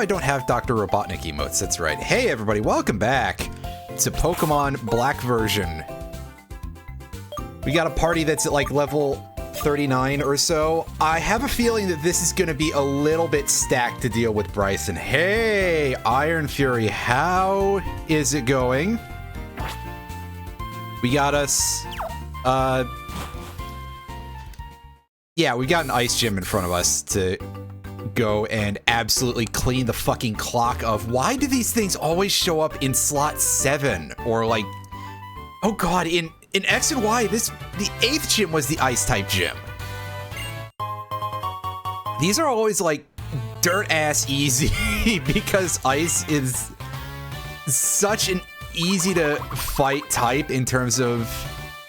I don't have Dr. Robotnik emotes. That's right. Hey, everybody. Welcome back to Pokemon Black version. We got a party that's at like level 39 or so. I have a feeling that this is going to be a little bit stacked to deal with Bryson. Hey, Iron Fury. How is it going? We got us... yeah, we got an ice gym in front of us to go and absolutely clean the fucking clock of why do these things always show up in slot 7 or like, oh god, in X and Y, the 8th gym was the ice type gym. These are always like dirt ass easy because ice is such an easy to fight type in terms of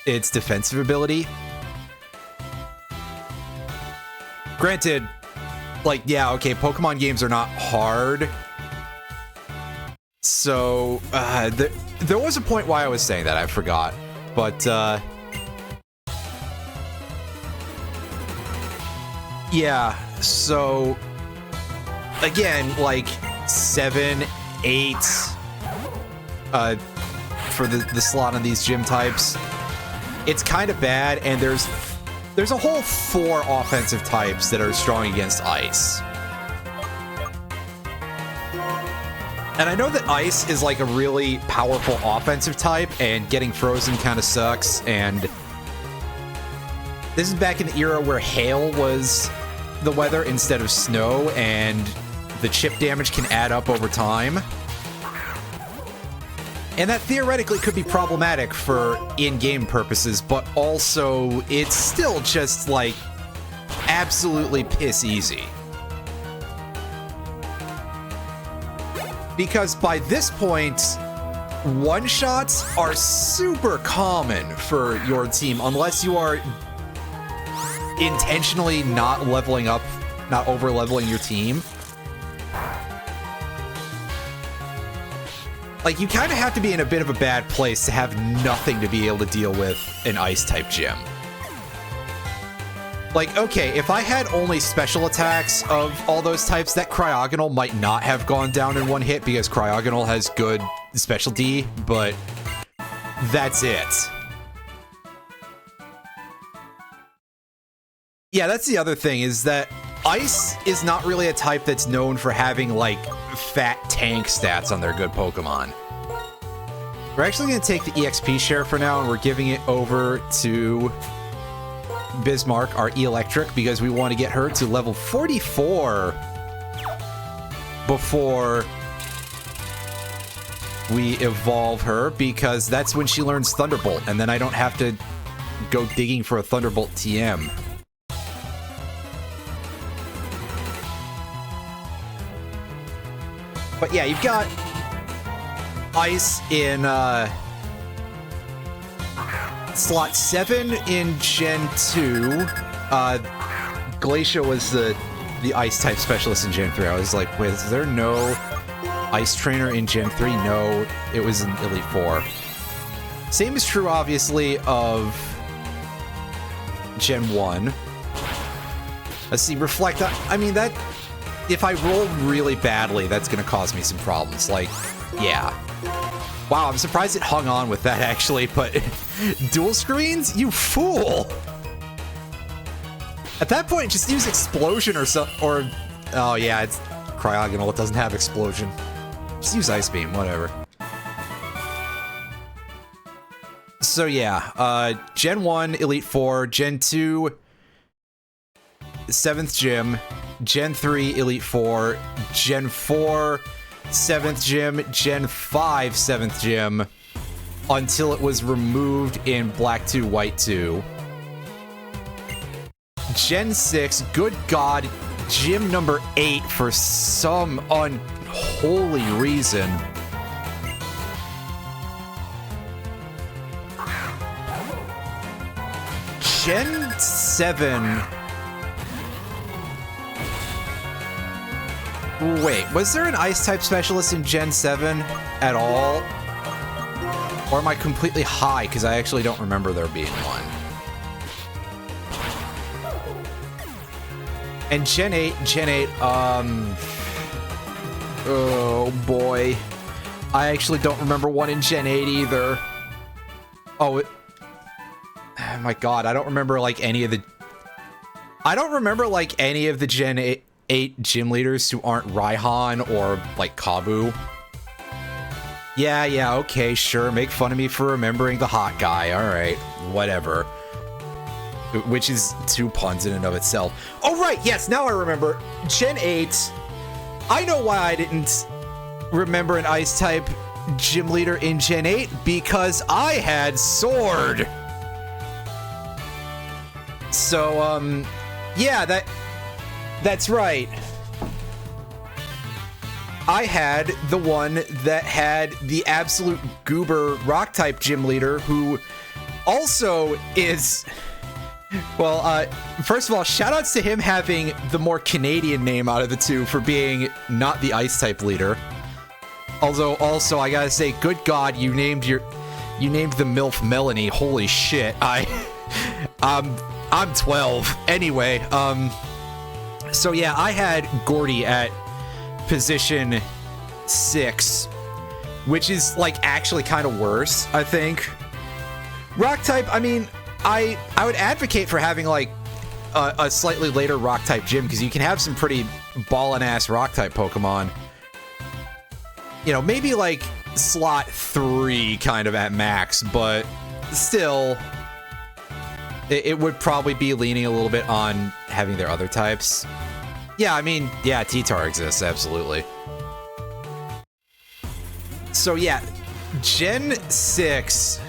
its defensive ability. Granted, like, yeah, okay, Pokemon games are not hard. So, there was a point why I was saying that, I forgot. But, yeah, so, again, like, 7, 8, for the slot on these gym types, it's kind of bad, and there's a whole 4 offensive types that are strong against ice. And I know that ice is like a really powerful offensive type, and getting frozen kind of sucks, and this is back in the era where hail was the weather instead of snow, and the chip damage can add up over time. And that theoretically could be problematic for in-game purposes, but also it's still just like absolutely piss easy. Because by this point, one-shots are super common for your team unless you are intentionally not leveling up, not over-leveling your team. Like, you kind of have to be in a bit of a bad place to have nothing to be able to deal with an ice-type gym. Like, okay, if I had only special attacks of all those types, that Cryogonal might not have gone down in one hit because Cryogonal has good specialty, but that's it. Yeah, that's the other thing, is that ice is not really a type that's known for having, like, fat tank stats on their good Pokemon. We're actually going to take the EXP share for now, and we're giving it over to Bismarck, our Electric, because we want to get her to level 44 before we evolve her, because that's when she learns Thunderbolt, and then I don't have to go digging for a Thunderbolt TM. But yeah, you've got ice in slot 7 in Gen 2. Glacia was the ice type specialist in Gen 3. I was like, wait, is there no ice trainer in Gen 3? No, it was in Elite 4. Same is true, obviously, of Gen 1. Let's see, Reflect. I mean, that... if I roll really badly, that's going to cause me some problems. Like, yeah. Wow, I'm surprised it hung on with that, actually, but dual screens? You fool! At that point, just use Explosion or so, or... oh, yeah, it's Cryogonal. It doesn't have Explosion. Just use Ice Beam, whatever. So, yeah, Gen 1, Elite 4, Gen 2, 7th Gym, Gen 3, Elite 4, Gen 4, 7th Gym, Gen 5, 7th Gym, until it was removed in Black 2, White 2. Gen 6, good god, Gym number 8 for some unholy reason. Gen 7... wait, was there an Ice-type specialist in Gen 7 at all? Or am I completely high, because I actually don't remember there being one. And Gen 8, Oh, boy. I actually don't remember one in Gen 8 either. Oh, oh my god, I don't remember, like, any of the... I don't remember, like, any of the Gen 8 gym leaders who aren't Raihan or, like, Kabu. Yeah, okay, sure. Make fun of me for remembering the hot guy. Alright, whatever. Which is 2 puns in and of itself. Oh, right, yes, now I remember. Gen 8... I know why I didn't remember an Ice-type gym leader in Gen 8, because I had Sword. So, yeah, that's right. I had the one that had the absolute goober rock-type gym leader, who also is... Well, first of all, shoutouts to him having the more Canadian name out of the two for being not the Ice-type leader. Although, also, I gotta say, good God, you named the MILF Melanie. Holy shit, I'm 12. Anyway, so yeah, I had Gordy at position 6, which is, like, actually kind of worse, I think. Rock-type, I mean... I would advocate for having, like, a slightly later rock-type gym, because you can have some pretty ballin'-ass rock-type Pokemon. You know, maybe, like, slot 3 kind of at max, but still, it would probably be leaning a little bit on having their other types. Yeah, I mean, yeah, T-Tar exists, absolutely. So, yeah, Gen 6...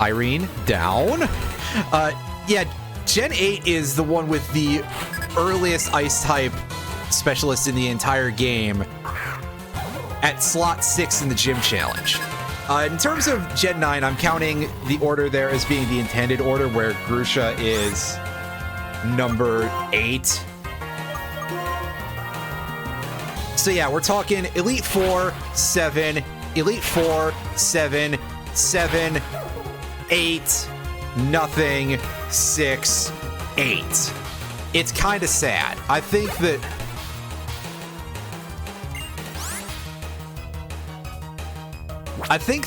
Irene, down. Yeah, Gen 8 is the one with the earliest Ice-type specialist in the entire game at slot 6 in the gym challenge. In terms of Gen 9, I'm counting the order there as being the intended order, where Grusha is number 8. So yeah, we're talking Elite 4, 7, Elite 4, 7, 7, 8, nothing, 6, 8. It's kind of sad. I think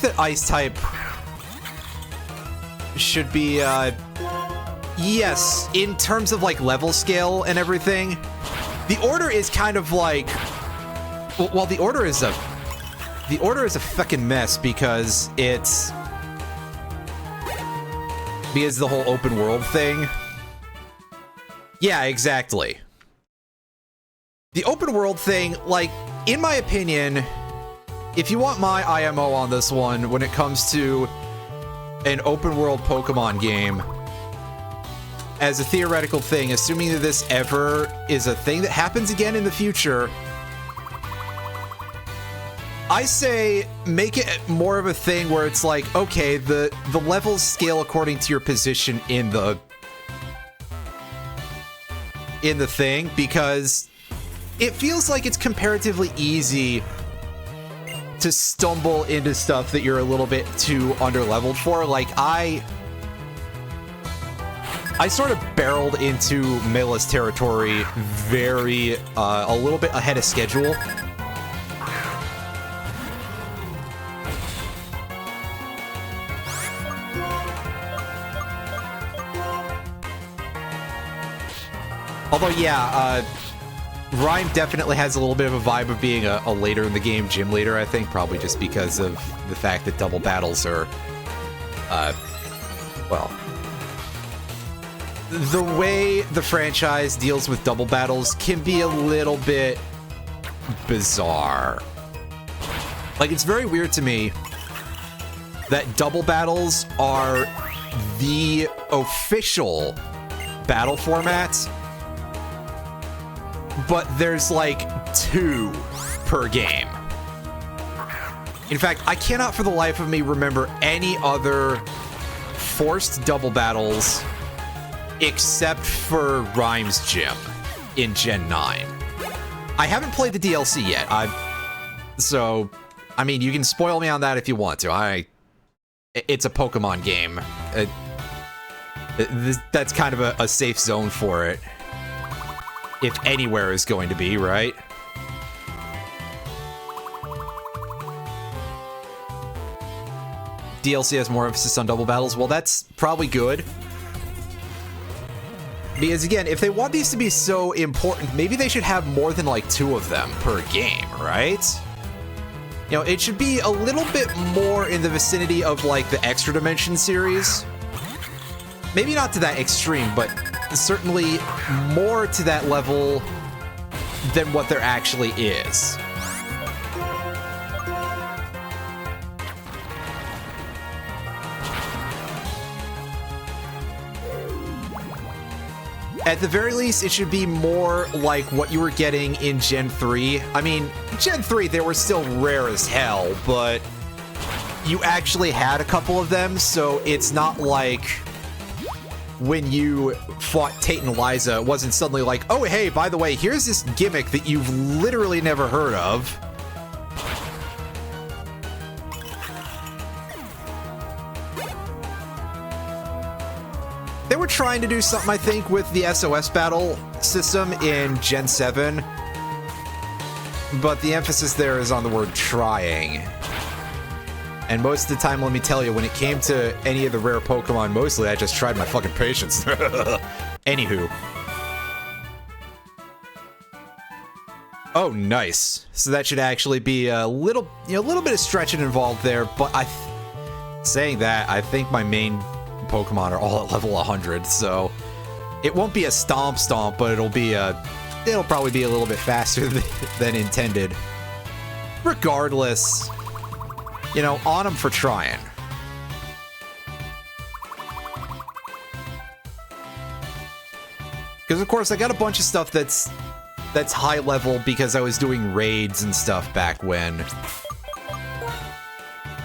that Ice-type should be, yes, in terms of, like, level scale and everything. The order is kind of like, well, the order is a fucking mess, because it's... Because the whole open world thing. Yeah, exactly. The open world thing, like, in my opinion, if you want my IMO on this one, when it comes to an open world Pokemon game, as a theoretical thing, assuming that this ever is a thing that happens again in the future, I say make it more of a thing where it's like, okay, the levels scale according to your position in the thing, because it feels like it's comparatively easy to stumble into stuff that you're a little bit too underleveled for. Like, I sort of barreled into Mela's territory very, a little bit ahead of schedule. Although, yeah, Rhyme definitely has a little bit of a vibe of being a later in the game gym leader, I think, probably just because of the fact that double battles are, well, the way the franchise deals with double battles can be a little bit bizarre. Like, it's very weird to me that double battles are the official battle formats, but there's like 2 per game. In fact, I cannot for the life of me remember any other forced double battles except for Rhyme's Gym in Gen 9. I haven't played the DLC yet. So, I mean, you can spoil me on that if you want to. It's a Pokemon game. That's kind of a safe zone for it. if anywhere is going to be, right? DLC has more emphasis on double battles. Well, that's probably good. Because again, if they want these to be so important, maybe they should have more than like 2 of them per game, right? You know, it should be a little bit more in the vicinity of like the Extra Dimension series. Maybe not to that extreme, but certainly more to that level than what there actually is. At the very least, it should be more like what you were getting in Gen 3. I mean, Gen 3, they were still rare as hell, but you actually had a couple of them, so it's not like when you fought Tate and Liza, it wasn't suddenly like, oh, hey, by the way, here's this gimmick that you've literally never heard of. They were trying to do something, I think, with the SOS battle system in Gen 7. But the emphasis there is on the word trying. And most of the time, let me tell you, when it came to any of the rare Pokemon, mostly I just tried my fucking patience. Anywho. Oh, nice. So that should actually be a little, little bit of stretching involved there. But saying that, I think my main Pokemon are all at level 100, so it won't be a stomp, but it'll probably be a little bit faster than intended. Regardless, on them for trying. Because of course I got a bunch of stuff that's high level because I was doing raids and stuff back when.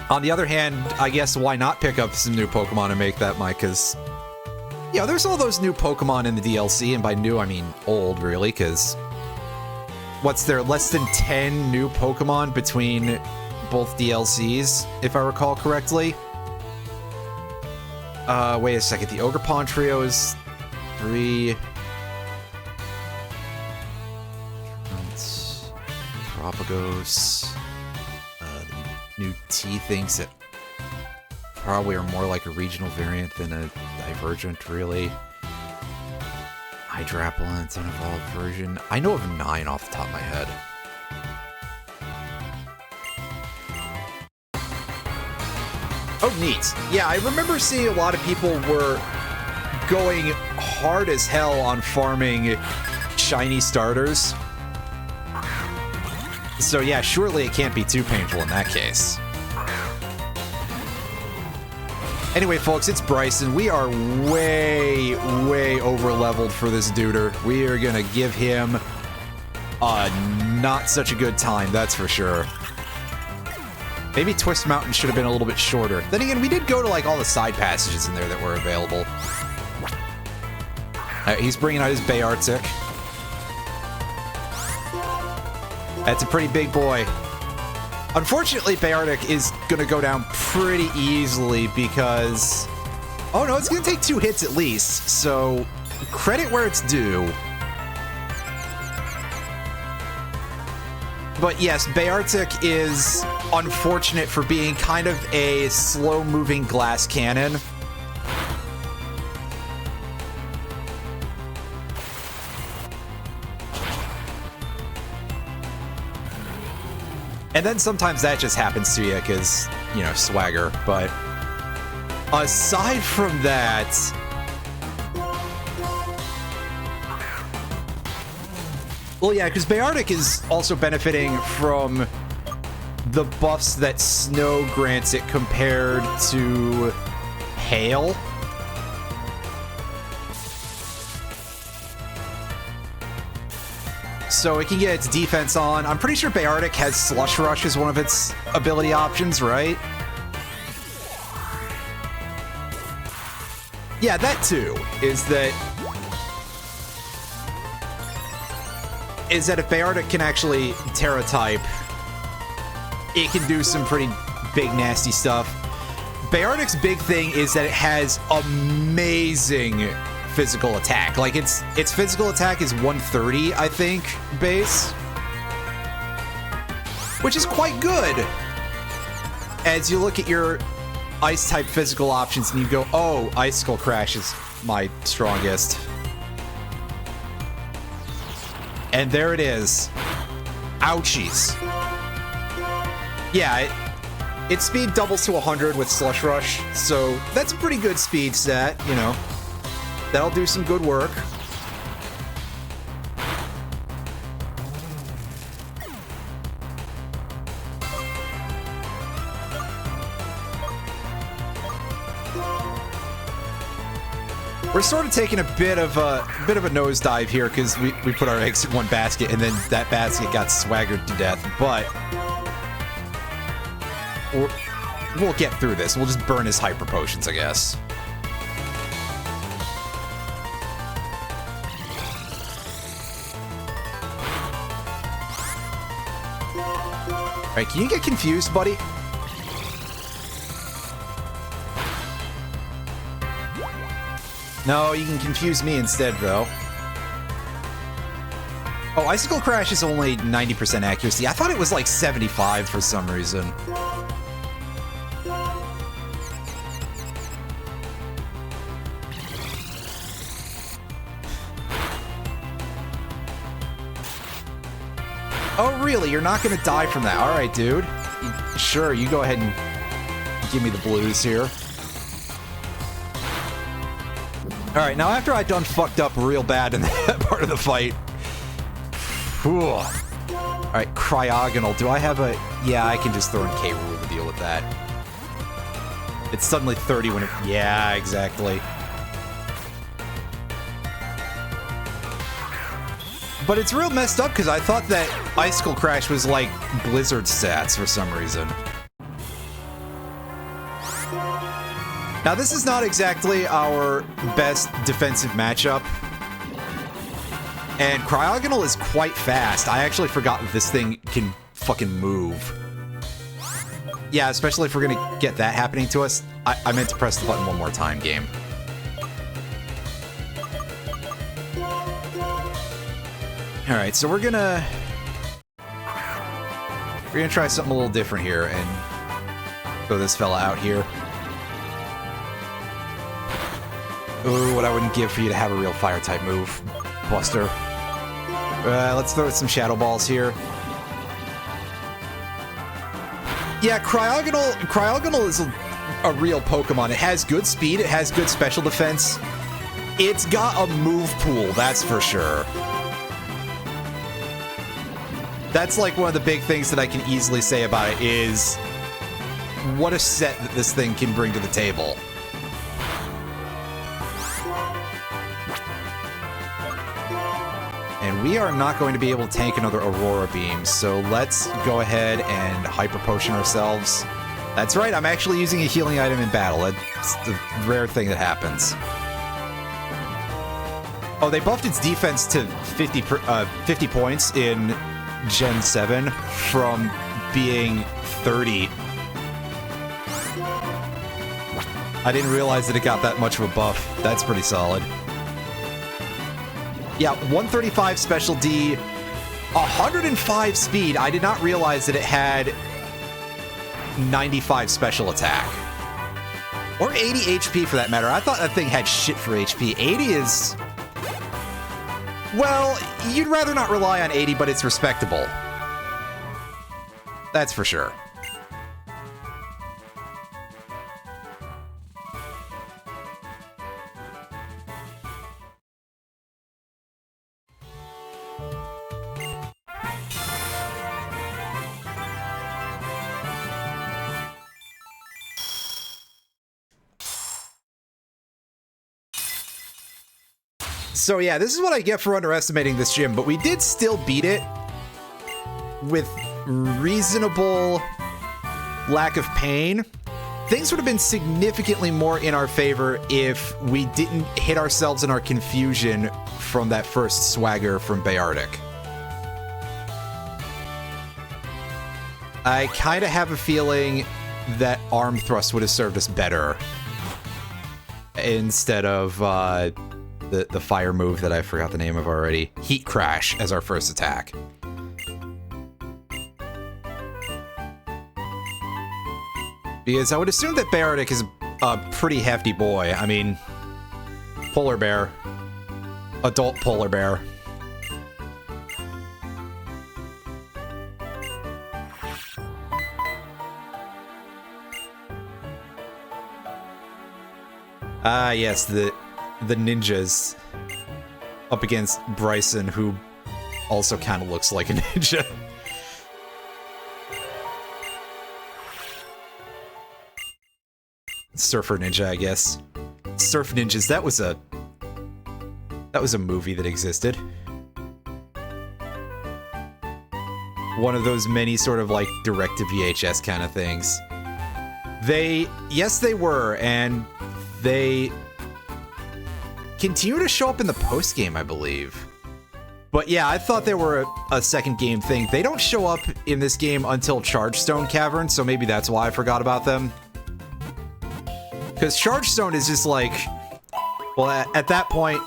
On the other hand, I guess why not pick up some new Pokemon and make that my, because, there's all those new Pokemon in the DLC, and by new, I mean old, really, because what's there, less than 10 new Pokemon between both DLCs, if I recall correctly? Wait a second, the Ogerpon trio is 3... Tropicos... new T things that probably are more like a regional variant than a divergent, really. Hydraplin's unevolved version. I know of 9 off the top of my head. Oh, neat. Yeah, I remember seeing a lot of people were going hard as hell on farming shiny starters. So yeah, surely it can't be too painful in that case. Anyway, folks, it's Bryson. We are way, way over-leveled for this duder. We are gonna give him a not such a good time, that's for sure. Maybe Twist Mountain should have been a little bit shorter. Then again, we did go to like all the side passages in there that were available. He's bringing out his Bayartic. That's a pretty big boy. Unfortunately, Bayartic is going to go down pretty easily because... Oh no, it's going to take 2 hits at least, so credit where it's due. But yes, Bayartic is unfortunate for being kind of a slow-moving glass cannon. And then sometimes that just happens to you because, swagger. But aside from that... Well, yeah, because Bayartic is also benefiting from the buffs that Snow grants it compared to Hail. So it can get its defense on. I'm pretty sure Bayartic has Slush Rush as one of its ability options, right? Yeah, that too, is that if Bayartic can actually Terra type, it can do some pretty big nasty stuff. Bayartic's big thing is that it has amazing physical attack. Like, its physical attack is 130, I think, base. Which is quite good. As you look at your ice-type physical options and you go, oh, Icicle Crash is my strongest. And there it is. Ouchies. Yeah, its speed doubles to 100 with Slush Rush, so that's a pretty good speed stat, you know. That'll do some good work. We're sort of taking a bit of a nosedive here because we put our eggs in one basket and then that basket got swaggered to death, but we'll get through this. We'll just burn his hyper potions, I guess. Alright, can you get confused, buddy? No, you can confuse me instead, though. Oh, Icicle Crash is only 90% accuracy. I thought it was like 75 for some reason. Oh, really? You're not gonna die from that? Alright, dude. Sure, you go ahead and give me the blues here. Alright, now after I done fucked up real bad in that part of the fight. Alright, Cryogonal. Do I have a... Yeah, I can just throw in K-Rule to deal with that. It's suddenly 30 when it... Yeah, exactly. But it's real messed up because I thought that Icicle Crash was like Blizzard stats for some reason. Now, this is not exactly our best defensive matchup. And Cryogonal is quite fast. I actually forgot that this thing can fucking move. Yeah, especially if we're gonna get that happening to us. I meant to press the button one more time, game. Alright, so we're gonna try something a little different here and throw this fella out here. Ooh, what I wouldn't give for you to have a real fire-type move, Buster. Let's throw some Shadow Balls here. Yeah, Cryogonal is a real Pokemon. It has good speed, it has good special defense. It's got a move pool, that's for sure. That's like one of the big things that I can easily say about it is what a set that this thing can bring to the table. And we are not going to be able to tank another Aurora Beam, so let's go ahead and Hyper Potion ourselves. That's right, I'm actually using a healing item in battle. That's the rare thing that happens. Oh, they buffed its defense to 50 points in Gen 7 from being 30. I didn't realize that it got that much of a buff. That's pretty solid. Yeah, 135 special D, 105 speed. I did not realize that it had 95 special attack. Or 80 HP for that matter. I thought that thing had shit for HP. 80 is... Well, you'd rather not rely on 80, but it's respectable. That's for sure. So yeah, this is what I get for underestimating this gym, but we did still beat it with reasonable lack of pain. Things would have been significantly more in our favor if we didn't hit ourselves in our confusion from that first swagger from Bayardic. I kind of have a feeling that Arm Thrust would have served us better instead of the fire move that I forgot the name of already. Heat Crash as our first attack. Because I would assume that Beardic is a pretty hefty boy. I mean, polar bear. Adult polar bear. Ah, yes, the ninjas up against Bryson, who also kind of looks like a ninja. Surfer Ninja, I guess. Surf Ninjas, that was a movie that existed. One of those many sort of like direct-to-VHS kind of things. Yes, they were, and they continue to show up in the post-game, I believe. But yeah, I thought they were a second game thing. They don't show up in this game until Chargestone Cavern, so maybe that's why I forgot about them. Because Chargestone is just like... Well, at that point,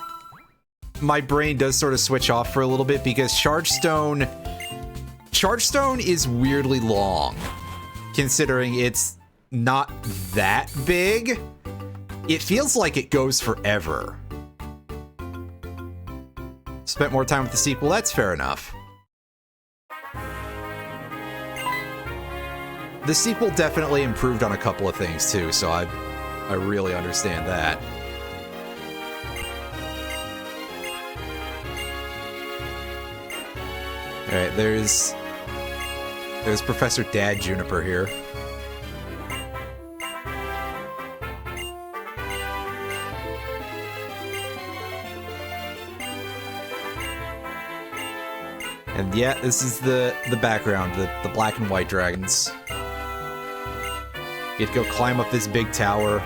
my brain does sort of switch off for a little bit, because Chargestone is weirdly long, considering it's not that big. It feels like it goes forever. Spent more time with the sequel, that's fair enough. The sequel definitely improved on a couple of things too, so I really understand that. Alright, there's Professor Dad Juniper here. And yeah, this is the background, the black and white dragons. You have to go climb up this big tower.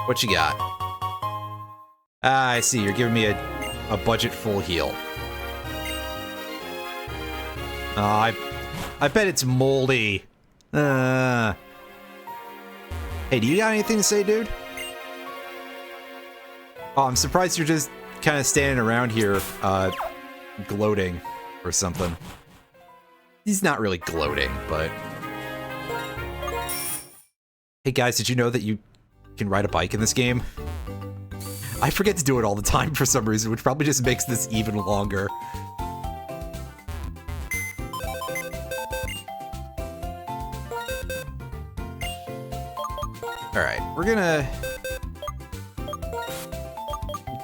What you got? Ah, I see, you're giving me a budget full heal. I bet it's moldy. Hey, do you got anything to say, dude? Oh, I'm surprised you're just kind of standing around here, gloating or something. He's not really gloating, but... Hey guys, did you know that you can ride a bike in this game? I forget to do it all the time for some reason, which probably just makes this even longer. Alright, we're gonna...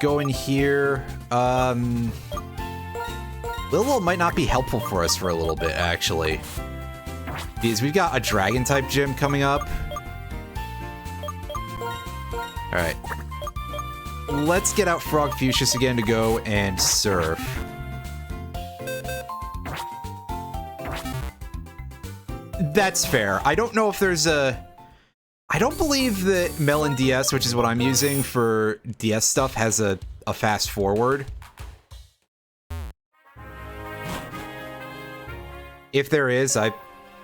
go in here. Lilo might not be helpful for us for a little bit, actually. Because we've got a dragon-type gym coming up. Alright. Let's get out Frogfucius again to go and surf. That's fair. I don't know if there's a... I don't believe that Melon DS, which is what I'm using for DS stuff, has a fast forward. If there is, I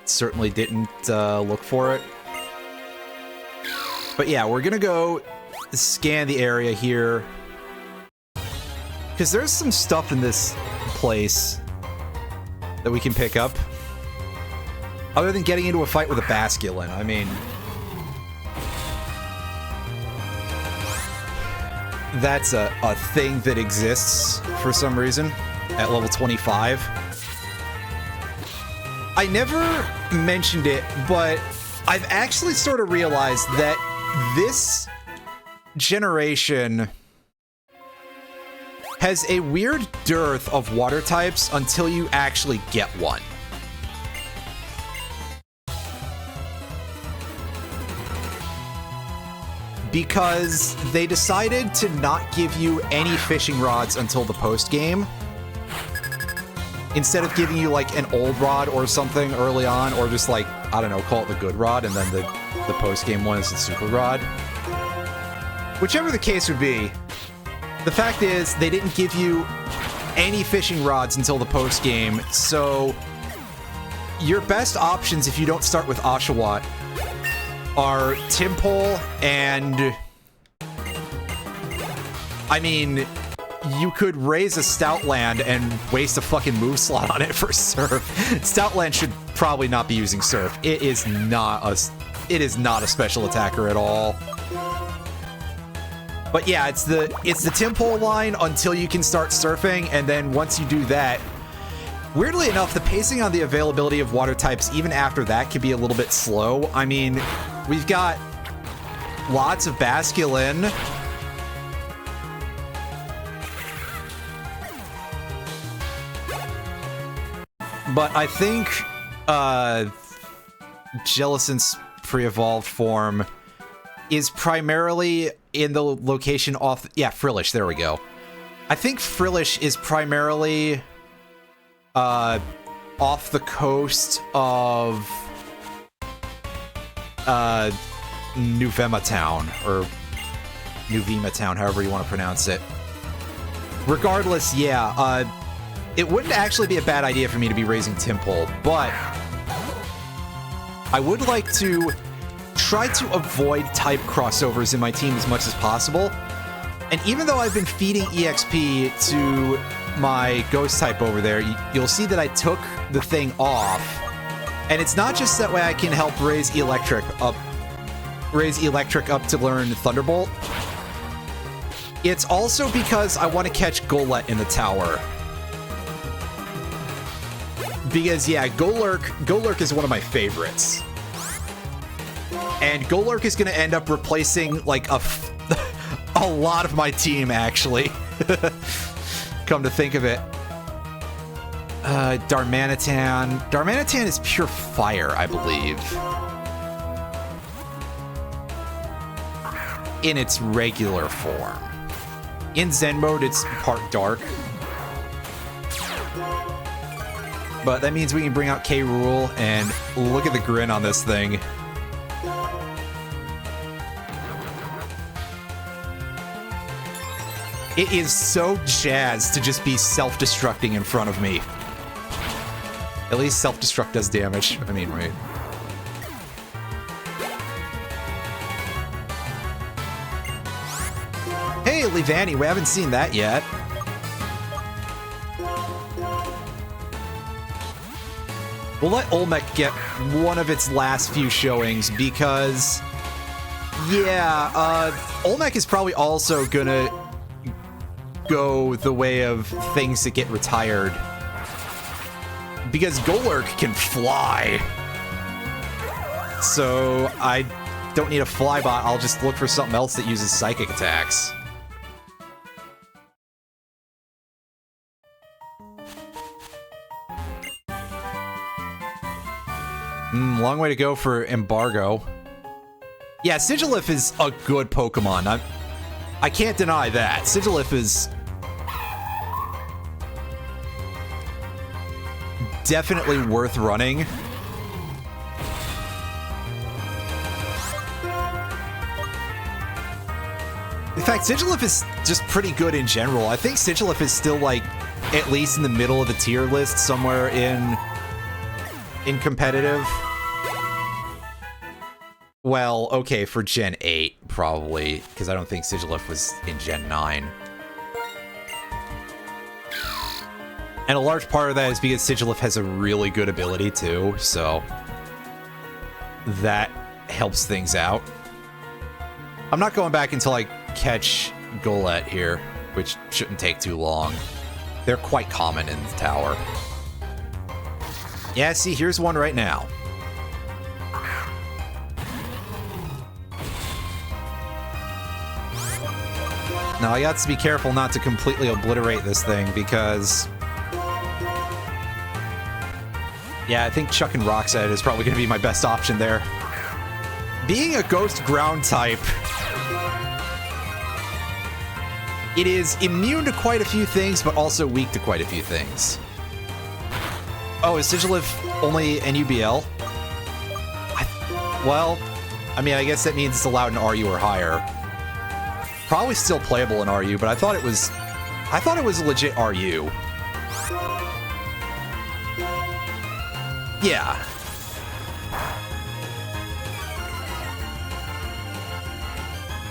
certainly didn't look for it. But yeah, we're gonna go scan the area here. Because there's some stuff in this place that we can pick up. Other than getting into a fight with a Basculin, I mean... That's a thing that exists for some reason at level 25. I never mentioned it, but I've actually sort of realized that this generation has a weird dearth of water types until you actually get one. Because they decided to not give you any fishing rods until the post-game. Instead of giving you, like, an old rod or something early on, or just, like, I don't know, call it the good rod, and then the post-game one is the super rod. Whichever the case would be, the fact is, they didn't give you any fishing rods until the post-game, so your best options if you don't start with Oshawott are Timpole and... I mean, you could raise a Stoutland and waste a fucking move slot on it for Surf. Stoutland should probably not be using Surf. It is not a special attacker at all. But yeah, it's the Timpole line until you can start surfing, and then once you do that, weirdly enough, the pacing on the availability of water types even after that can be a little bit slow. I mean, we've got lots of Basculin. But I think Jellicent's pre-evolved form is primarily in the location off... Yeah, Frillish, there we go. I think Frillish is primarily off the coast of Nuvema Town, or Nuvema Town, however you want to pronounce it. Regardless, yeah, it wouldn't actually be a bad idea for me to be raising Timpole, but I would like to try to avoid type crossovers in my team as much as possible. And even though I've been feeding EXP to my ghost type over there, you'll see that I took the thing off. And it's not just that way I can help raise Electric up to learn Thunderbolt. It's also because I want to catch Golett in the tower. Because, yeah, Golurk is one of my favorites. And Golurk is going to end up replacing, like, a lot of my team, actually. Come to think of it. Darmanitan. Darmanitan is pure fire, I believe. In its regular form. In Zen mode, it's part dark. But that means we can bring out K. Rool, and look at the grin on this thing. It is so jazzed to just be self-destructing in front of me. At least self-destruct does damage. I mean, right. Hey, Leavanny, we haven't seen that yet. We'll let Olmec get one of its last few showings because, yeah, Olmec is probably also gonna go the way of things that get retired. Because Golurk can fly. So I don't need a Flybot, I'll just look for something else that uses psychic attacks. Long way to go for Embargo. Yeah, Sigilif is a good Pokemon. I can't deny that. Sigilif is definitely worth running. In fact, Sigilif is just pretty good in general. I think Sigilif is still, like, at least in the middle of the tier list, somewhere in competitive. Well, okay, for Gen 8, probably, because I don't think Sigilif was in Gen 9. And a large part of that is because Sigilif has a really good ability, too, so that helps things out. I'm not going back until I catch Golett here, which shouldn't take too long. They're quite common in the tower. Yeah, see, here's one right now. Now, I got to be careful not to completely obliterate this thing, because... yeah, I think chucking Rock's at it is probably going to be my best option there. Being a Ghost Ground type, it is immune to quite a few things, but also weak to quite a few things. Oh, is Sigilif only NUBL? Well, I mean, I guess that means it's allowed in RU or higher. Probably still playable in RU, but I thought it was a legit RU. Yeah.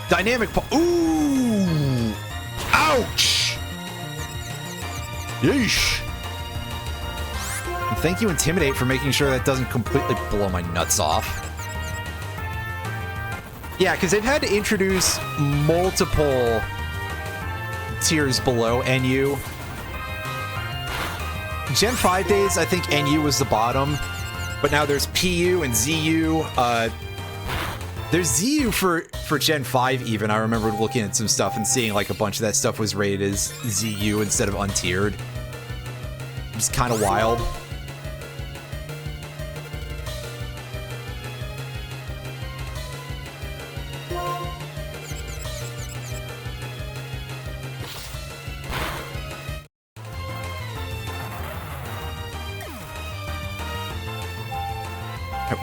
Dynamic ooh! Ouch! Yeesh! And thank you, Intimidate, for making sure that doesn't completely blow my nuts off. Yeah, because they've had to introduce multiple tiers below NU. Gen 5 days, I think NU was the bottom, but now there's PU and ZU. There's ZU for Gen 5 even. I remember looking at some stuff and seeing like a bunch of that stuff was rated as ZU instead of untiered. It's kind of wild.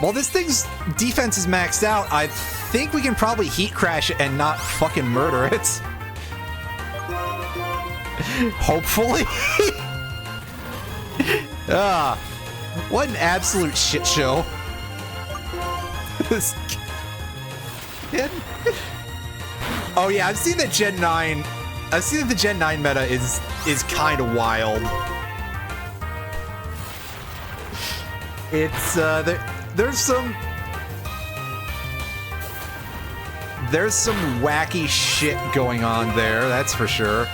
While this thing's defense is maxed out, I think we can probably heat crash it and not fucking murder it. Hopefully. What an absolute shit show. This kid. Oh yeah, I've seen that Gen 9. I've seen that the Gen 9 meta is kind of wild. It's there's some wacky shit going on there, that's for sure.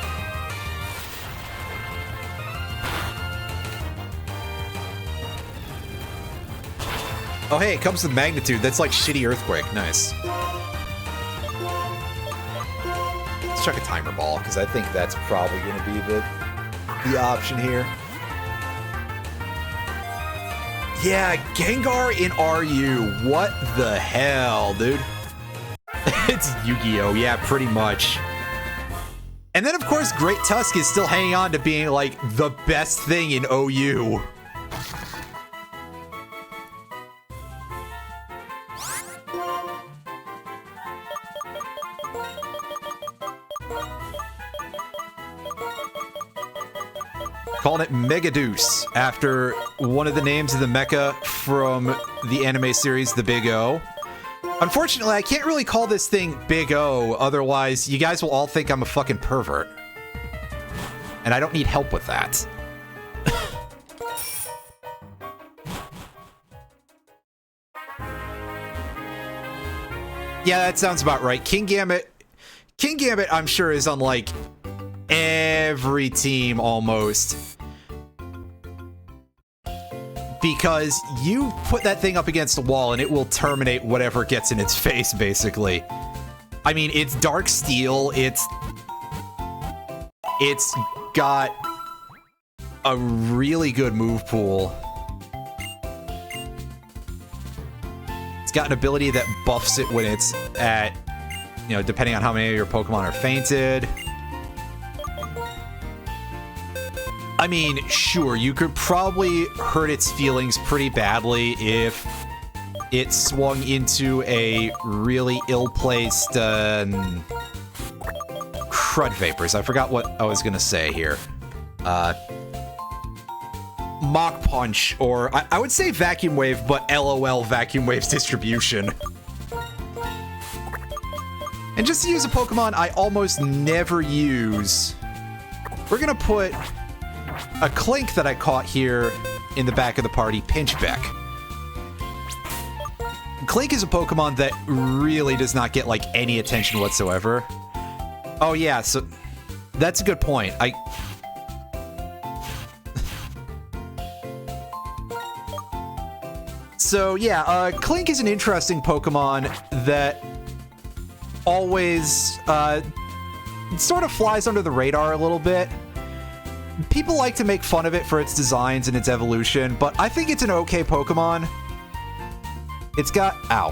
Oh hey, it comes with magnitude. That's like shitty earthquake. Nice. Let's chuck a timer ball, because I think that's probably going to be the option here. Yeah, Gengar in RU. What the hell, dude? It's Yu-Gi-Oh! Yeah, pretty much. And then, of course, Great Tusk is still hanging on to being, like, the best thing in OU. Calling it Megaduce after one of the names of the mecha from the anime series The Big O. Unfortunately, I can't really call this thing Big O, otherwise you guys will all think I'm a fucking pervert. And I don't need help with that. Yeah, that sounds about right. King Gambit, I'm sure, is on, like, every team almost. Because you put that thing up against the wall and it will terminate whatever gets in its face, basically. I mean, it's Dark Steel, it's got a really good move pool. It's got an ability that buffs it when it's at, you know, depending on how many of your Pokemon are fainted. I mean, sure, you could probably hurt its feelings pretty badly if it swung into a really ill-placed crud vapors. I forgot what I was gonna say here. Mach Punch, or I would say Vacuum Wave, but LOL Vacuum Wave's distribution. And just to use a Pokemon I almost never use, we're gonna put a Clink that I caught here in the back of the party, Pinchbeck. Clink is a Pokemon that really does not get, like, any attention whatsoever. Oh yeah, so that's a good point. So yeah, Clink is an interesting Pokemon that always sort of flies under the radar a little bit. People like to make fun of it for its designs and its evolution, but I think it's an okay Pokemon. It's got... Ow.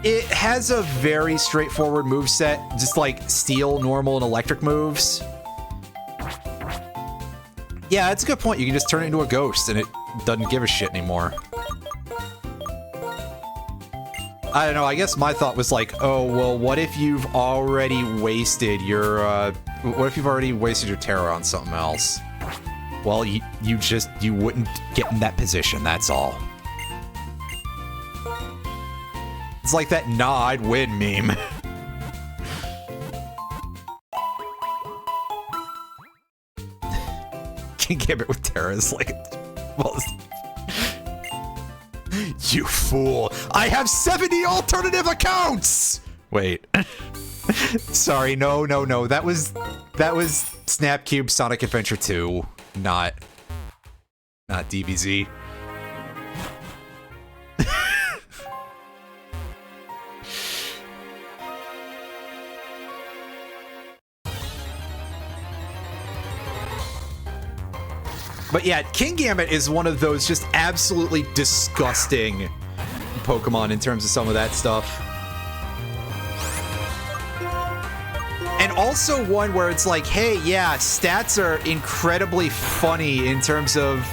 It has a very straightforward moveset, just like Steel, Normal, and Electric moves. Yeah, that's a good point. You can just turn it into a ghost, and it doesn't give a shit anymore. I don't know, I guess my thought was like, oh, well, what if you've already wasted your, what if you've already wasted your terror on something else? Well, you wouldn't get in that position, that's all. It's like that "nah, I'd win" meme. King Gambit with Terra is like, well, you fool! I have 70 alternative accounts. Wait, sorry, no. That was Snapcube Sonic Adventure 2, not DBZ. But yeah, King Gambit is one of those just absolutely disgusting Pokemon in terms of some of that stuff. And also one where it's like, hey, yeah, stats are incredibly funny in terms of...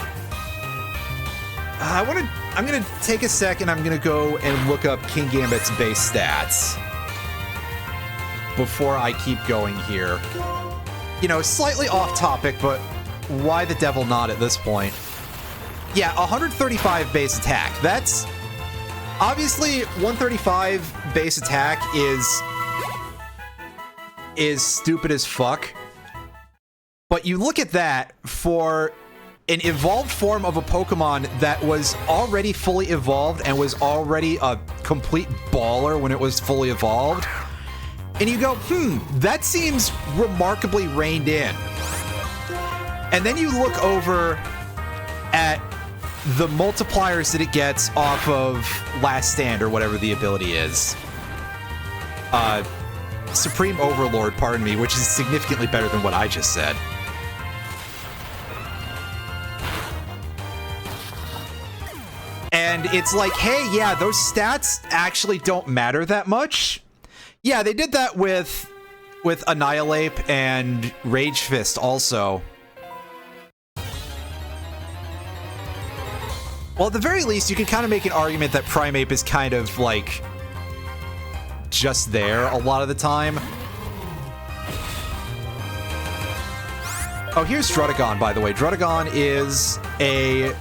I'm gonna take a second, I'm gonna go and look up King Gambit's base stats before I keep going here. You know, slightly off topic, but why the devil not at this point? Yeah, 135 base attack. That's obviously 135 base attack is stupid as fuck. But you look at that for an evolved form of a Pokemon that was already fully evolved and was already a complete baller when it was fully evolved. And you go, that seems remarkably reined in. And then you look over at the multipliers that it gets off of Last Stand, or whatever the ability is. Supreme Overlord, pardon me, which is significantly better than what I just said. And it's like, hey, yeah, those stats actually don't matter that much. Yeah, they did that with Annihilate and Rage Fist also. Well, at the very least, you could kind of make an argument that Primeape is kind of, like, just there a lot of the time. Oh, here's Druddigon, by the way. Druddigon is a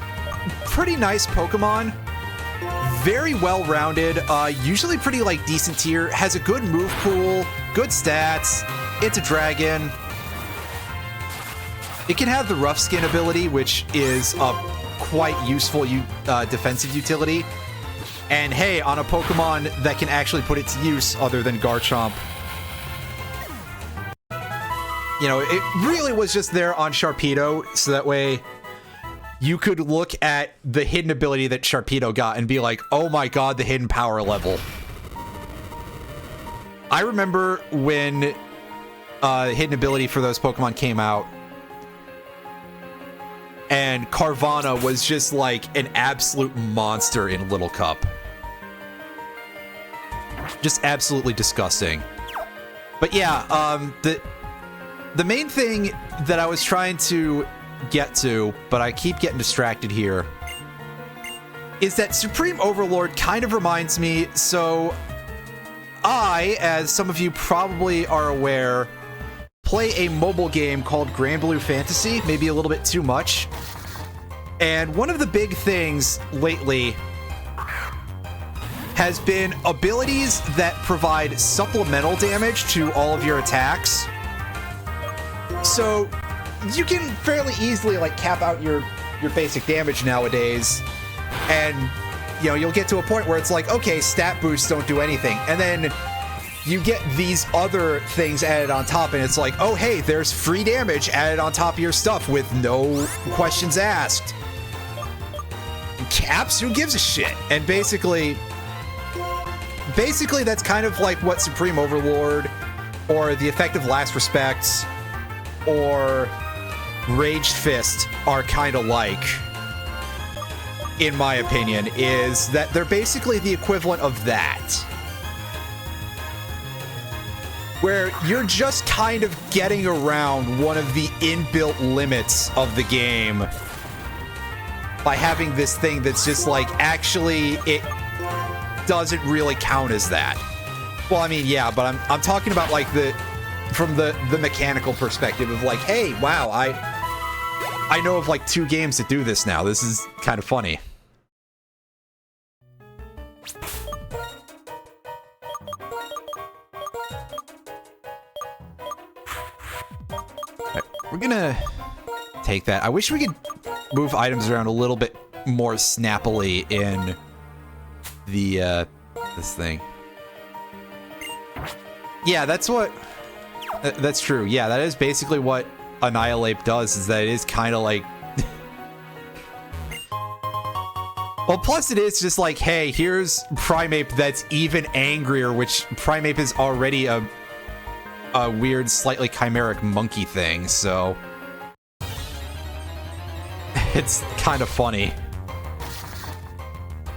pretty nice Pokemon. Very well-rounded, usually pretty, like, decent tier. Has a good move pool, good stats. It's a dragon. It can have the Rough Skin ability, which is a quite useful defensive utility. And hey, on a Pokemon that can actually put it to use other than Garchomp. You know, it really was just there on Sharpedo, so that way you could look at the hidden ability that Sharpedo got and be like, oh my god, the hidden power level. I remember when hidden ability for those Pokemon came out, and Carvana was just like an absolute monster in Little Cup. Just absolutely disgusting. But yeah, the main thing that I was trying to get to, but I keep getting distracted here, is that Supreme Overlord kind of reminds me, so I, as some of you probably are aware, play a mobile game called Grand Blue Fantasy, maybe a little bit too much. And one of the big things lately has been abilities that provide supplemental damage to all of your attacks. So you can fairly easily like cap out your basic damage nowadays, and you know, you'll get to a point where it's like, okay, stat boosts don't do anything, and then you get these other things added on top, and it's like, oh hey, there's free damage added on top of your stuff with no questions asked. Caps? Who gives a shit? And basically that's kind of like what Supreme Overlord or the Effective Last Respect or Raged Fist are kind of like, in my opinion, is that they're basically the equivalent of that. Where you're just kind of getting around one of the inbuilt limits of the game by having this thing that's just like, actually, it doesn't really count as that. Well, I mean, yeah, but I'm talking about like from the mechanical perspective of like, hey, wow, I know of like 2 games that do this now. This is kind of funny. We're gonna take that. I wish we could move items around a little bit more snappily in the, this thing. Yeah, that's what... that's true. Yeah, that is basically what Annihilate does, is that it is kind of like... well, plus it is just like, hey, here's Primeape that's even angrier, which Primeape is already a weird, slightly chimeric monkey thing, so... it's kind of funny.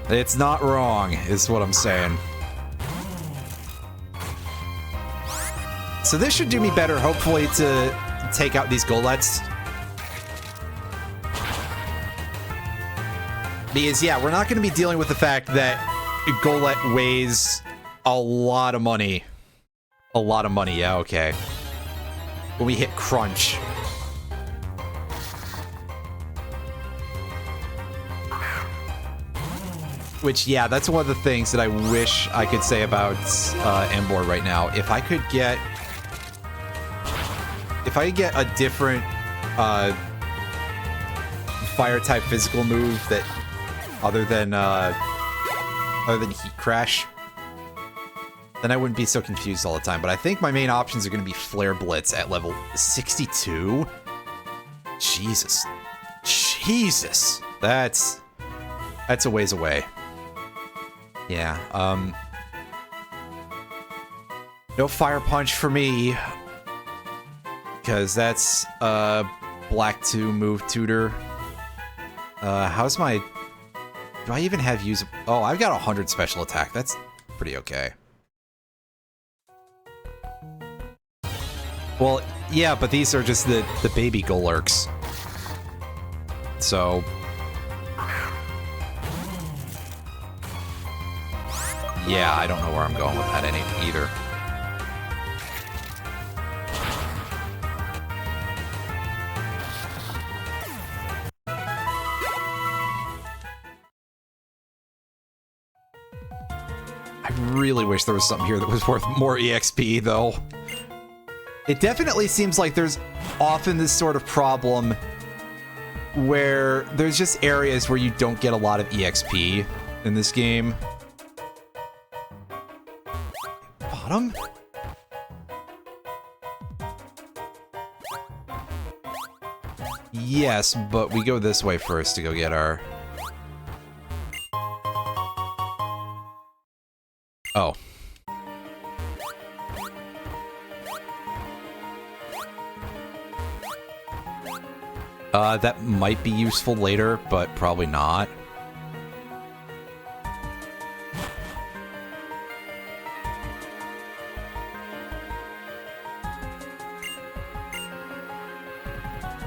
It's not wrong, is what I'm saying. So this should do me better, hopefully, to take out these Golets. Because, yeah, we're not going to be dealing with the fact that Golett weighs a lot of money. A lot of money, yeah, okay. When we hit Crunch. Which, yeah, that's one of the things that I wish I could say about Embor right now. If I could get a different fire type physical move that other than Heat Crash, then I wouldn't be so confused all the time. But I think my main options are going to be Flare Blitz at level 62. Jesus. Jesus. That's a ways away. Yeah, no Fire Punch for me, because that's Black 2 move tutor. How's my... do I even have use... oh, I've got 100 special attack. That's pretty okay. Well, yeah, but these are just the baby Golurks. So... yeah, I don't know where I'm going with that either. I really wish there was something here that was worth more EXP, though. It definitely seems like there's often this sort of problem where there's just areas where you don't get a lot of EXP in this game. Bottom? Yes, but we go this way first to go get our... oh. That might be useful later, but probably not.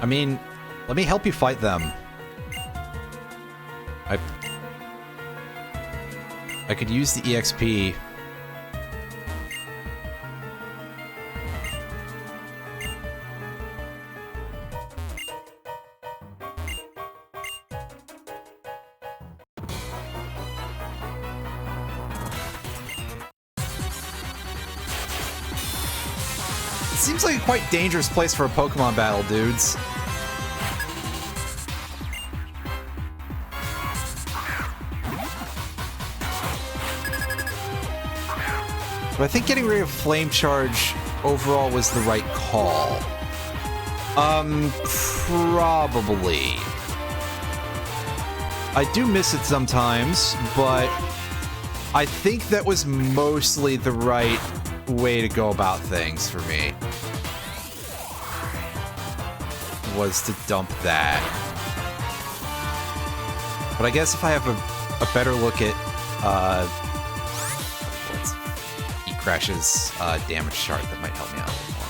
I mean, let me help you fight them. I could use the EXP. It seems like a quite dangerous place for a Pokemon battle, dudes. But I think getting rid of Flame Charge overall was the right call. Probably. I do miss it sometimes, but I think that was mostly the right way to go about things for me. Was to dump that. But I guess if I have a better look at Crash's damage chart, that might help me out a little more.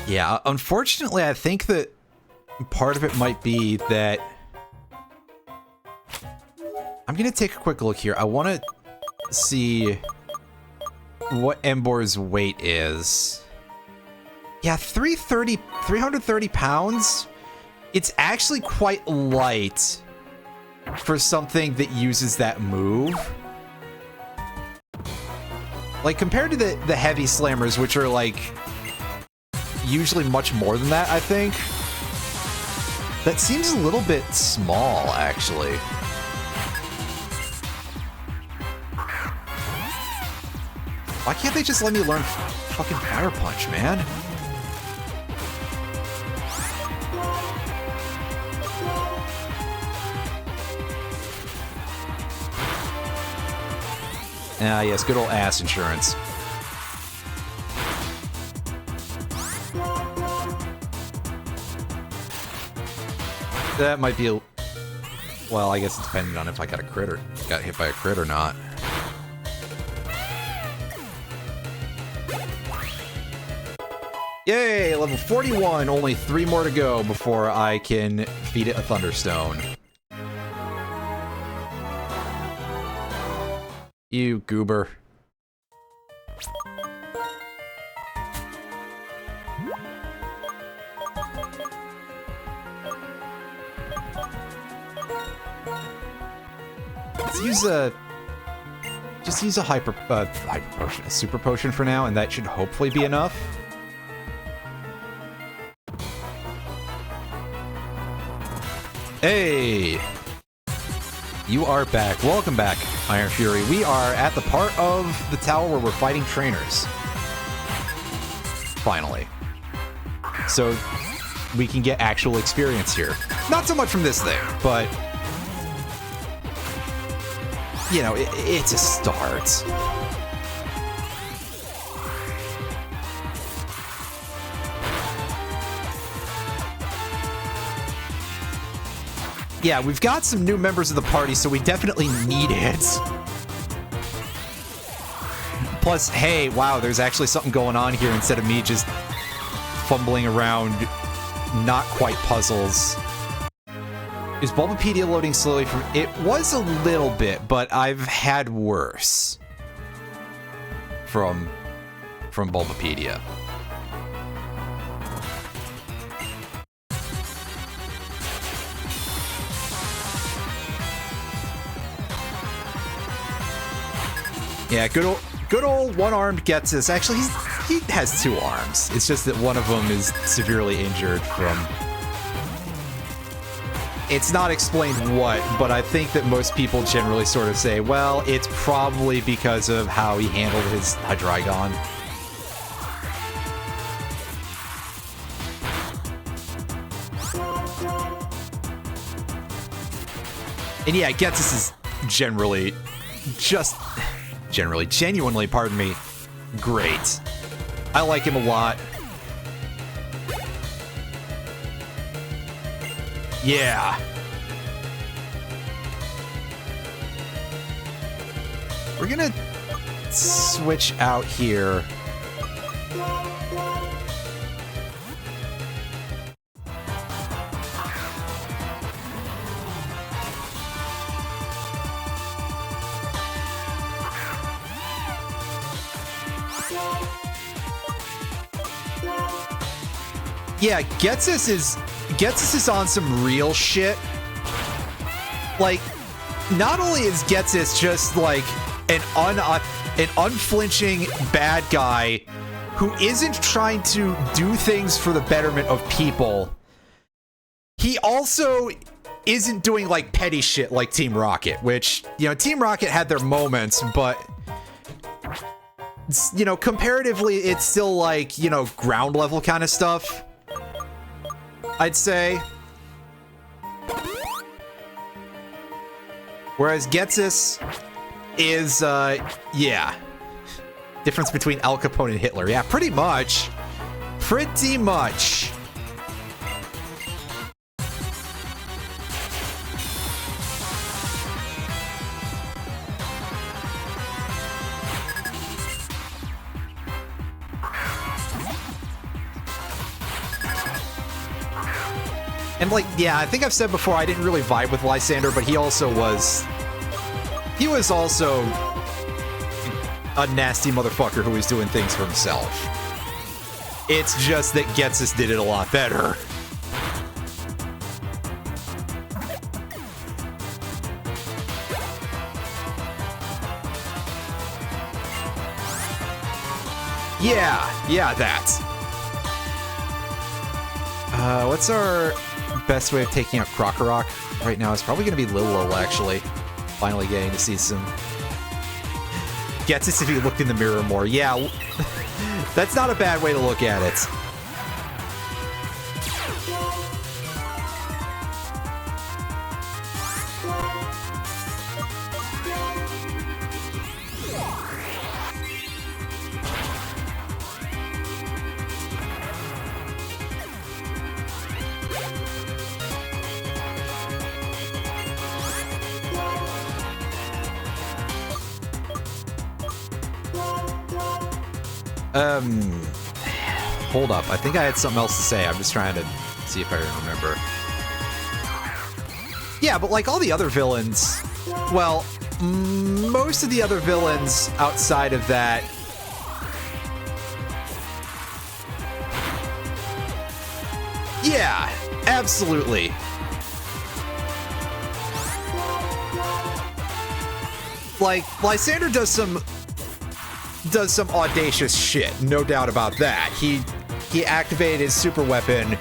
Yeah, unfortunately, I think that part of it might be that... I'm gonna take a quick look here. I want to see what Embor's weight is. Yeah, 330 pounds? It's actually quite light for something that uses that move. Like, compared to the heavy slammers, which are, like, usually much more than that, I think. That seems a little bit small, actually. Why can't they just let me learn fucking Fire Punch, man? Ah, yes, good old ass insurance. That might be a... Well, I guess it's depending on if I got a crit or got hit by a crit or not. Yay, level 41. Only 3 more to go before I can feed it a Thunderstone. You goober. Let's use a... Just use a hyper potion, a super potion for now, and that should hopefully be enough. Hey! You are back. Welcome back, Iron Fury. We are at the part of the tower where we're fighting trainers. Finally. So we can get actual experience here. Not so much from this thing, but... You know, it's a start. Yeah, we've got some new members of the party, so we definitely need it. Plus, hey, wow, there's actually something going on here instead of me just fumbling around not quite puzzles. Is Bulbapedia loading slowly from... It was a little bit, but I've had worse from Bulbapedia. Yeah, good old one-armed Getsus. Actually, he has 2 arms. It's just that one of them is severely injured from... It's not explained what, but I think that most people generally sort of say, well, it's probably because of how he handled his Hydreigon. And yeah, Getsus is genuinely, pardon me, great. I like him a lot. Yeah. We're gonna switch out here. Yeah, Getsus is on some real shit. Like, not only is Getsus just like an unflinching bad guy who isn't trying to do things for the betterment of people, he also isn't doing like petty shit like Team Rocket, which, you know, Team Rocket had their moments, but, you know, comparatively, it's still like, you know, ground level kind of stuff, I'd say. Whereas Getsus is, yeah. Difference between Al Capone and Hitler. Yeah, pretty much. Pretty much. And like, yeah, I think I've said before, I didn't really vibe with Lysander, but he was also a nasty motherfucker who is doing things for himself. It's just that Getsus did it a lot better. Yeah, that. What's our best way of taking out Krokorok right now? It's probably going to be Lil actually. Finally getting to see some... Getsus if he looked in the mirror more. Yeah, that's not a bad way to look at it. Hold up. I think I had something else to say. I'm just trying to see if I remember. Yeah, but like all the other villains, well, most of the other villains outside of that, yeah, absolutely. Like, Lysander does some audacious shit, no doubt about that. He activated his super weapon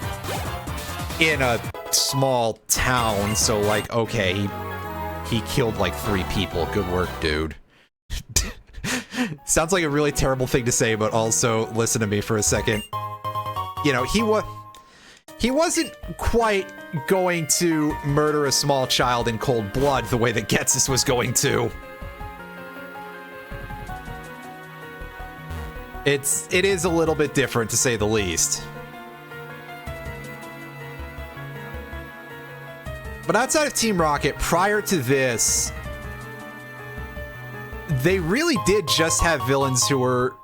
in a small town, so like, okay, he killed like 3 people. Good work, dude. Sounds like a really terrible thing to say, but also listen to me for a second. You know, he wasn't quite going to murder a small child in cold blood the way that Getsus was going to. It is a little bit different, to say the least. But outside of Team Rocket, prior to this, they really did just have villains who were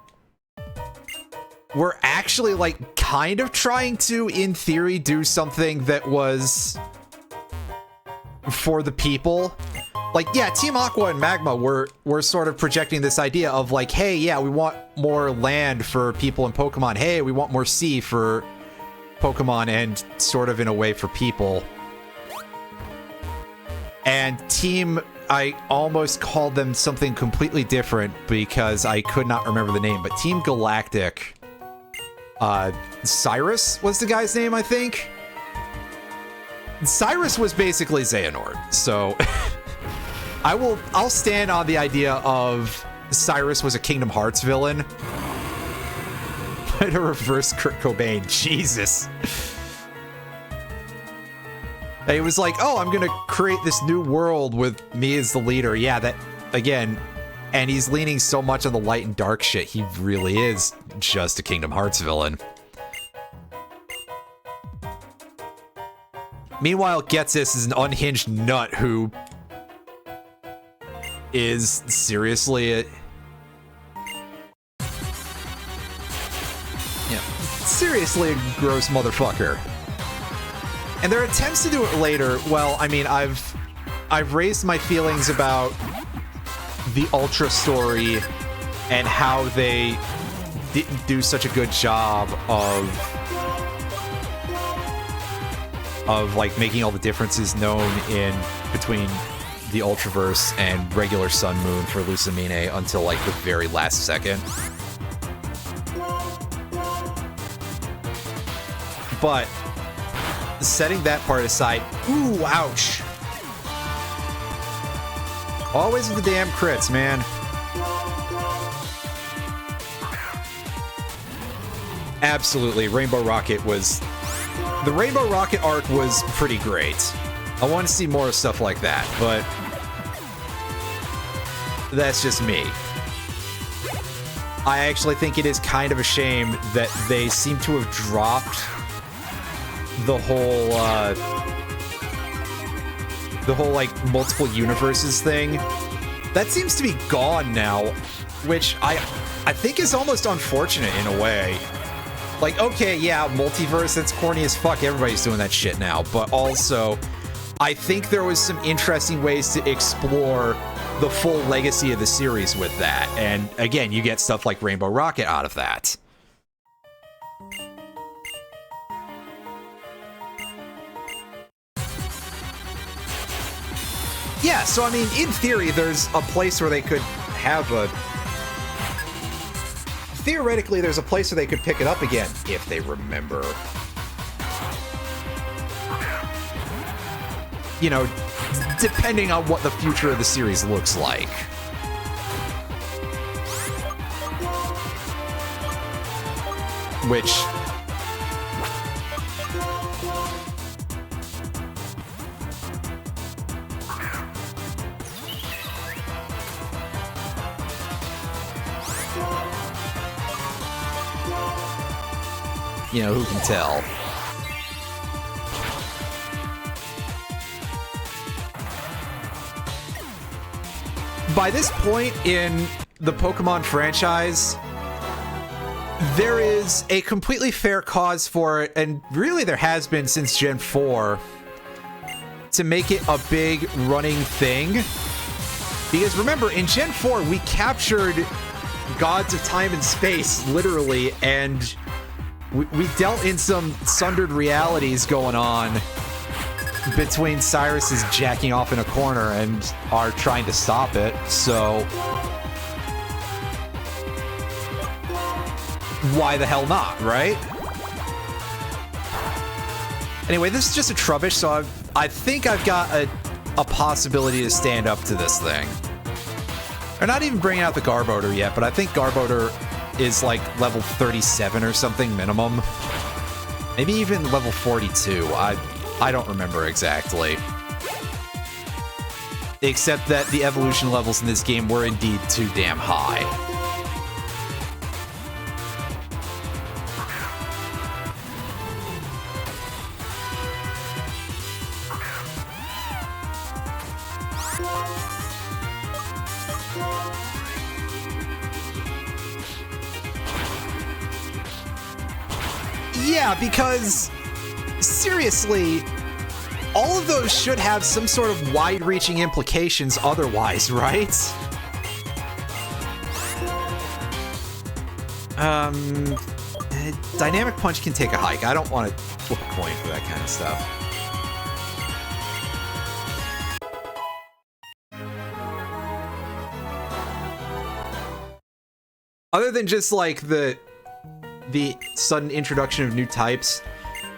actually, like, kind of trying to, in theory, do something that was for the people. Like, yeah, Team Aqua and Magma were sort of projecting this idea of like, hey, yeah, we want more land for people in Pokemon. Hey, we want more sea for Pokemon and sort of in a way for people. And Team, I almost called them something completely different because I could not remember the name, but Team Galactic, Cyrus was the guy's name, I think. Cyrus was basically Xehanort, so... I'll stand on the idea of Cyrus was a Kingdom Hearts villain. But a reverse Kurt Cobain, Jesus. It was like, oh, I'm gonna create this new world with me as the leader. Yeah, that, again, and he's leaning so much on the light and dark shit, he really is just a Kingdom Hearts villain. Meanwhile, Getsus is an unhinged nut who is seriously seriously a gross motherfucker. And their attempts to do it later, well, I mean, I've raised my feelings about the Ultra story and how they didn't do such a good job of like making all the differences known in between the Ultraverse and regular Sun Moon for Lucamine until like the very last second. But setting that part aside, ooh, ouch. Always with the damn crits, man. Absolutely, Rainbow Rocket was... The Rainbow Rocket arc was pretty great. I want to see more stuff like that, but that's just me. I actually think it is kind of a shame that they seem to have dropped the whole like multiple universes thing. That seems to be gone now, which I think is almost unfortunate in a way. Like, okay, yeah, multiverse, that's corny as fuck. Everybody's doing that shit now, but also I think there was some interesting ways to explore the full legacy of the series with that. And again, you get stuff like Rainbow Rocket out of that. Yeah, so I mean, in theory, there's a place where they could have a... Theoretically, there's a place where they could pick it up again, if they remember. You know, depending on what the future of the series looks like. Which... you know, who can tell? By this point in the Pokemon franchise, there is a completely fair cause for it, and really there has been since Gen 4, to make it a big running thing. Because remember, in Gen 4, we captured gods of time and space, literally, and we dealt in some sundered realities going on between Cyrus's jacking off in a corner and are trying to stop it, so why the hell not, right? Anyway, this is just a Trubbish, so I think I've got a possibility to stand up to this thing. They're not even bringing out the Garbodor yet, but I think Garbodor is like level 37 or something minimum. Maybe even level 42. I don't remember exactly. Except that the evolution levels in this game were indeed too damn high. Yeah, because seriously, all of those should have some sort of wide-reaching implications otherwise, right? Dynamic Punch can take a hike. I don't want to flip a coin for that kind of stuff. Other than just like the sudden introduction of new types,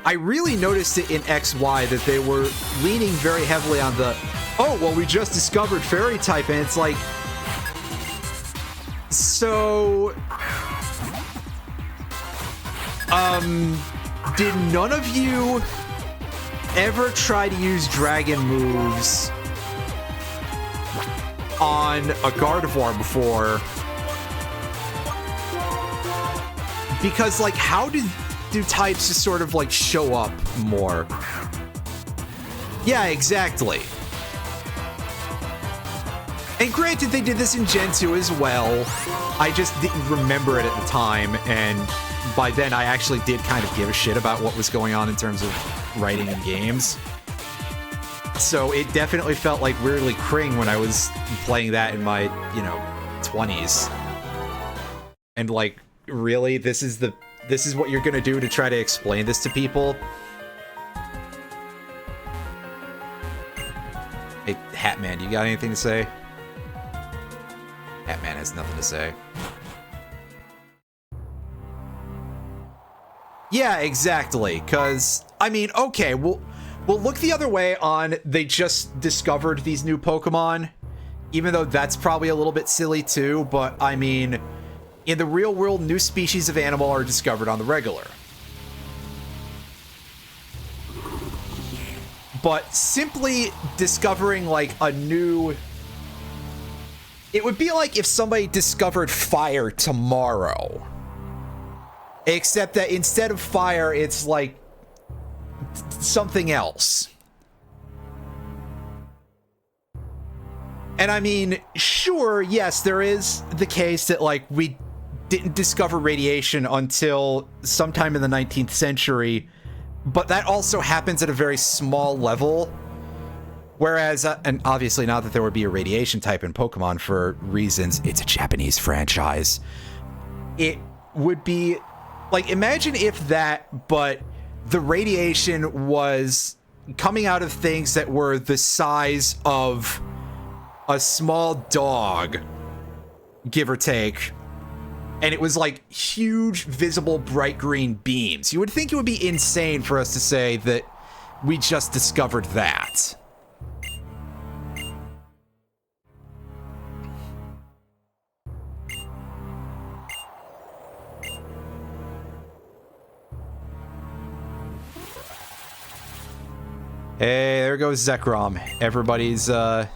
I really noticed it in XY that they were leaning very heavily on the, oh, well, we just discovered fairy type, and it's like, so, did none of you ever try to use dragon moves on a Gardevoir before? Because, like, how do types just sort of, like, show up more? Yeah, exactly. And granted, they did this in Gen 2 as well. I just didn't remember it at the time, and by then I actually did kind of give a shit about what was going on in terms of writing in games. So it definitely felt like weirdly cring when I was playing that in my, you know, 20s. And, like, really, this is what you're gonna do to try to explain this to people? Hey, Hatman, you got anything to say? Hatman has nothing to say. Yeah, exactly, because, I mean, okay, we'll look the other way on they just discovered these new Pokemon, even though that's probably a little bit silly too, but, I mean, in the real world, new species of animal are discovered on the regular. But simply discovering, like, a new... It would be like if somebody discovered fire tomorrow. Except that instead of fire, it's, like, something else. And I mean, sure, yes, there is the case that, like, we didn't discover radiation until sometime in the 19th century, but that also happens at a very small level. Whereas, and obviously not that there would be a radiation type in Pokemon for reasons, it's a Japanese franchise. It would be, like, imagine if that, but the radiation was coming out of things that were the size of a small dog, give or take. And it was like huge, visible, bright green beams. You would think it would be insane for us to say that we just discovered that. Hey, there goes Zekrom. Everybody's, Well,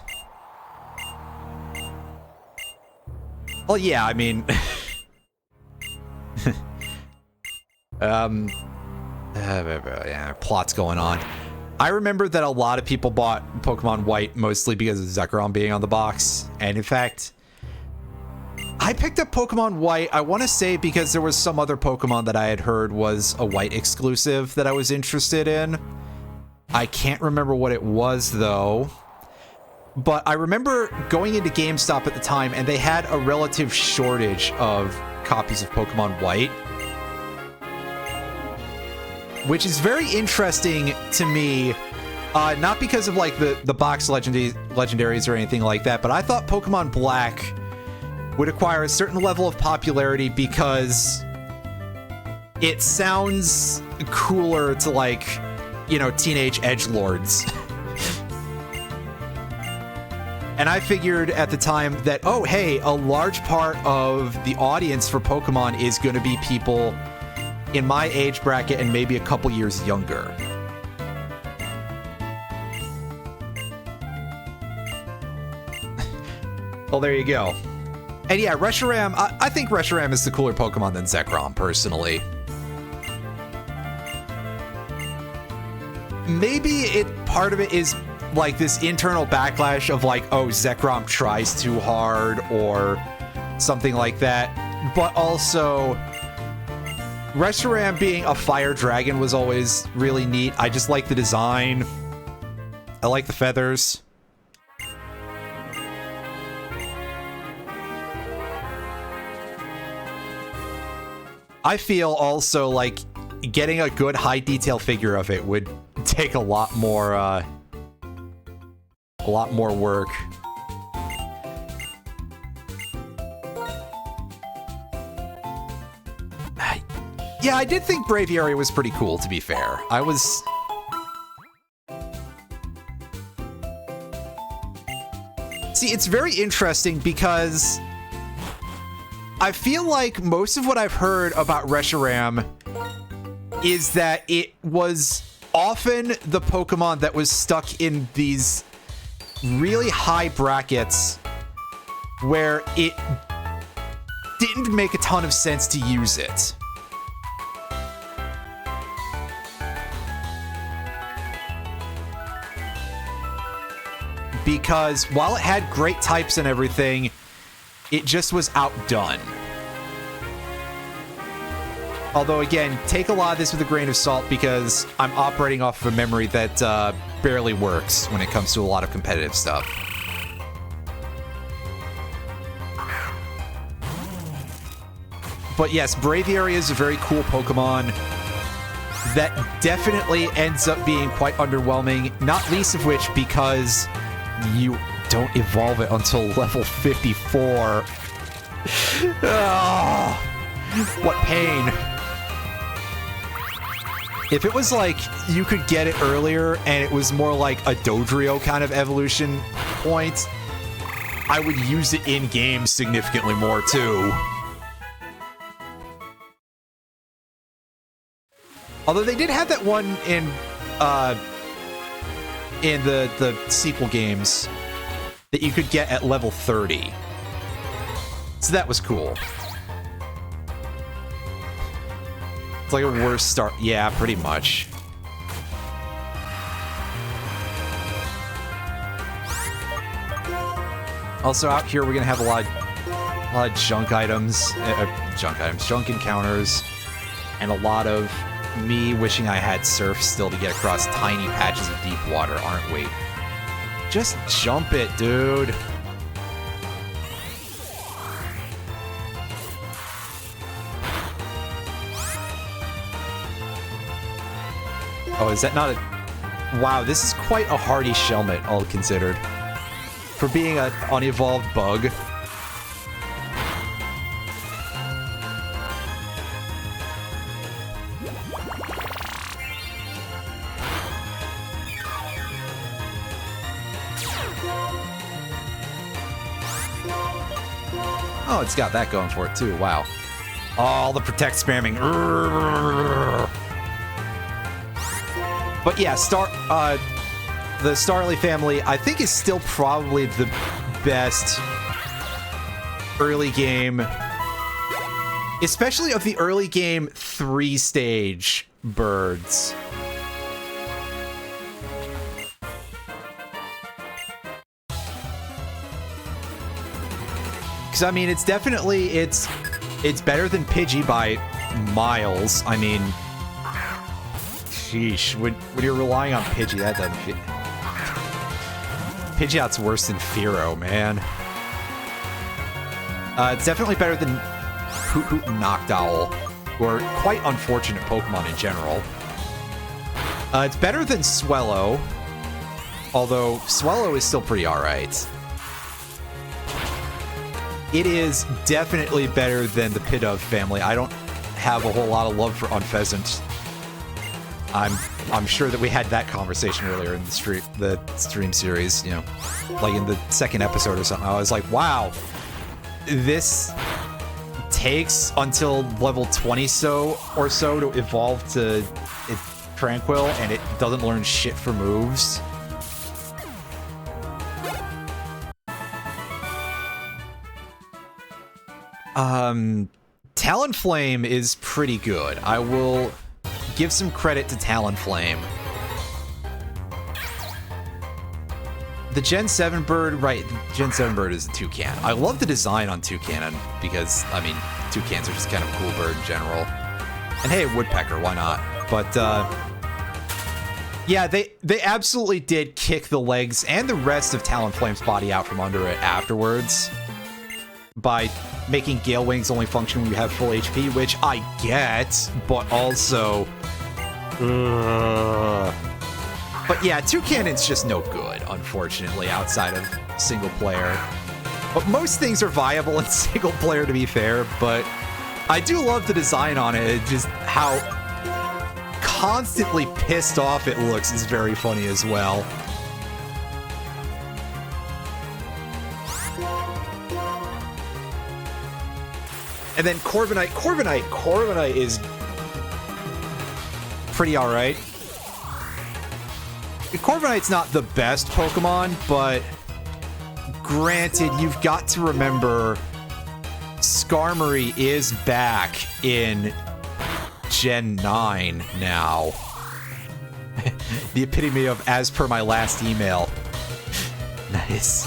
yeah, I mean... yeah, plots going on. I remember that a lot of people bought Pokemon White mostly because of Zekrom being on the box. And in fact, I picked up Pokemon White, I want to say because there was some other Pokemon that I had heard was a White exclusive that I was interested in. I can't remember what it was, though. But I remember going into GameStop at the time, and they had a relative shortage of copies of Pokemon White. Which is very interesting to me, not because of, like, the box legendaries or anything like that, but I thought Pokemon Black would acquire a certain level of popularity because it sounds cooler to, like, you know, teenage edgelords. And I figured at the time that, oh, hey, a large part of the audience for Pokemon is going to be people in my age bracket and maybe a couple years younger. Well, there you go. And yeah, Reshiram, I think Reshiram is the cooler Pokemon than Zekrom, personally. Maybe part of it is like this internal backlash of like, oh, Zekrom tries too hard or something like that. But also, Reshiram being a fire dragon was always really neat. I just like the design. I like the feathers. I feel also like getting a good high detail figure of it would take a lot more work. Yeah, I did think Braviary was pretty cool, to be fair. See, it's very interesting because I feel like most of what I've heard about Reshiram is that it was often the Pokemon that was stuck in these really high brackets where it didn't make a ton of sense to use it. Because while it had great types and everything, it just was outdone. Although, again, take a lot of this with a grain of salt because I'm operating off of a memory that barely works when it comes to a lot of competitive stuff. But yes, Braviary is a very cool Pokemon that definitely ends up being quite underwhelming, not least of which because you don't evolve it until level 54. Oh, what pain. If it was like you could get it earlier and it was more like a Dodrio kind of evolution point, I would use it in game significantly more too. Although they did have that one in the sequel games that you could get at level 30. So that was cool. It's like a worse start. Yeah, pretty much. Also out here, we're gonna have a lot of junk items, junk encounters, and a lot of me wishing I had Surf still to get across tiny patches of deep water, aren't we? Just jump it, dude. Oh, is that not a... Wow, this is quite a hardy Shelmet, all considered. For being an unevolved bug. Oh, it's got that going for it, too. Wow. All the protect spamming. But yeah, the Starly family, I think, is still probably the best early game, especially of the early game 3-stage birds. Because, I mean, it's definitely, it's better than Pidgey by miles. I mean... Sheesh, when you're relying on Pidgey, that doesn't fit. Pidgeot's worse than Fearow, man. It's definitely better than Hoot Hoot and Noctowl, who are quite unfortunate Pokemon in general. It's better than Swellow, although Swellow is still pretty alright. It is definitely better than the Pidove family. I don't have a whole lot of love for Unpheasant. I'm sure that we had that conversation earlier in the stream series, you know, like in the second episode or something. I was like, wow, this takes until level 20 or so to evolve to Tranquil, and it doesn't learn shit for moves. Talonflame is pretty good. I will give some credit to Talonflame. The Gen 7 bird, right, Gen 7 bird is a toucan. I love the design on toucan because, I mean, toucans are just kind of a cool bird in general. And hey, woodpecker, why not? But, yeah, they absolutely did kick the legs and the rest of Talonflame's body out from under it afterwards by making Gale Wings only function when you have full HP, which I get, but also... But yeah, Toucannon's just no good, unfortunately, outside of single player. But most things are viable in single player, to be fair, but I do love the design on it. Just how constantly pissed off it looks is very funny as well. And then Corviknight. Corviknight is pretty alright. Corviknight's not the best Pokemon, but granted, you've got to remember Skarmory is back in Gen 9 now. The epitome of as per my last email. Nice.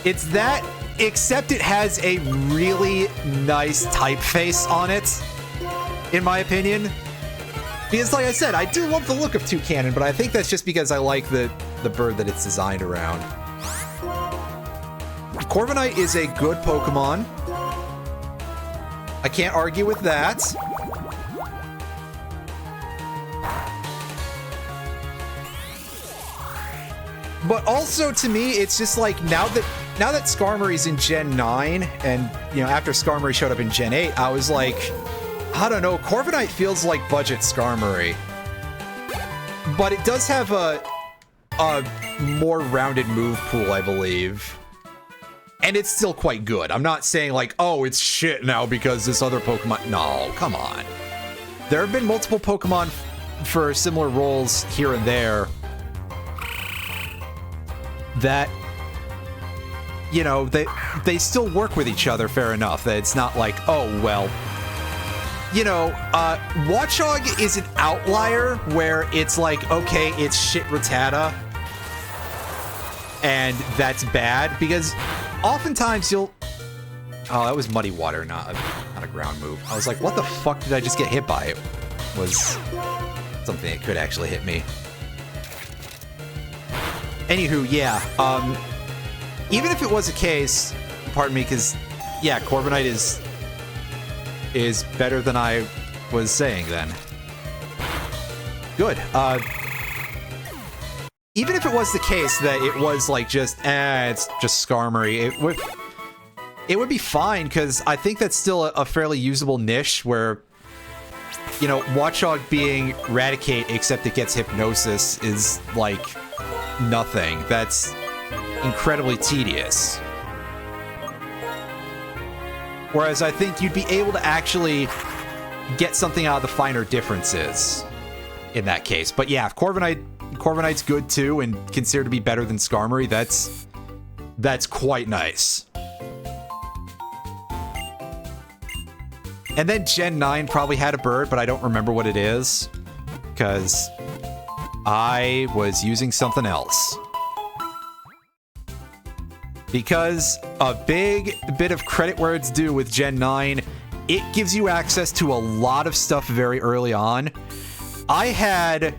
It's that, except it has a really nice typeface on it, in my opinion. Because like I said, I do love the look of Toucannon, but I think that's just because I like the bird that it's designed around. Corviknight is a good Pokemon. I can't argue with that. But also, to me, it's just like, now that Skarmory's in Gen 9, and, you know, after Skarmory showed up in Gen 8, I was like, I don't know, Corviknight feels like budget Skarmory. But it does have a more rounded move pool, I believe. And it's still quite good. I'm not saying like, oh, it's shit now because this other Pokemon... No, come on. There have been multiple Pokemon for similar roles here and there that, you know, they still work with each other, fair enough. That it's not like, oh, well... You know, Watchog is an outlier where it's like, okay, it's shit Rattata, and that's bad, because oftentimes you'll... Oh, that was Muddy Water, not a ground move. I was like, what the fuck did I just get hit by? It was something that could actually hit me. Anywho, yeah. Even if it was a case, pardon me, because yeah, Corviknight is better than I was saying then. Good. Even if it was the case that it was like just, it's just Skarmory, it would be fine, because I think that's still a fairly usable niche where, you know, Watchog being Raticate, except it gets Hypnosis, is like nothing. That's incredibly tedious. Whereas I think you'd be able to actually get something out of the finer differences in that case. But yeah, if Corviknight's good too and considered to be better than Skarmory, that's quite nice. And then Gen 9 probably had a bird, but I don't remember what it is, because I was using something else. Because a big bit of credit where it's due with Gen 9, it gives you access to a lot of stuff very early on. I had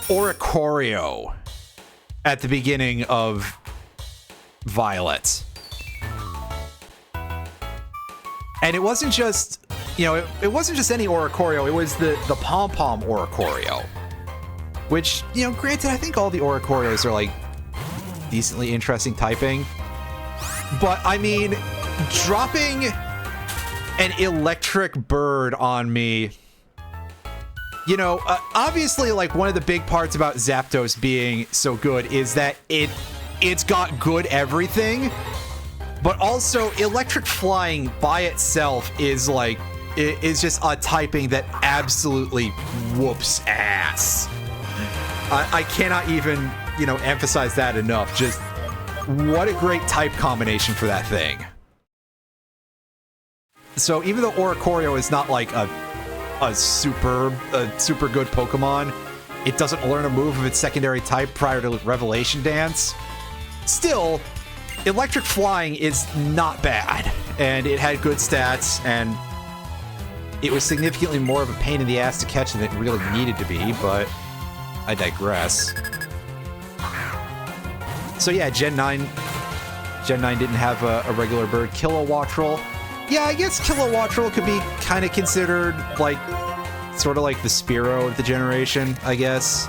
Oricorio at the beginning of Violet. And it wasn't just, you know, it wasn't just any Oricorio, it was the Pom-Pom Oricorio. Which, you know, granted, I think all the Oricorios are, like, decently interesting typing. But, I mean, dropping an electric bird on me, you know, obviously, like, one of the big parts about Zapdos being so good is that it's got good everything. But also, electric flying by itself is like, it is just a typing that absolutely whoops ass. I cannot even, you know, emphasize that enough. Just what a great type combination for that thing. So even though Oricorio is not like a super good Pokemon, it doesn't learn a move of its secondary type prior to Revelation Dance. Still, electric flying is not bad, and it had good stats, and it was significantly more of a pain in the ass to catch than it really needed to be, but I digress. So yeah, Gen 9 didn't have a regular bird. Kilowattrel. Yeah, I guess Kilowattrel could be kind of considered like, sort of like the Spearow of the generation, I guess.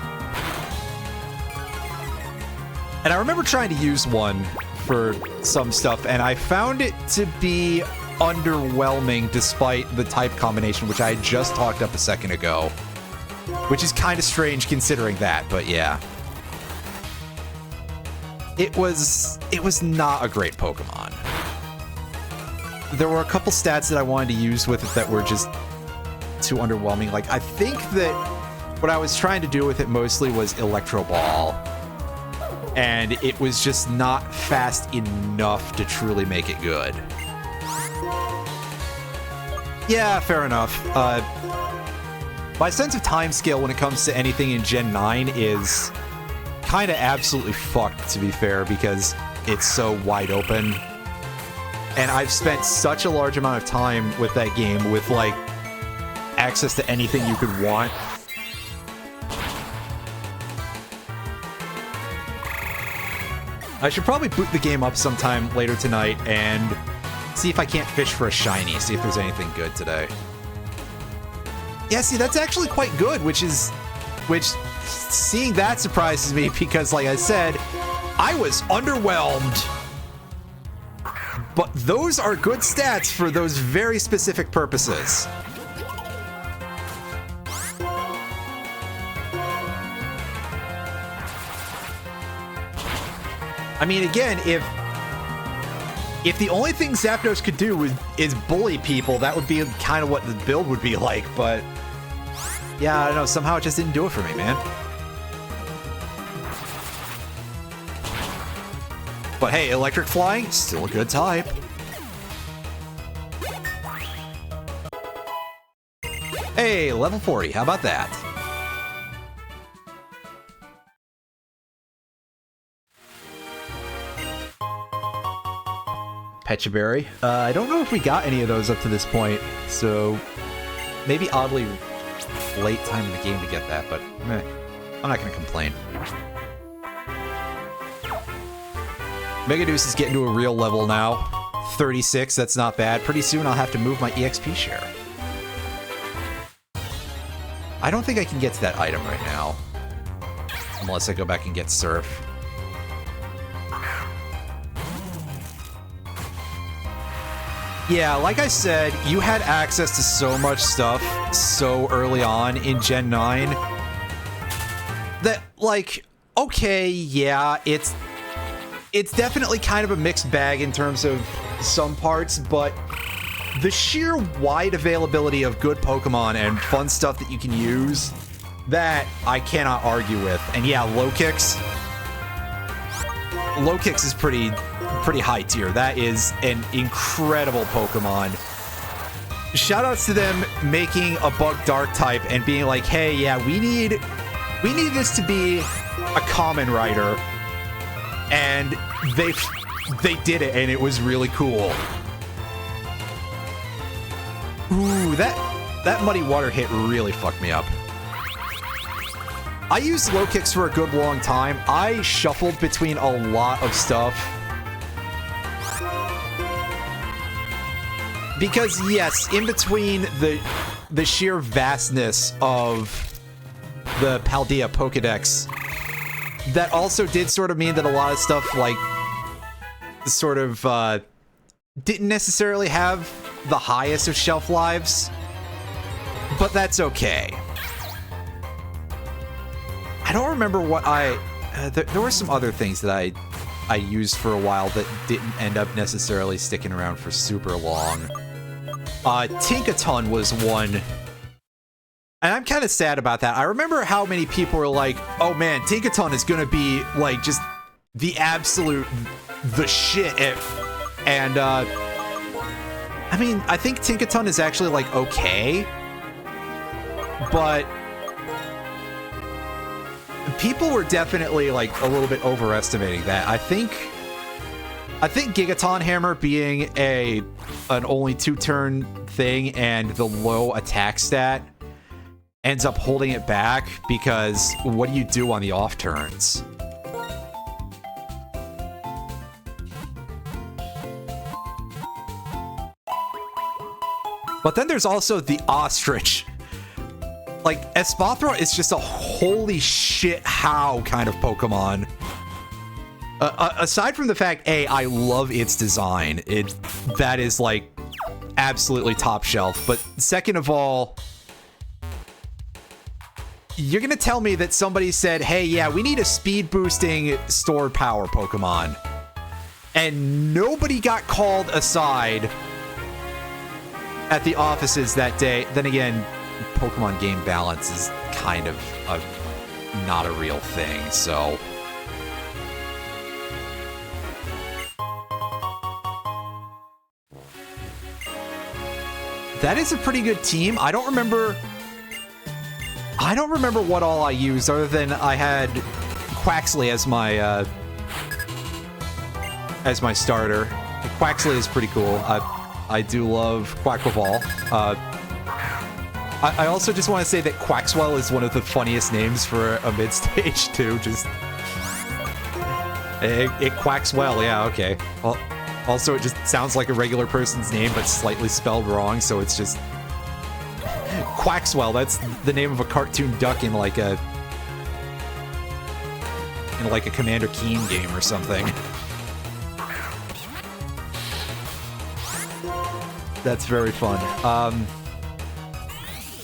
And I remember trying to use one for some stuff, and I found it to be underwhelming despite the type combination, which I just talked up a second ago. Which is kind of strange considering that, but yeah. It was not a great Pokemon. There were a couple stats that I wanted to use with it that were just too underwhelming. Like, I think that what I was trying to do with it mostly was Electro Ball. And it was just not fast enough to truly make it good. Yeah, fair enough. My sense of time scale when it comes to anything in Gen 9 is kind of absolutely fucked, to be fair, because it's so wide open. And I've spent such a large amount of time with that game with, like, access to anything you could want. I should probably boot the game up sometime later tonight and see if I can't fish for a shiny, see if there's anything good today. Yeah, see, that's actually quite good, which seeing that surprises me because, like I said, I was underwhelmed. But those are good stats for those very specific purposes. I mean, again, if the only thing Zapdos could do is bully people, that would be kind of what the build would be like, but yeah, I don't know, somehow it just didn't do it for me, man. But hey, electric flying, still a good type. Hey, level 40, how about that? Pechaberry. I don't know if we got any of those up to this point, so maybe oddly late time in the game to get that, but meh, I'm not going to complain. Megaduce is getting to a real level now. 36, that's not bad. Pretty soon I'll have to move my EXP share. I don't think I can get to that item right now. Unless I go back and get Surf. Yeah, like I said, you had access to so much stuff so early on in Gen 9 that, like, okay, yeah, it's definitely kind of a mixed bag in terms of some parts, but the sheer wide availability of good Pokemon and fun stuff that you can use, that I cannot argue with. And yeah, Low Kicks is pretty high tier. That is an incredible Pokemon. Shoutouts to them making a Bug Dark type and being like, hey, yeah, we need this to be a Common Rider. And they did it, and it was really cool. Ooh, that Muddy Water hit really fucked me up. I used Low Kicks for a good long time. I shuffled between a lot of stuff. Because, yes, in between the sheer vastness of the Paldea Pokedex, that also did sort of mean that a lot of stuff, like, sort of, didn't necessarily have the highest of shelf lives. But that's okay. I don't remember what there were some other things that I used for a while that didn't end up necessarily sticking around for super long. Tinkaton was one. And I'm kind of sad about that. I remember how many people were like, oh man, Tinkaton is going to be, like, just the absolute, the shit. And, I mean, I think Tinkaton is actually, like, okay. But people were definitely, like, a little bit overestimating that. I think Gigaton Hammer being an only 2-turn thing and the low attack stat ends up holding it back, because what do you do on the off turns? But then there's also the Ostrich. Like, Espathra is just a holy shit how kind of Pokemon. Aside from the fact, I love its design. That is, like, absolutely top shelf. But second of all, you're gonna tell me that somebody said, hey, yeah, we need a speed boosting stored power Pokemon. And nobody got called aside at the offices that day. Then again, Pokemon game balance is kind of not a real thing, so... That is a pretty good team. I don't remember what all I used, other than I had Quaxley as my starter. Quaxley is pretty cool. I do love Quaquaval. I also just want to say that Quaxwell is one of the funniest names for a mid-stage, too. Just... It quacks well, yeah, okay. Well, also, it just sounds like a regular person's name, but slightly spelled wrong, so it's just... Quaxwell, that's the name of a cartoon duck in like a Commander Keen game or something. That's very fun.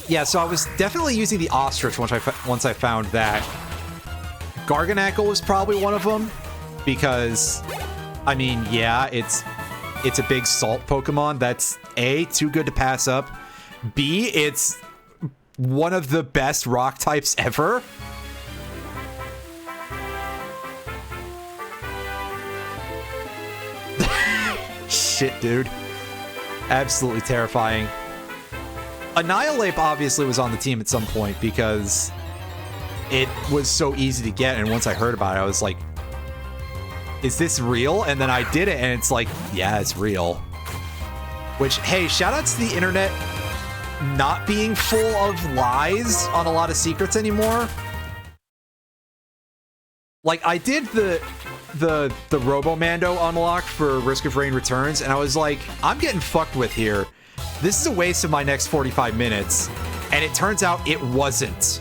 Yeah, so I was definitely using the Ostrich once I found that. Garganacl was probably one of them, because, I mean, yeah, it's a big salt Pokemon. That's A, too good to pass up. B, it's one of the best rock types ever. Shit, dude. Absolutely terrifying. Annihilate obviously was on the team at some point because it was so easy to get, and once I heard about it, I was like, is this real? And then I did it, and it's like, yeah, it's real. Which, hey, shoutouts to the internet not being full of lies on a lot of secrets anymore. Like, I did the Robo-Mando unlock for Risk of Rain Returns, and I was like, I'm getting fucked with here. This is a waste of my next 45 minutes. And it turns out it wasn't.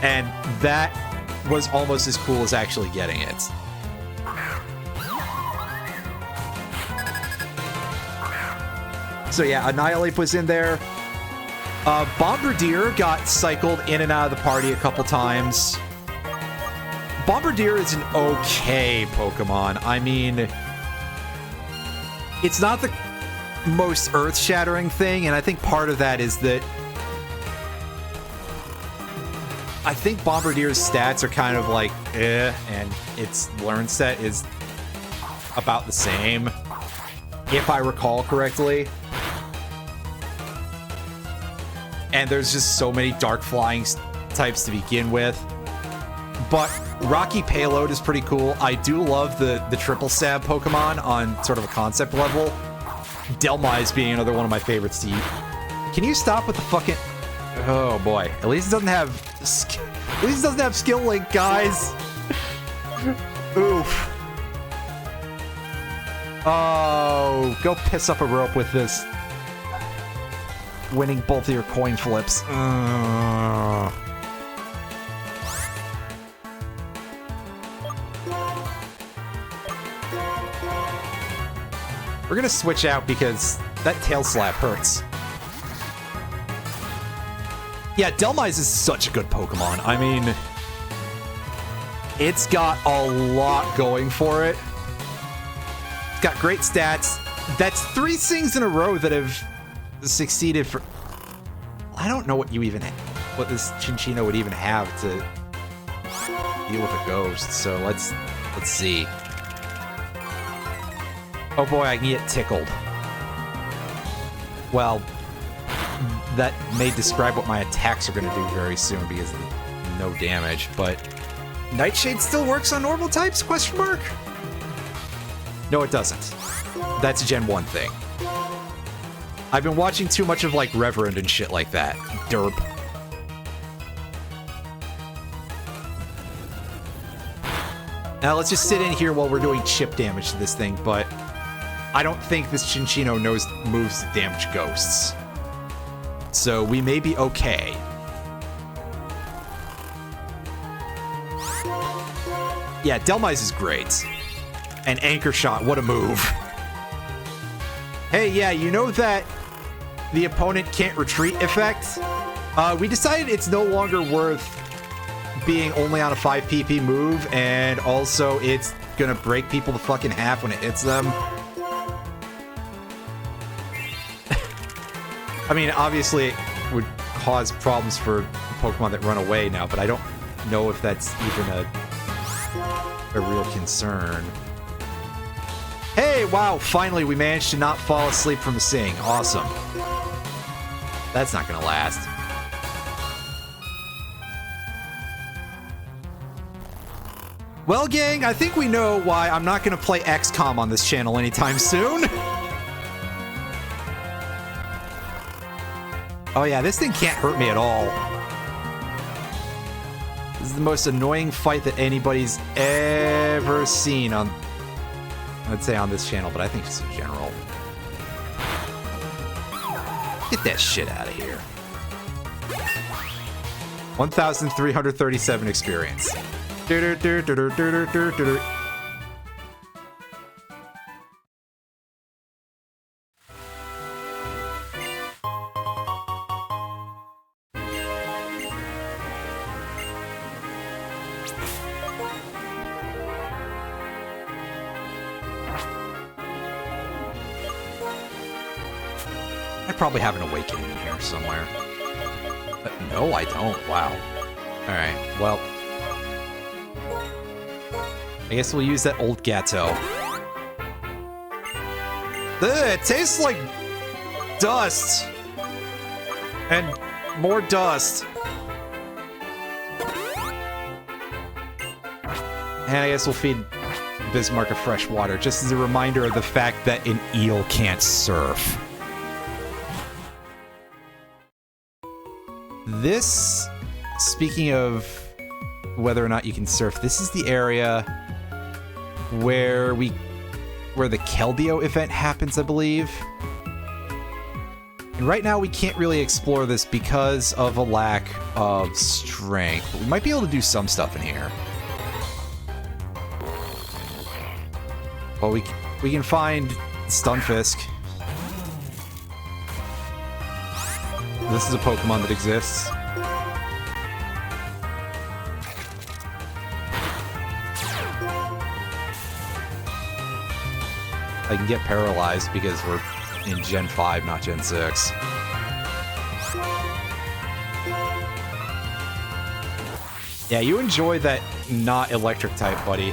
And that was almost as cool as actually getting it. So yeah, Annihilate was in there. Bombardier got cycled in and out of the party a couple times. Bombardier is an okay Pokemon. I mean, it's not the most earth-shattering thing, and I think part of that is that I think Bombardier's stats are kind of like, and its learn set is about the same, if I recall correctly. And there's just so many dark flying types to begin with. But Rocky Payload is pretty cool. I do love the triple stab Pokemon on sort of a concept level. Delmise being another one of my favorites to use. Can you stop with the fucking... Oh boy. At least it doesn't have... At least it doesn't have Skill Link, guys. Oof. Oh, go piss up a rope with this. Winning both of your coin flips. We're gonna switch out because that tail slap hurts. Yeah, Delmise is such a good Pokemon. I mean, it's got a lot going for it. It's got great stats. That's 3 things in a row that have succeeded for... I don't know what what this Cinccino would even have to deal with a ghost. So let's see. Oh boy, I can get tickled. Well, that may describe what my attacks are going to do very soon because of no damage, but Nightshade still works on normal types? Question mark? No, it doesn't. That's a Gen 1 thing. I've been watching too much of, like, Reverend and shit like that. Derp. Now, let's just sit in here while we're doing chip damage to this thing, but I don't think this Cinccino knows moves that damage ghosts. So we may be okay. Yeah, Delmise is great. And Anchor Shot, what a move. Hey, yeah, you know that the opponent can't retreat effect? We decided it's no longer worth being only on a 5 PP move, and also it's gonna break people to fucking half when it hits them. I mean, obviously it would cause problems for Pokemon that run away now, but I don't know if that's even a real concern. Hey, wow, finally we managed to not fall asleep from sing. Awesome. That's not gonna last. Well, gang, I think we know why I'm not gonna play XCOM on this channel anytime soon. Oh yeah, this thing can't hurt me at all. This is the most annoying fight that anybody's ever seen on, I'd say on this channel, but I think just in general. Get that shit out of here. 1,337 experience. I probably have an awakening in here somewhere. But no, I don't. Wow. Alright, well. I guess we'll use that old Gateau. Ugh, it tastes like dust. And more dust. And I guess we'll feed Bismarck a fresh water, just as a reminder of the fact that an eel can't surf. this, speaking of whether or not you can surf, this is the area where the Keldeo event happens, I believe. And right now we can't really explore this because of a lack of strength, but we might be able to do some stuff in here. Well, we can find Stunfisk. This is a Pokemon that exists. I can get paralyzed because we're in Gen 5, not Gen 6. Yeah, you enjoy that not electric type, buddy.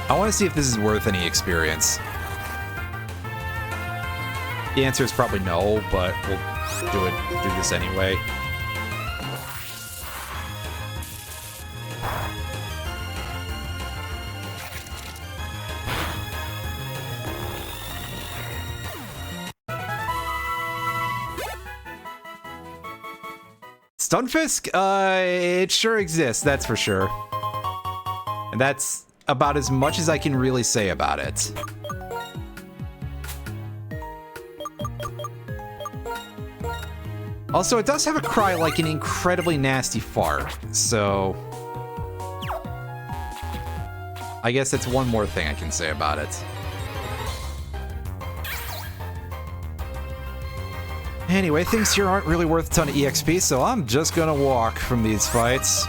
I want to see if this is worth any experience. The answer is probably no, but we'll do this anyway. Stunfisk? It sure exists, that's for sure. And that's about as much as I can really say about it. Also, it does have a cry like an incredibly nasty fart, so I guess that's one more thing I can say about it. Anyway, things here aren't really worth a ton of EXP, so I'm just gonna walk from these fights.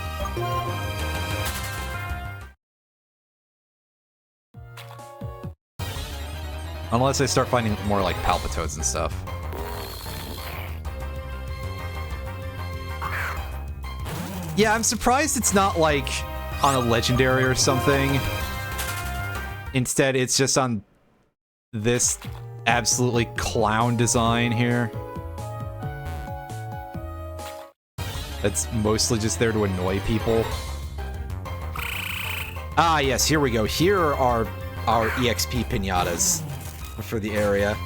Unless I start finding more like Palpitoads and stuff. Yeah, I'm surprised it's not like on a legendary or something. Instead, it's just on this absolutely clown design here. That's mostly just there to annoy people. Ah, yes, here we go. Here are our EXP pinatas for the area.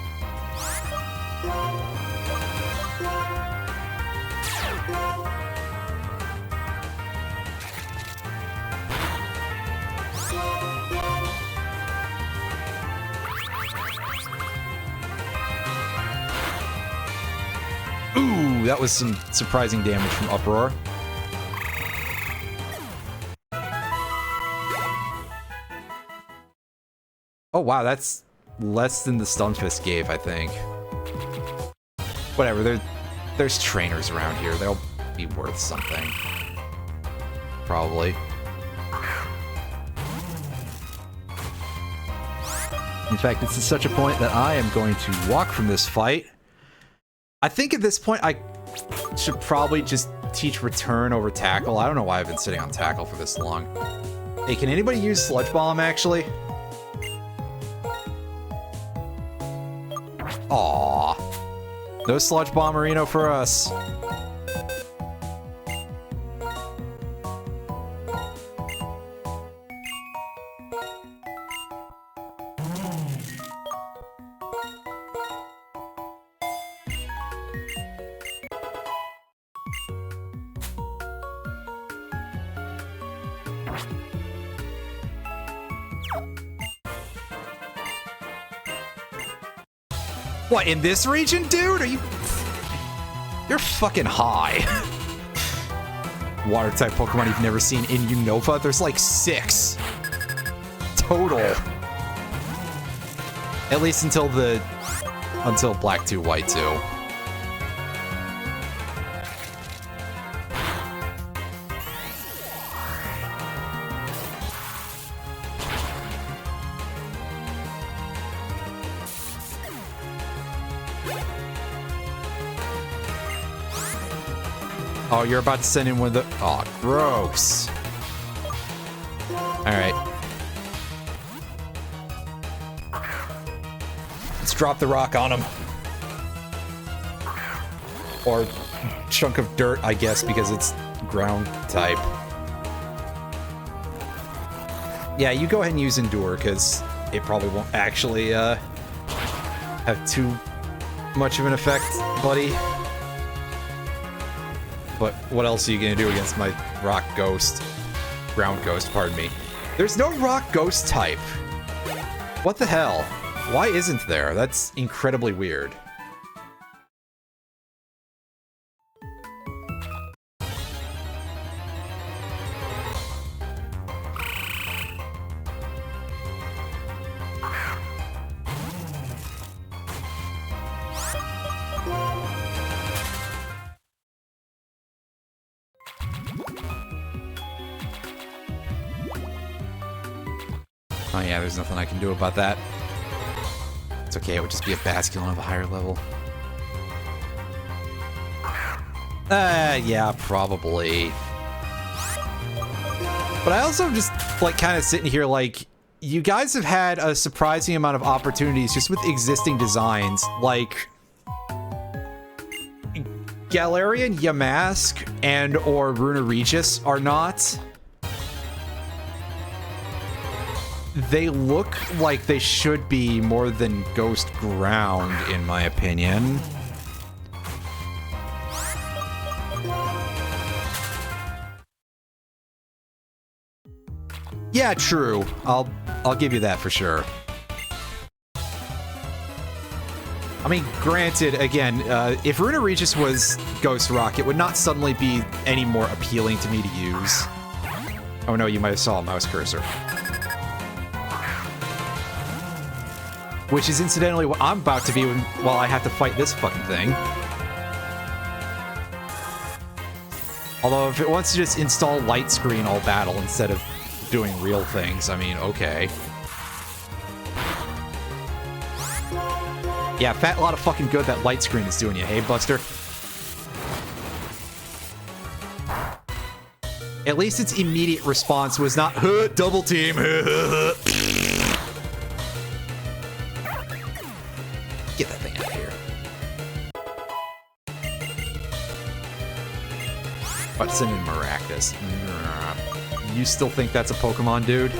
Ooh, that was some surprising damage from Uproar. Oh wow, that's less than the Stunfisk gave, I think. Whatever, there's trainers around here. They'll be worth something. Probably. In fact, it's to such a point that I am going to walk from this fight. I think at this point I should probably just teach Return over Tackle. I don't know why I've been sitting on Tackle for this long. Hey, can anybody use Sludge Bomb, actually? Aww. No Sludge Bomberino for us. What, in this region, dude? Are you... You're fucking high. Water-type Pokemon you've never seen in Unova? There's like 6. Total. At least until Black 2, White 2. Oh, you're about to send in one of the... Oh, gross. Alright. Let's drop the rock on him. Or chunk of dirt, I guess, because it's ground type. Yeah, you go ahead and use Endure, because it probably won't actually have too much of an effect, buddy. But what else are you gonna do against my rock ghost? Ground ghost, pardon me. There's no rock ghost type. What the hell? Why isn't there? That's incredibly weird. Oh yeah, there's nothing I can do about that. It's okay, it would just be a basculin of a higher level. Yeah, probably. But I also just, like, kind of sitting here like, you guys have had a surprising amount of opportunities just with existing designs, like Galarian Yamask and or Runa Regis are not. They look like they should be more than Ghost Ground, in my opinion. Yeah, true. I'll give you that for sure. I mean, granted, again, if Runa Regis was Ghost Rock, it would not suddenly be any more appealing to me to use. Oh no, you might have saw a mouse cursor. Which is incidentally what I'm about to be while I have to fight this fucking thing. Although if it wants to just install light screen all battle instead of doing real things, I mean, okay. Yeah, fat lot of fucking good that light screen is doing you, hey, Buster? At least its immediate response was not, huh, double team, Get that thing out of here. But send in Maractus. You still think that's a Pokemon, dude?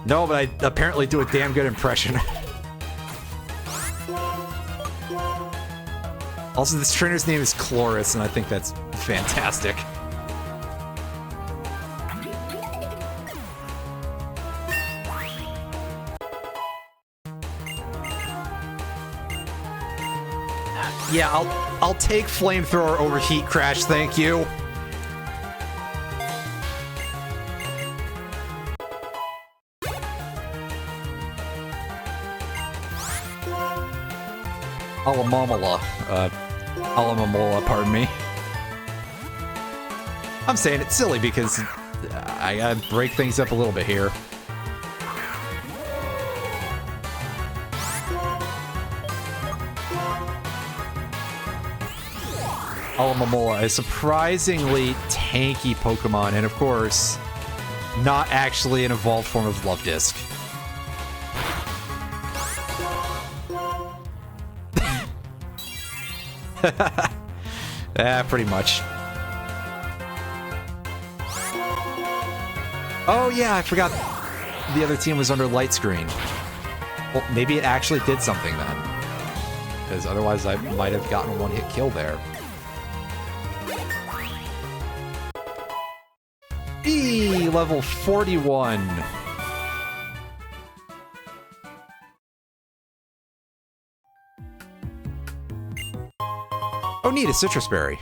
No, but I apparently do a damn good impression. Also, this trainer's name is Chloris, and I think that's fantastic. Yeah, I'll take Flamethrower over Heat Crash, thank you. Alamamola, pardon me. I'm saying it's silly because I gotta break things up a little bit here. Alamamola, a surprisingly tanky Pokemon, and of course, not actually an evolved form of Luvdisc. Pretty much. Oh yeah, I forgot the other team was under light screen. Well, maybe it actually did something then. Because otherwise I might have gotten a one-hit kill there. B, level 41. Oh neat, a Citrus Berry.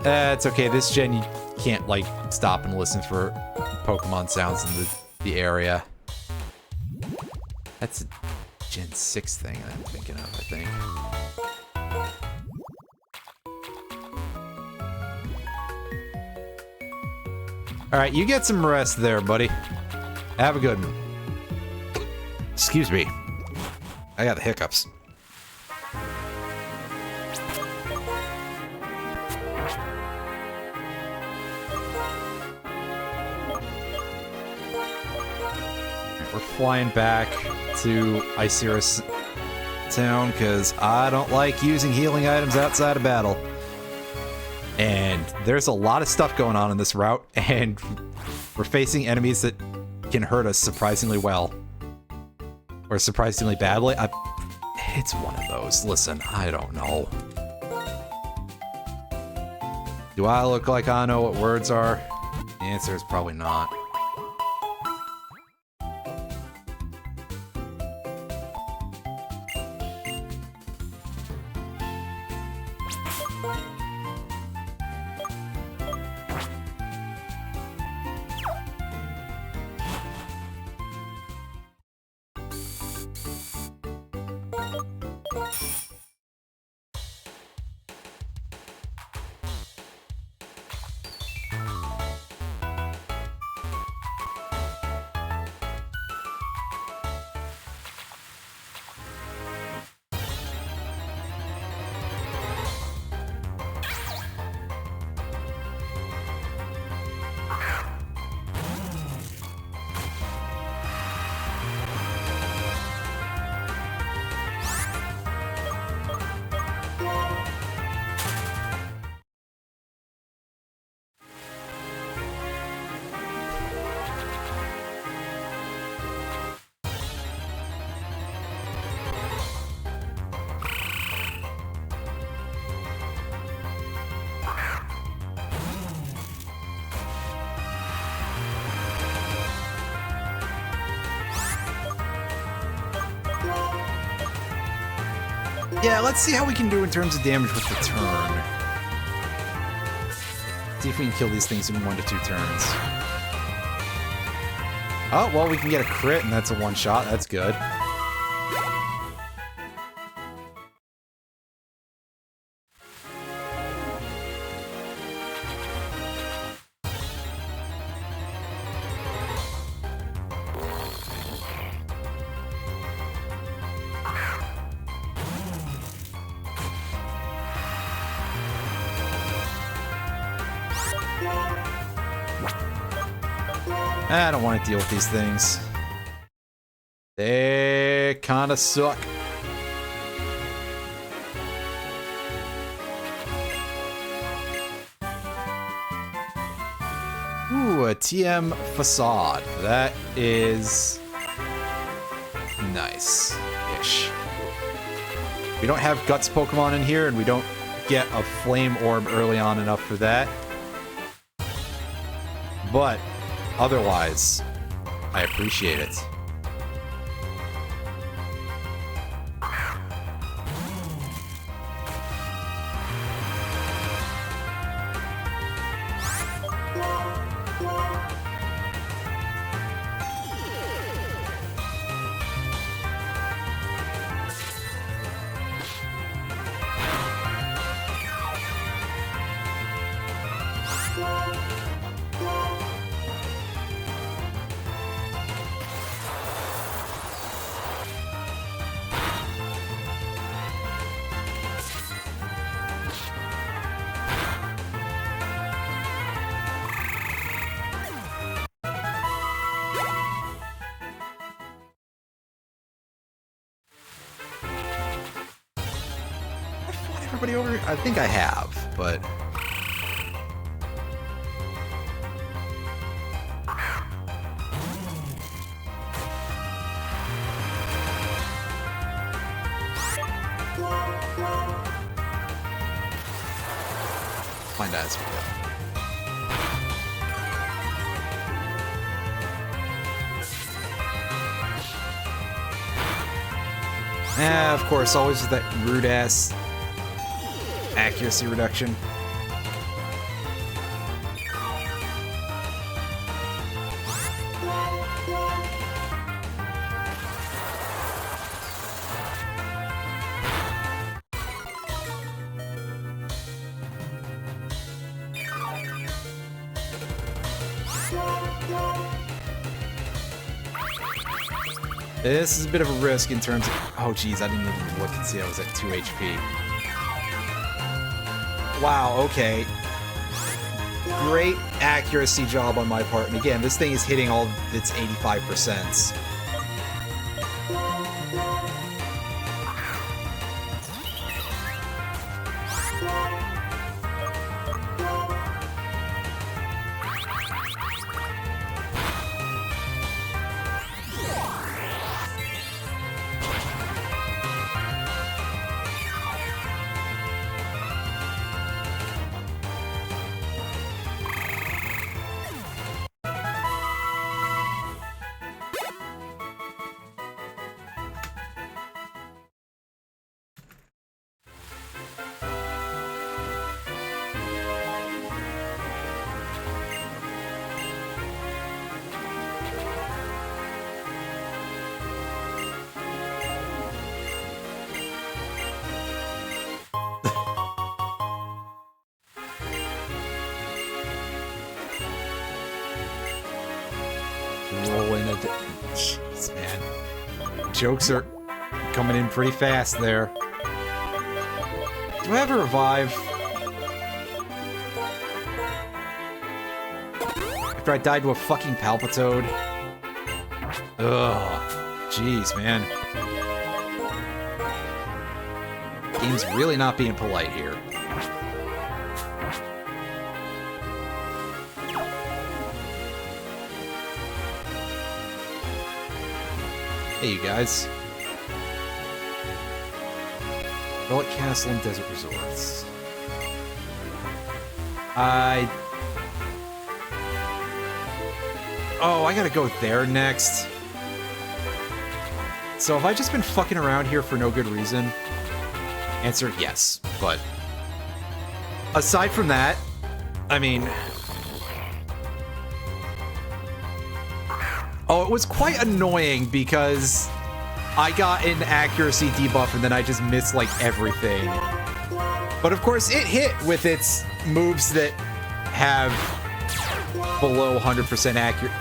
It's okay, this gen you can't, like, stop and listen for Pokemon sounds in the area. That's a Gen 6 thing I'm thinking of, I think. Alright, you get some rest there, buddy. Have a good one. Excuse me. I got the hiccups. We're flying back to Icirus town because I don't like using healing items outside of battle. And there's a lot of stuff going on in this route, and we're facing enemies that can hurt us surprisingly well. Or surprisingly badly. It's one of those. Listen, I don't know. Do I look like I know what words are? The answer is probably not. Yeah, let's see how we can do in terms of damage with the turn. See if we can kill these things in 1 to 2 turns. Oh, well, we can get a crit, and that's a one-shot. That's good. I don't want to deal with these things. They kinda suck. Ooh, a TM facade. That is nice-ish. We don't have Guts Pokemon in here, and we don't get a Flame Orb early on enough for that. But otherwise, I appreciate it. Everybody over here? I think I have, but find out as we go. Of course, always with that rude ass accuracy reduction. This is a bit of a risk in terms of... Oh, geez, I didn't even look and see I was at 2 HP. Wow, okay. Great accuracy job on my part. And again, this thing is hitting all of its 85%. roll in a... Jeez, man. Jokes are coming in pretty fast there. Do I have a revive? After I died to a fucking Palpitoad? Ugh. Jeez, man. Game's really not being polite here. Hey, you guys. Relic Castle and Desert Resorts. Oh, I gotta go there next. So have I just been fucking around here for no good reason? Answer, yes. But aside from that, I mean... Oh, it was quite annoying because I got an accuracy debuff and then I just missed, like, everything. But of course, it hit with its moves that have below 100% accurate.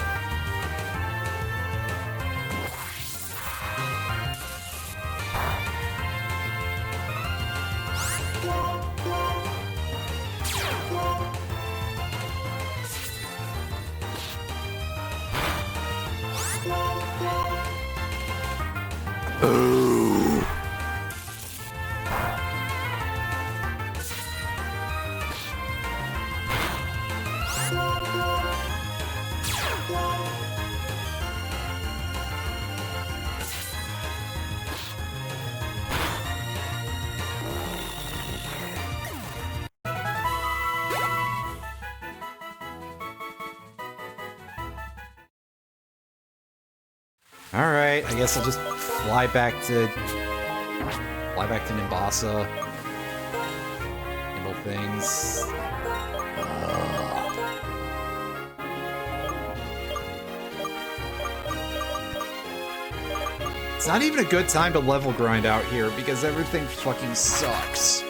Alright, I guess I'll just fly back to Nimbasa. Handle things. It's not even a good time to level grind out here because everything fucking sucks.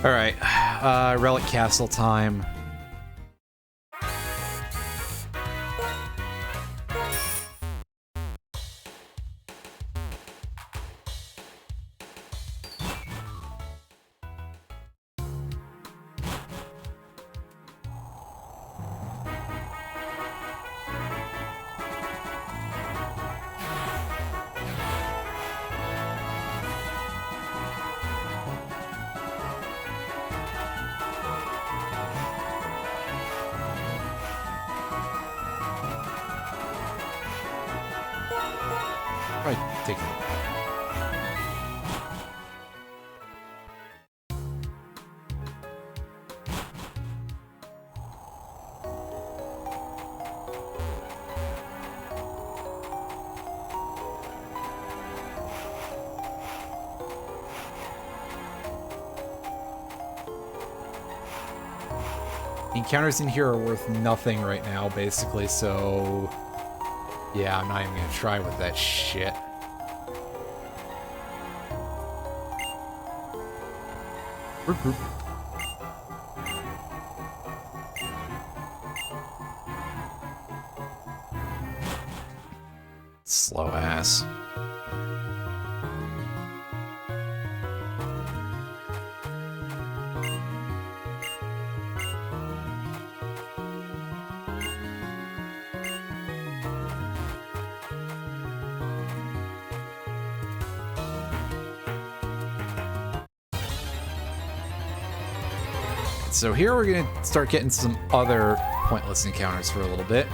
Alright, Relic Castle time. Encounters in here are worth nothing right now, basically, so... Yeah, I'm not even gonna try with that shit. Slow ass. So here we're gonna start getting some other pointless encounters for a little bit.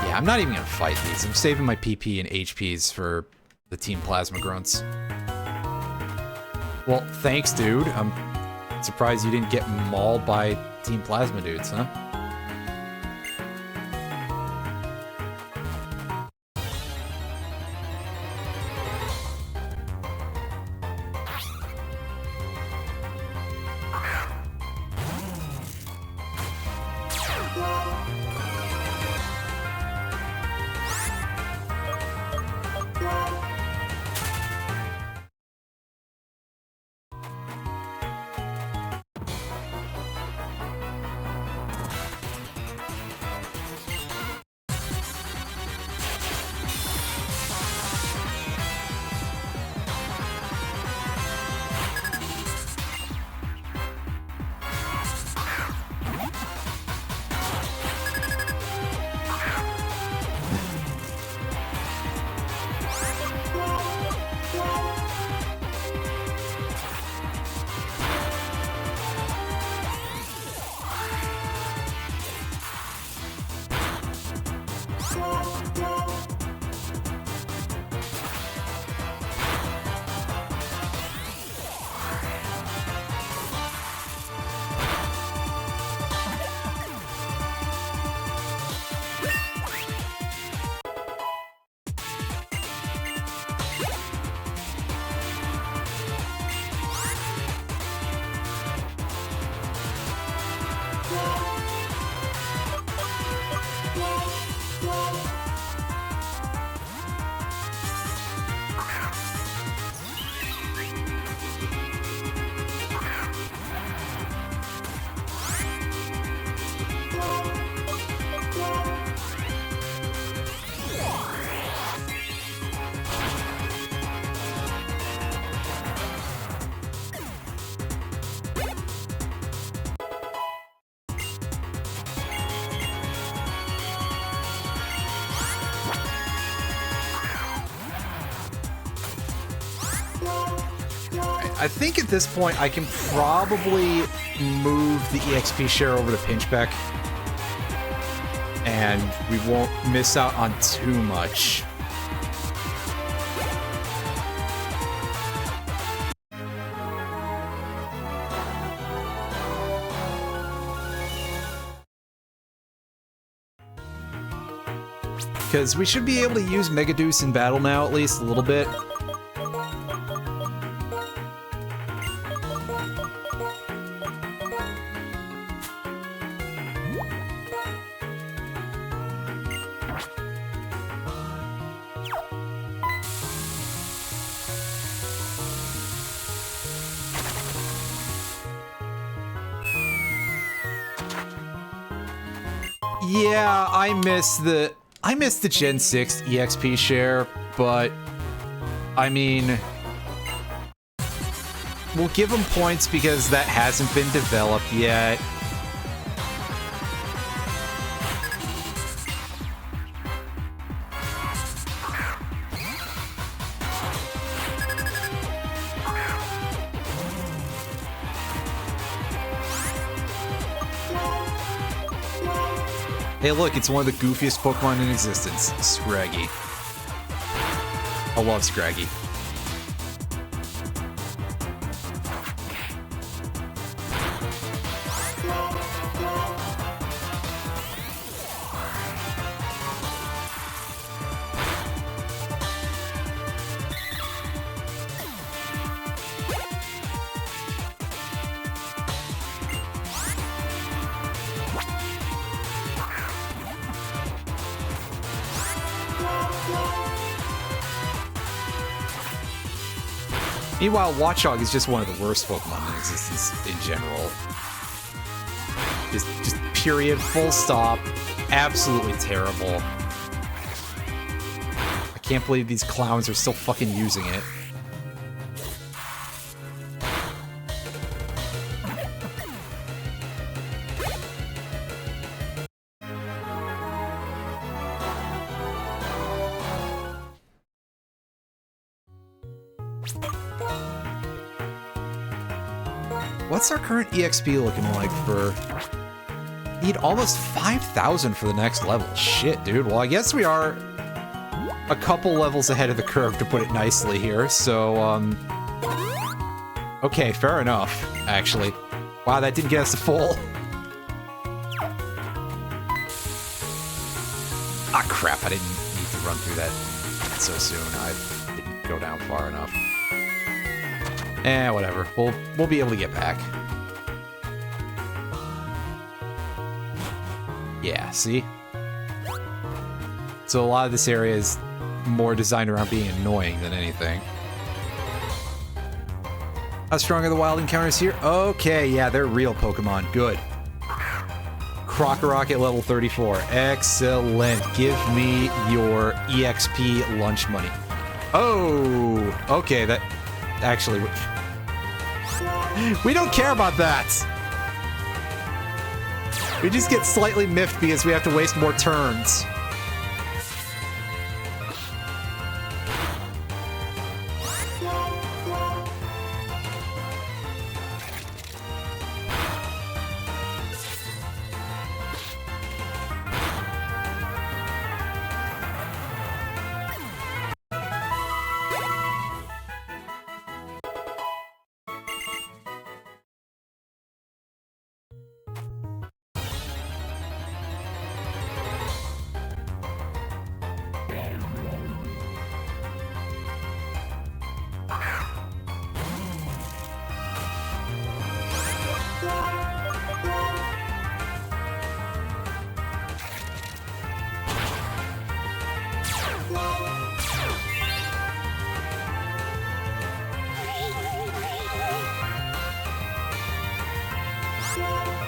Yeah, I'm not even gonna fight these. I'm saving my PP and HPs for The Team Plasma grunts. Well, thanks, dude. I'm surprised you didn't get mauled by Team Plasma dudes, huh? I think at this point I can probably move the EXP share over to Pinchbeck, and we won't miss out on too much. Because we should be able to use Megaduce in battle now, at least a little bit. Yeah, I miss the Gen 6 EXP share, but I mean, we'll give them points because that hasn't been developed yet. Hey look, it's one of the goofiest Pokemon in existence, Scraggy. I love Scraggy. Meanwhile, Watchog is just one of the worst Pokemon in existence in general. Just period, full stop, absolutely terrible. I can't believe these clowns are still fucking using it. What's our current EXP looking like for... Need almost 5,000 for the next level. Shit, dude. Well, I guess we are... a couple levels ahead of the curve, to put it nicely here, so, okay, fair enough, actually. Wow, that didn't get us a full. Ah, crap, I didn't need to run through that so soon. I didn't go down far enough. Whatever. We'll be able to get back. Yeah, see? So a lot of this area is more designed around being annoying than anything. How strong are the wild encounters here? Okay, yeah, they're real Pokemon. Good. Crocorock at level 34. Excellent. Give me your EXP lunch money. Oh, okay, that... Actually... We don't care about that! We just get slightly miffed because we have to waste more turns.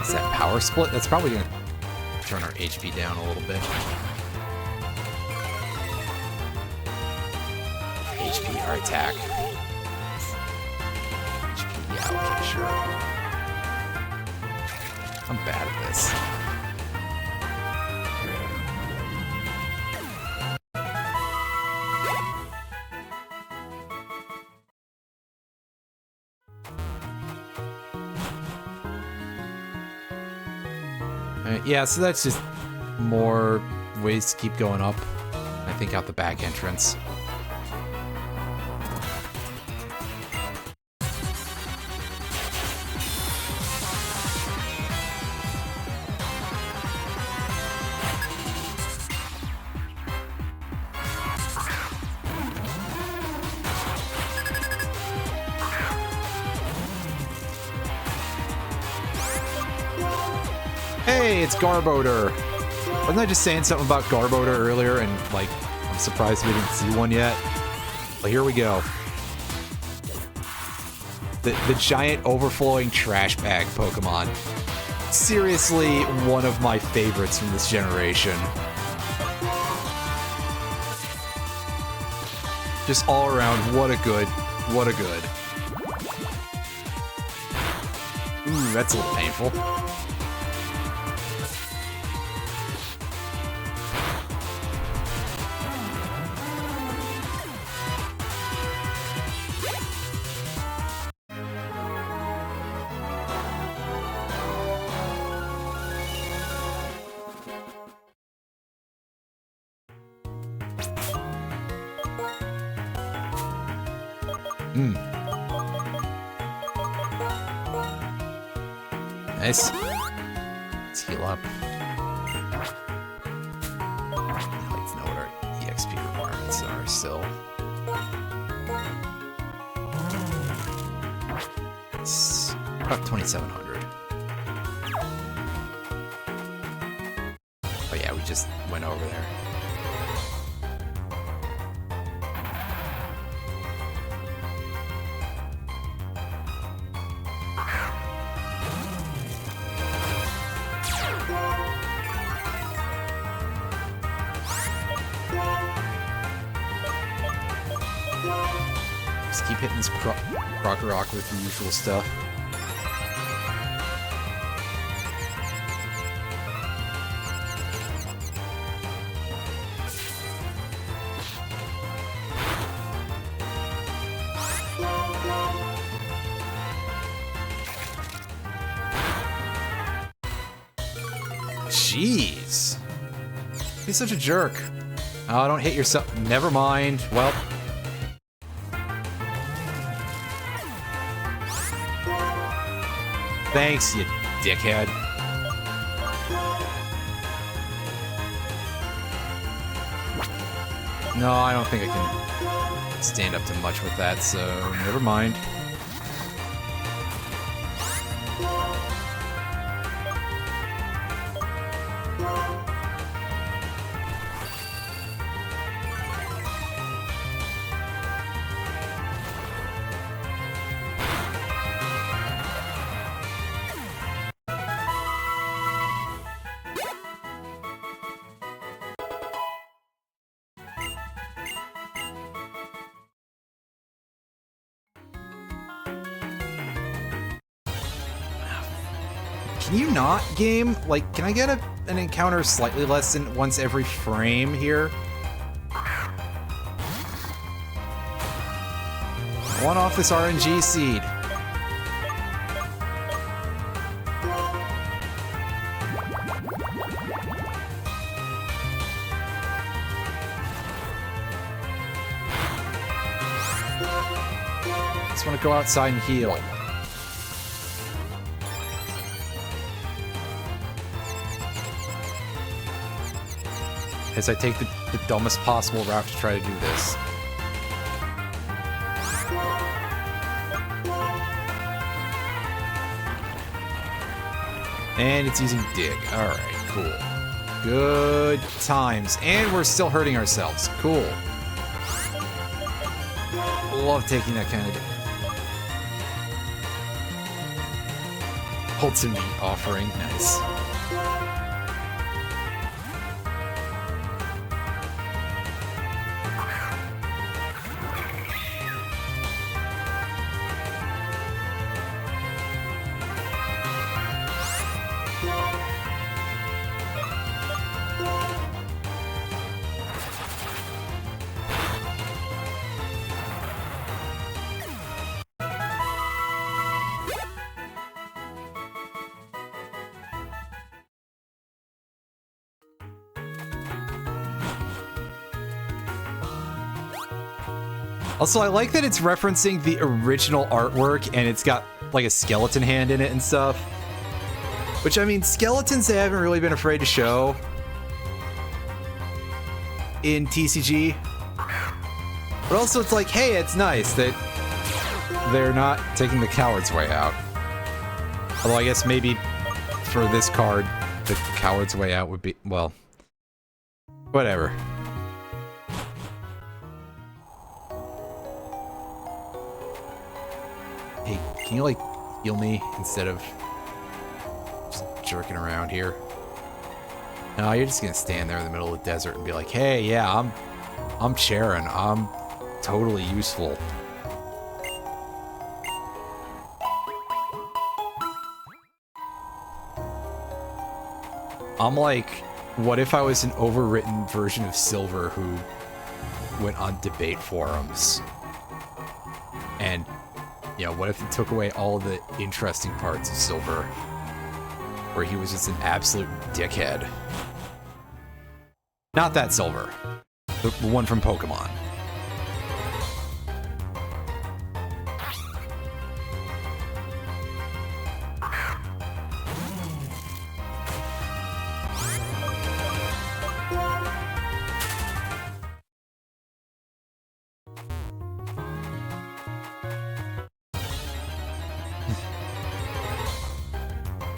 Is that power split? That's probably gonna turn our HP down a little bit. HP, our attack. HP, yeah, okay, sure. I'm bad at this. Yeah, so that's just more ways to keep going up. I think out the back entrance. Hey, it's Garbodor! Wasn't I just saying something about Garbodor earlier and, like, I'm surprised we didn't see one yet? But here we go. The giant overflowing trash bag Pokemon. Seriously, one of my favorites from this generation. Just all around, what a good. Ooh, that's a little painful. Nice. Let's heal up. I'd like to know what our EXP requirements are still. It's about 2,700. Oh yeah, we just went over there. Just keep hitting this Crocorock with the usual stuff. Jeez. He's such a jerk. Oh, don't hit yourself. Never mind. Well. Thanks, you dickhead. No, I don't think I can stand up to much with that, so never mind. Can you not, game? Like, can I get an encounter slightly less than once every frame here? I want off this RNG seed. Just want to go outside and heal. As I take the dumbest possible route to try to do this. And it's using dig. Alright, cool. Good times. And we're still hurting ourselves. Cool. Love taking that kind of... ultimate offering. Nice. Also, I like that it's referencing the original artwork and it's got like a skeleton hand in it and stuff. Which, I mean, skeletons they haven't really been afraid to show in TCG. But also it's like, hey, it's nice that they're not taking the coward's way out. Although I guess maybe for this card, the coward's way out would be, well, whatever. Hey, can you, like, heal me instead of just jerking around here? No, you're just gonna stand there in the middle of the desert and be like, hey, yeah, I'm Sharon. I'm totally useful. I'm like, what if I was an overwritten version of Silver who went on debate forums? And yeah, what if it took away all the interesting parts of Silver, where he was just an absolute dickhead? Not that Silver. The one from Pokemon.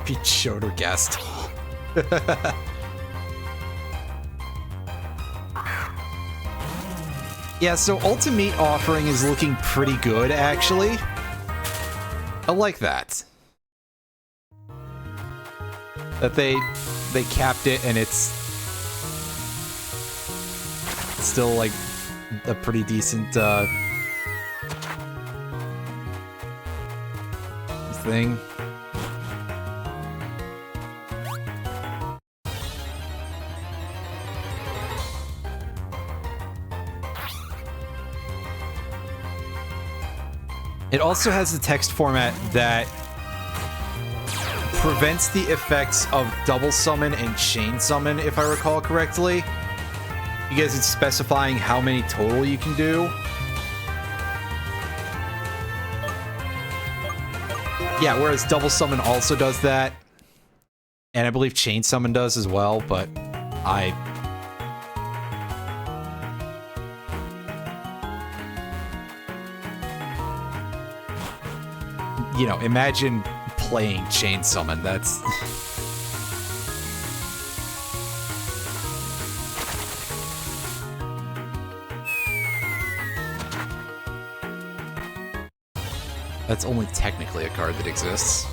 Peach showed her guest. Yeah, so Ultimate Offering is looking pretty good, actually. I like that. That they capped it and it's still like a pretty decent thing. It also has a text format that prevents the effects of double summon and chain summon, if I recall correctly. You because it's specifying how many total you can do. Yeah, whereas double summon also does that. And I believe chain summon does as well, but you know, imagine playing chain summon. That's... That's only technically a card that exists.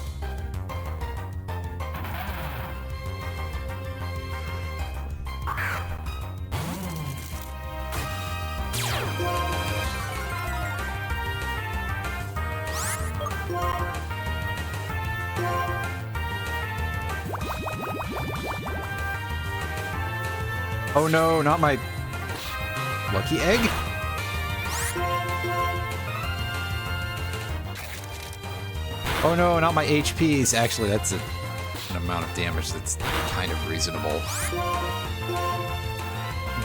Oh no, not my lucky egg? Oh no, not my HPs. Actually, that's an amount of damage that's kind of reasonable.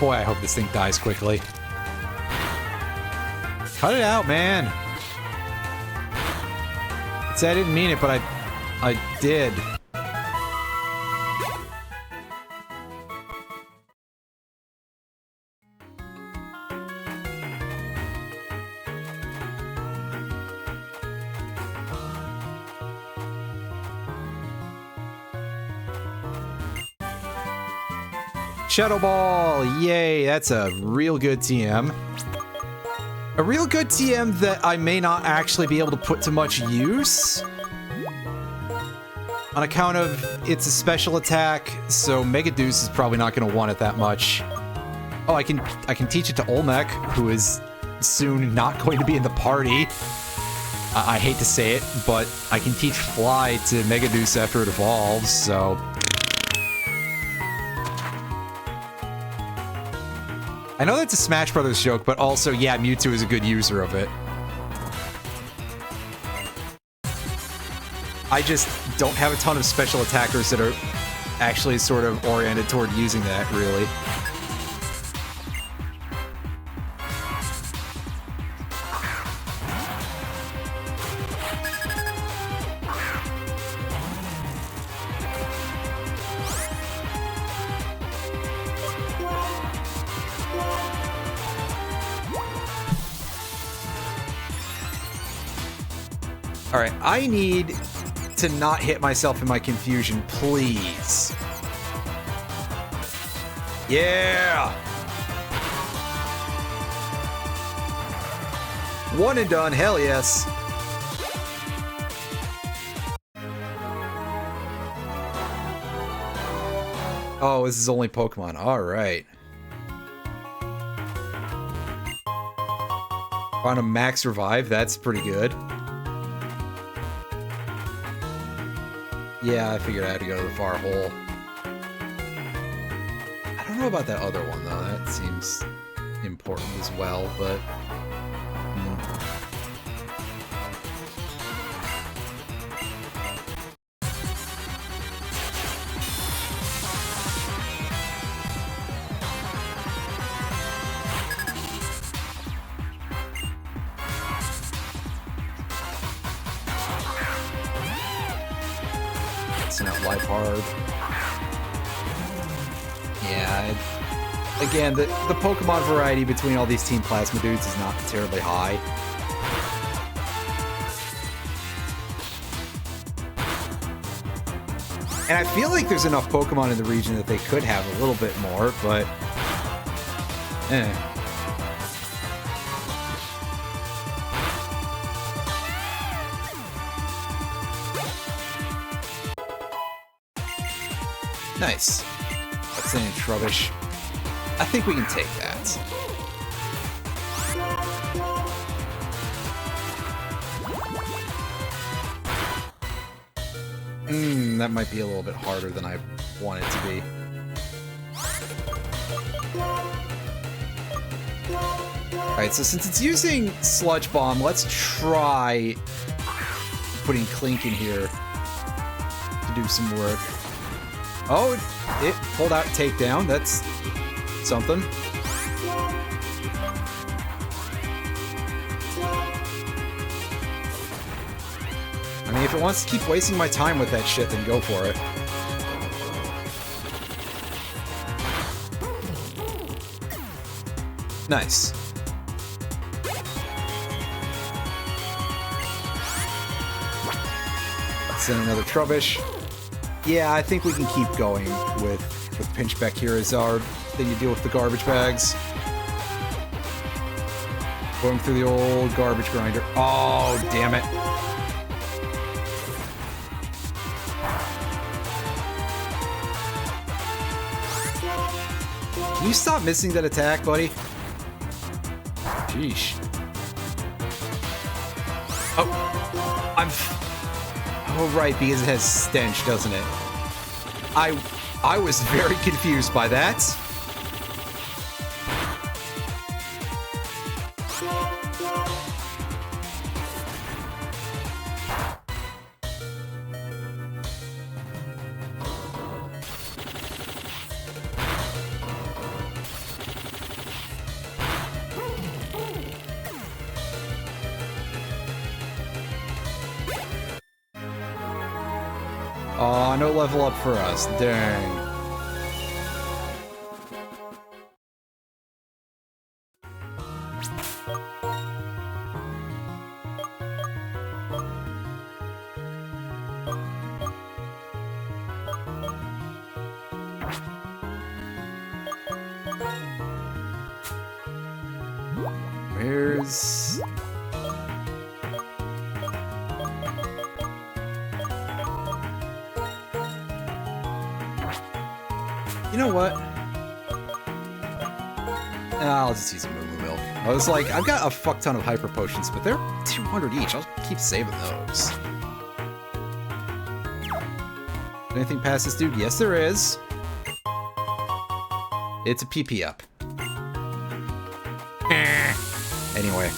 Boy, I hope this thing dies quickly. Cut it out, man. I didn't mean it, but I did. Shadow Ball! Yay, that's a real good TM. A real good TM that I may not actually be able to put to much use. On account of it's a special attack, so Mega Deuce is probably not going to want it that much. Oh, I can teach it to Olmec, who is soon not going to be in the party. I hate to say it, but I can teach Fly to Mega Deuce after it evolves, so... I know that's a Smash Brothers joke, but also, yeah, Mewtwo is a good user of it. I just don't have a ton of special attackers that are actually sort of oriented toward using that, really. Alright, I need to not hit myself in my confusion, please. Yeah! One and done, hell yes. Oh, this is only Pokemon, alright. On a max revive, that's pretty good. Yeah, I figured I had to go to the far hole. I don't know about that other one, though. That seems important as well, but... Not life hard. Yeah, again, the Pokemon variety between all these Team Plasma dudes is not terribly high. And I feel like there's enough Pokemon in the region that they could have a little bit more, but... Nice. That's an inch rubbish. I think we can take that. That might be a little bit harder than I want it to be. Alright, so since it's using Sludge Bomb, let's try putting Clink in here to do some work. Oh, it pulled out takedown. That's something. If it wants to keep wasting my time with that shit, then go for it. Nice. Send another Trubbish. Yeah, I think we can keep going with Pinchbeck here as our thing to deal with the garbage bags. Going through the old garbage grinder. Oh, damn it. Can you stop missing that attack, buddy? Sheesh. Oh, oh, right, because it has stench, doesn't it? I was very confused by that. Aw, no level up for us. Dang. Where's... You know what? I'll just use a Moo Moo Milk. I was like, I've got a fuck ton of Hyper Potions, but they're 200 each. I'll keep saving those. Anything past this dude? Yes, there is. It's a PP up. Anyway.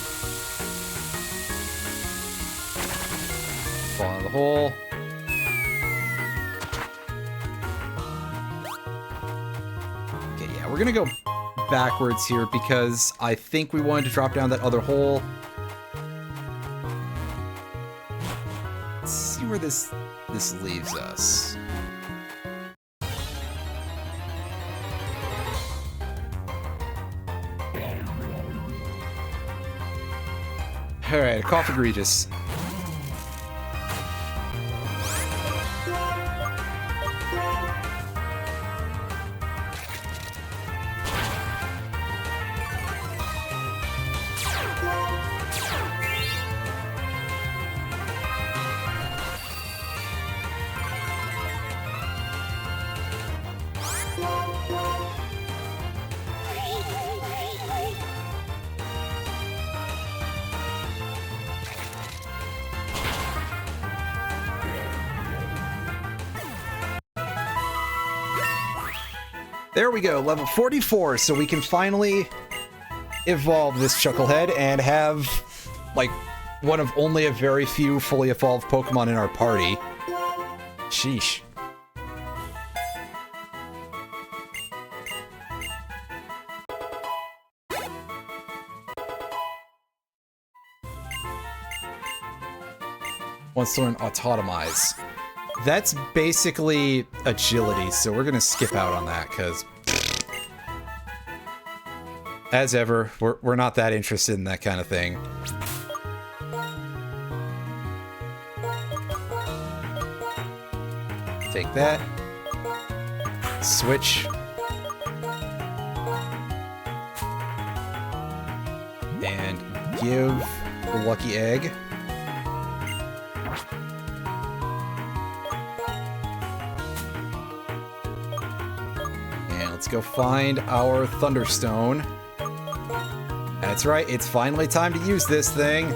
Fall in the hole. We're gonna go backwards here because I think we wanted to drop down that other hole. Let's see where this leaves us. Alright, a cough egregious. There we go, level 44, so we can finally evolve this Chucklehead and have, like, one of only a very few fully evolved Pokemon in our party. Sheesh. Wants to learn Autotomize. That's basically agility, so we're gonna skip out on that, because... as ever, we're not that interested in that kind of thing. Take that. Switch. And give the lucky egg. Let's go find our Thunderstone. That's right, it's finally time to use this thing.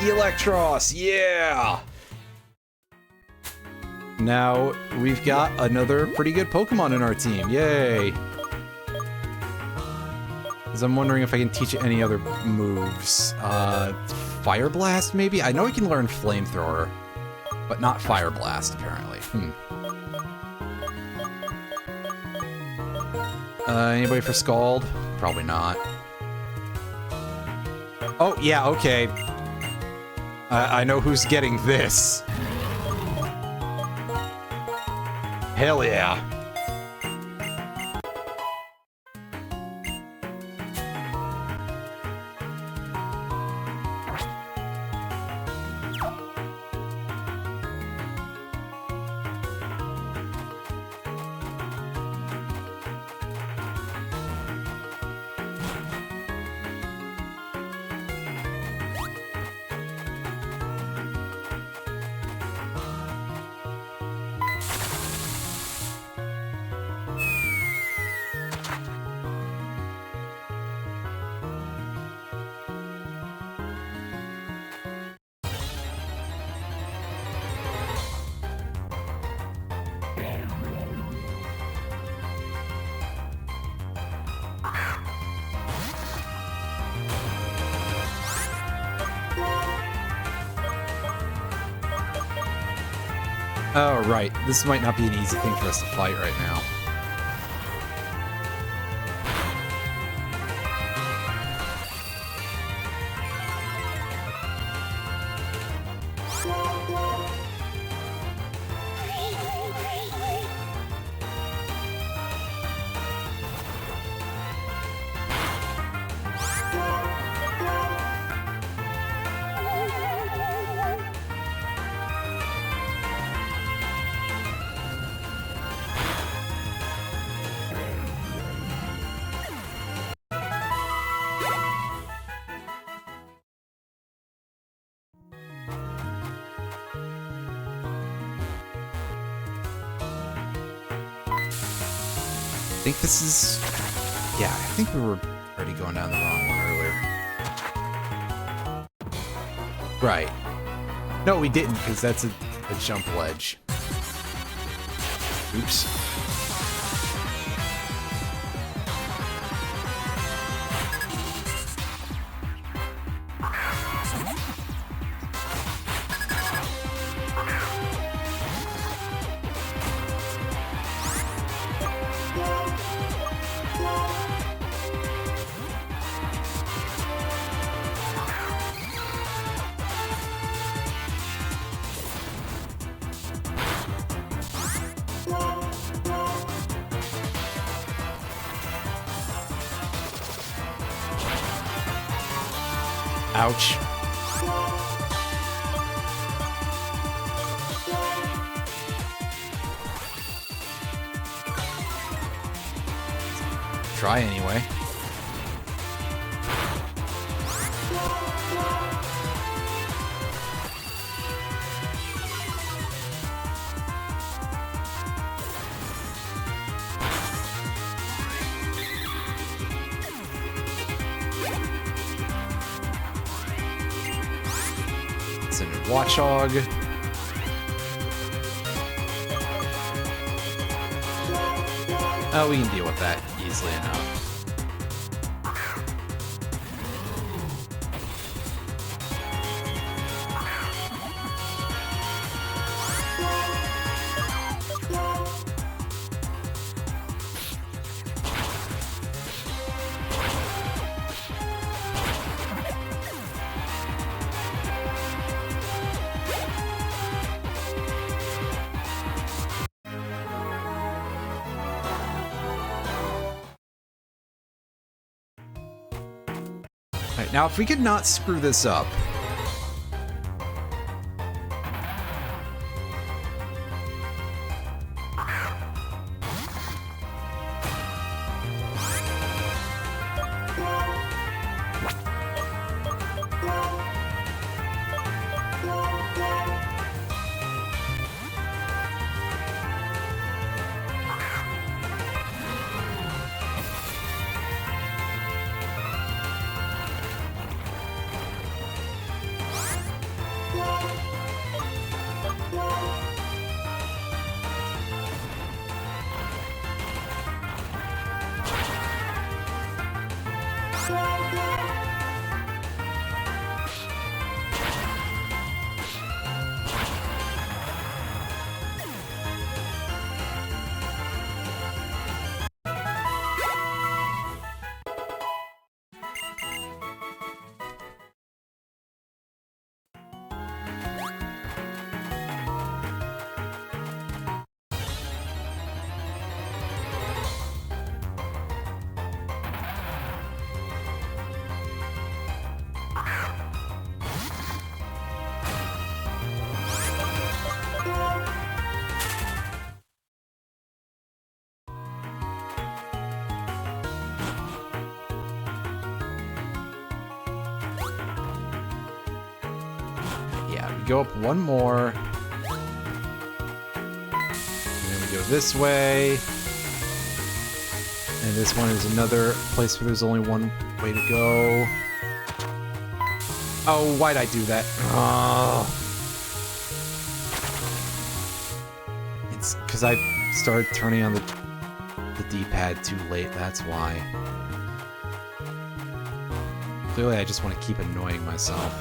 Electros, yeah! Now, we've got another pretty good Pokemon in our team, yay! Because I'm wondering if I can teach it any other moves. Fire Blast, maybe? I know I can learn Flamethrower, but not Fire Blast, apparently. Anybody for Scald? Probably not. Oh, yeah, okay. I know who's getting this. Hell yeah. Oh, right. This might not be an easy thing for us to fight right now. I think this is... Yeah, I think we were already going down the wrong one earlier. Right. No, we didn't, because that's a jump ledge. Oops. Ouch. Try anyway. Watchog. Oh, we can deal with that easily enough. Alright, now if we could not screw this up. go up one more. And then we go this way. And this one is another place where there's only one way to go. Oh, why'd I do that? Oh. It's because I started turning on the D-pad too late, that's why. Clearly, I just want to keep annoying myself.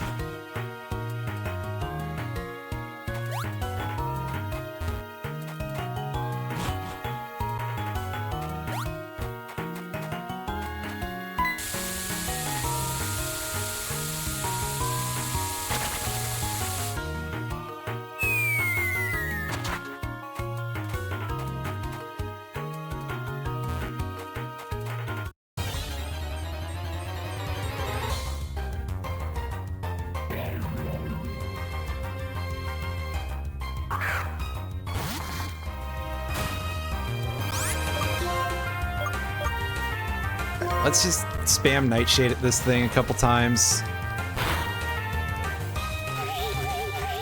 Let's just spam Nightshade at this thing a couple times.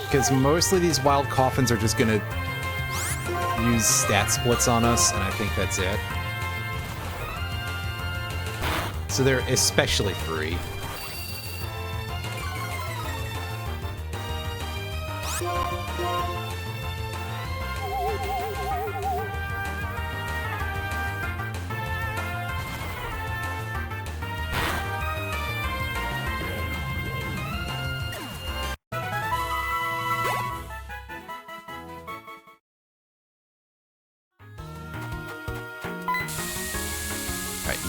Because mostly these wild coffins are just gonna use stat splits on us, and I think that's it. So they're especially free.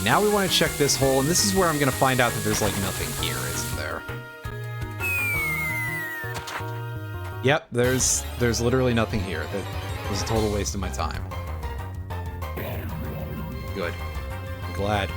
Now we want to check this hole, and this is where I'm going to find out that there's, like, nothing here, isn't there? Yep, there's literally nothing here. That was a total waste of my time. Good. I'm glad.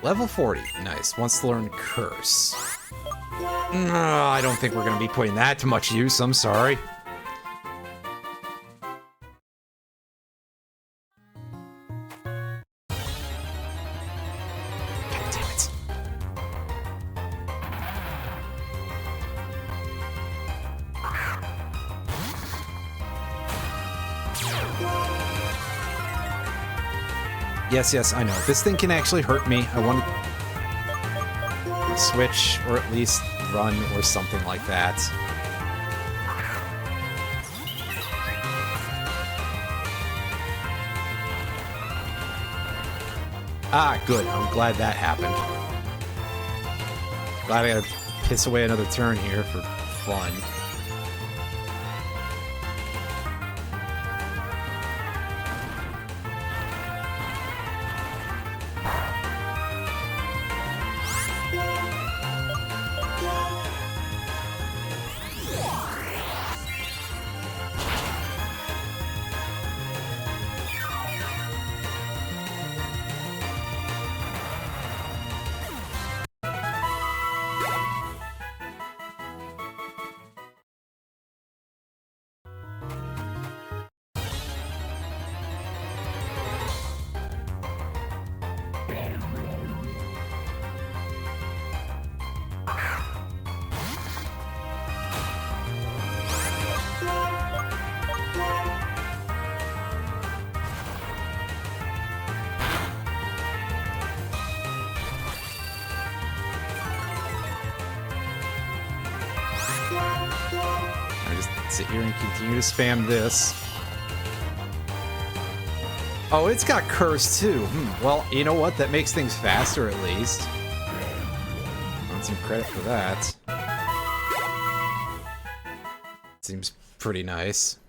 Level 40. Nice. Wants to learn Curse. I don't think we're going to be putting that to much use. I'm sorry. God damn it. Yes, I know. This thing can actually hurt me. I want to switch, or at least run, or something like that. Ah, good. I'm glad that happened. Glad I gotta piss away another turn here for fun. Sit here and continue to spam this. Oh, it's got curse too. Well, you know what? That makes things faster at least. Want some credit for that. Seems pretty nice.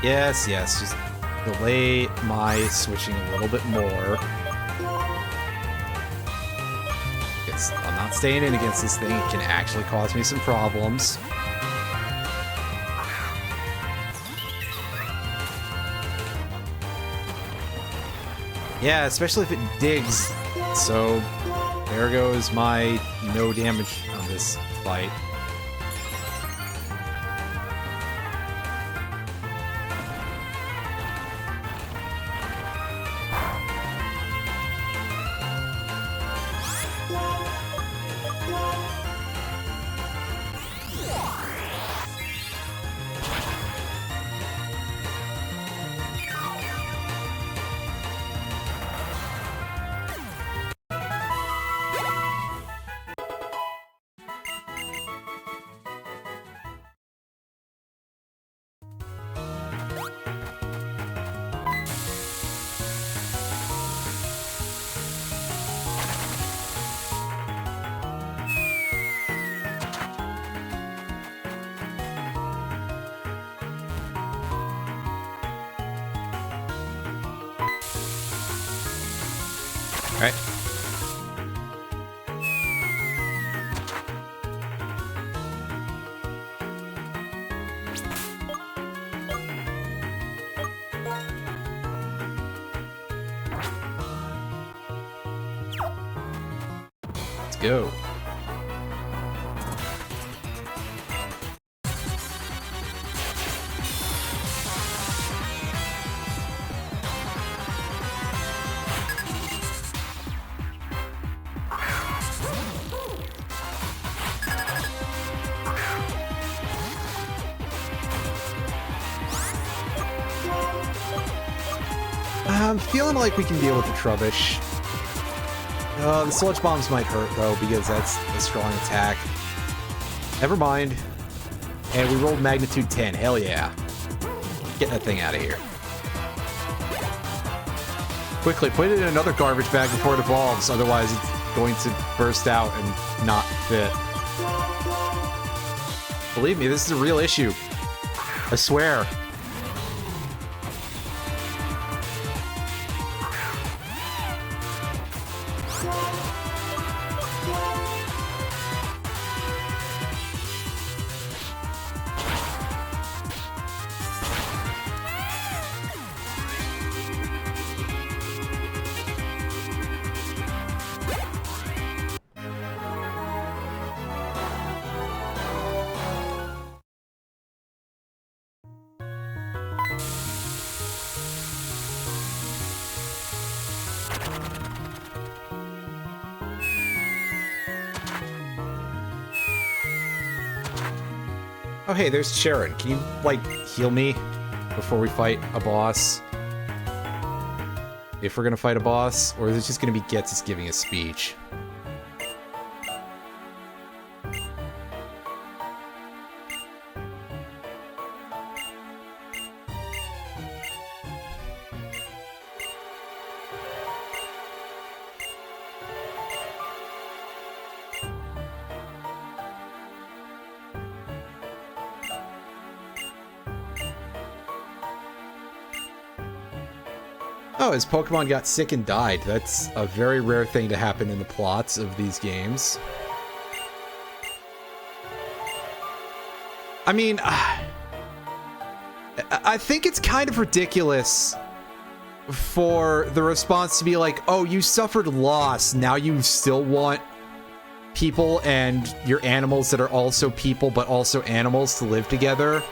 Yes, yes, just delay my switching a little bit more. I'm not staying in against this thing. It can actually cause me some problems. Yeah, especially if it digs. So, there goes my no damage on this fight. Right. Let's go. I'm feeling like we can deal with the Trubbish. The Sludge Bombs might hurt, though, because that's a strong attack. Never mind. And we rolled Magnitude 10. Hell yeah. Get that thing out of here. Quickly, put it in another garbage bag before it evolves, otherwise it's going to burst out and not fit. Believe me, this is a real issue. I swear. Oh, hey, there's Sharon. Can you, like, heal me before we fight a boss? If we're gonna fight a boss, or is it just gonna be Getsus giving a speech? Oh, his Pokemon got sick and died. That's a very rare thing to happen in the plots of these games. I mean, I think it's kind of ridiculous for the response to be like, oh, you suffered loss, now you still want people and your animals that are also people but also animals to live together.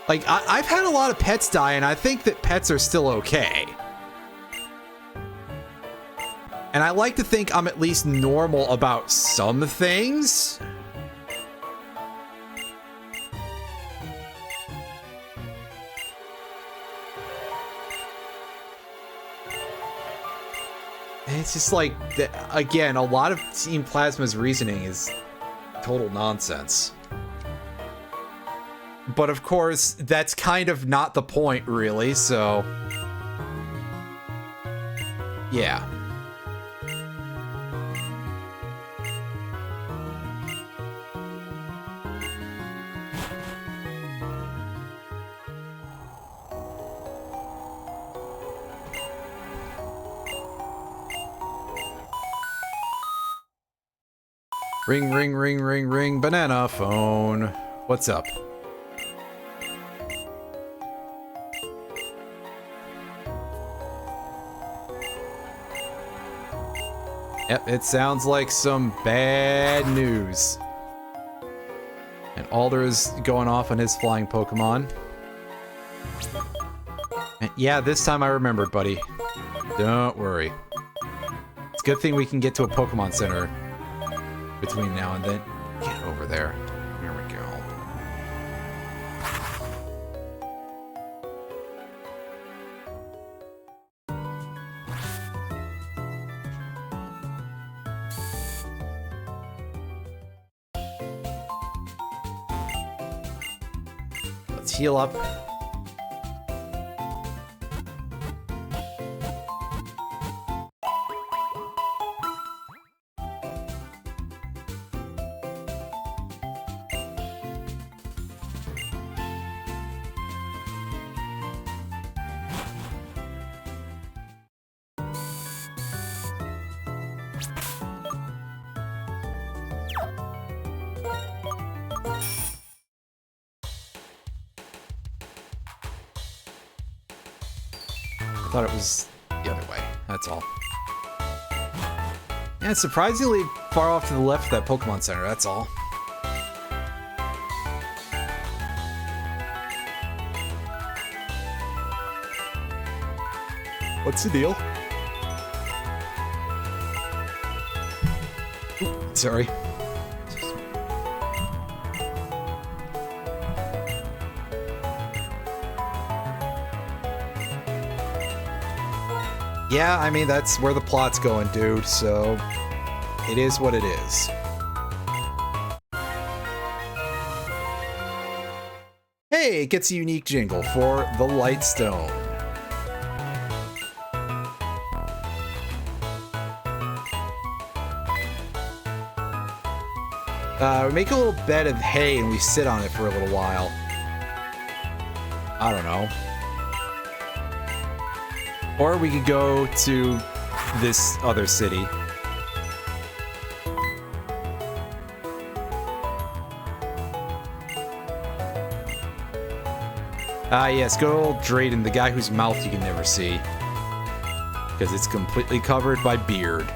Like, I've had a lot of pets die, and I think that pets are still okay. And I like to think I'm at least normal about some things. And it's just like, again, a lot of Team Plasma's reasoning is total nonsense. But of course, that's kind of not the point, really, so... yeah. Ring, ring, ring, ring, ring, banana phone. What's up? Yep, it sounds like some bad news. And Alder's going off on his flying Pokemon. And yeah, this time I remembered, buddy. Don't worry. It's a good thing we can get to a Pokemon Center between now and then. Get over there. Here we go. Let's heal up. I thought it was the other way, that's all. Yeah, it's surprisingly far off to the left of that Pokemon Center, that's all. What's the deal? Oop, sorry. Yeah, I mean, that's where the plot's going, dude, so it is what it is. Hey, it gets a unique jingle for the Lightstone. We make a little bed of hay and we sit on it for a little while. I don't know. Or we could go to this other city. Yes, good old Drayden, the guy whose mouth you can never see. Because it's completely covered by beard.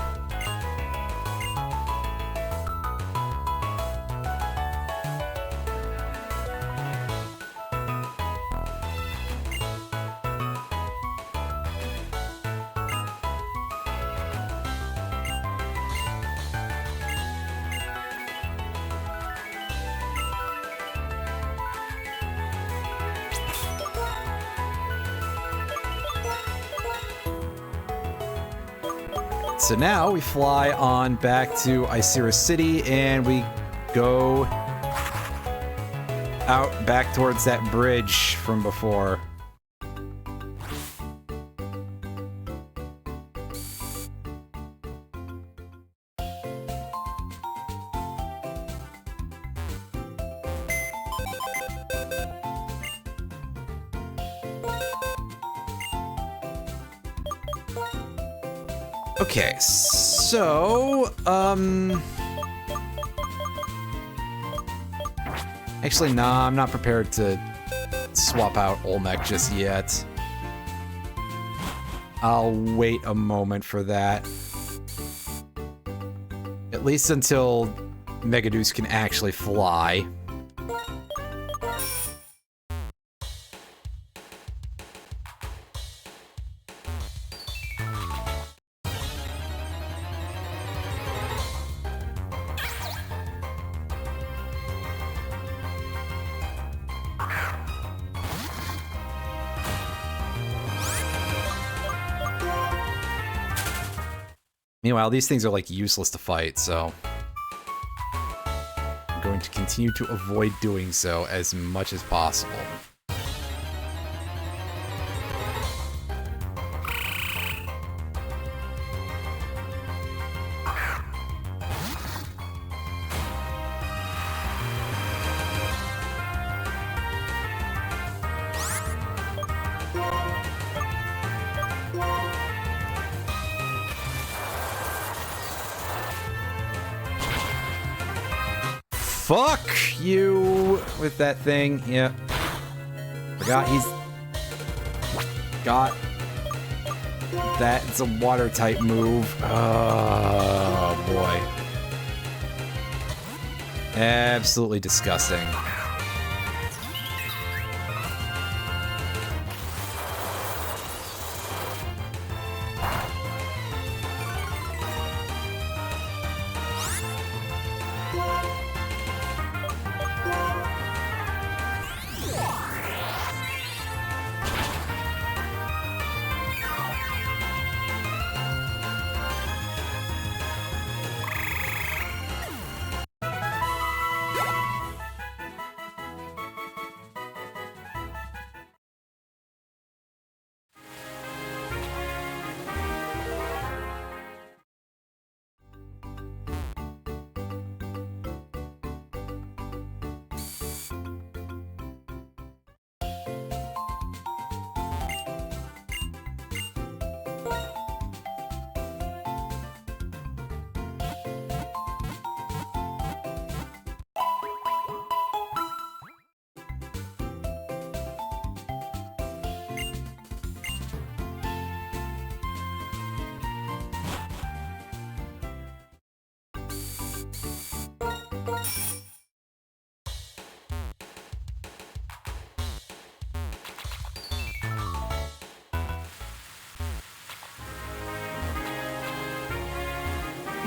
So now we fly on back to Icera City and we go out back towards that bridge from before. Okay, so, actually, nah, I'm not prepared to swap out Olmec just yet. I'll wait a moment for that. At least until Megaduce can actually fly. Meanwhile, these things are like useless to fight, so I'm going to continue to avoid doing so as much as possible. Fuck you with that thing. Yeah. Forgot he's got that. It's a water type move. Oh boy. Absolutely disgusting.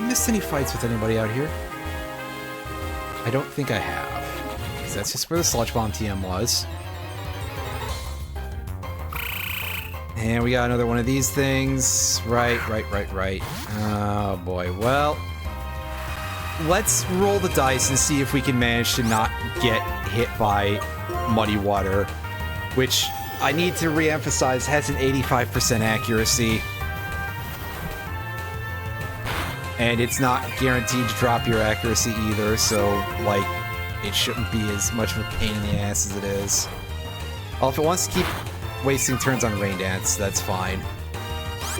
Missed any fights with anybody out here? I don't think I have, because that's just where the Sludge Bomb TM was. And we got another one of these things. Right. Oh boy, well, let's roll the dice and see if we can manage to not get hit by Muddy Water, which I need to re-emphasize has an 85% accuracy. And it's not guaranteed to drop your accuracy either, so, like, it shouldn't be as much of a pain in the ass as it is. Well, if it wants to keep wasting turns on Rain Dance, that's fine.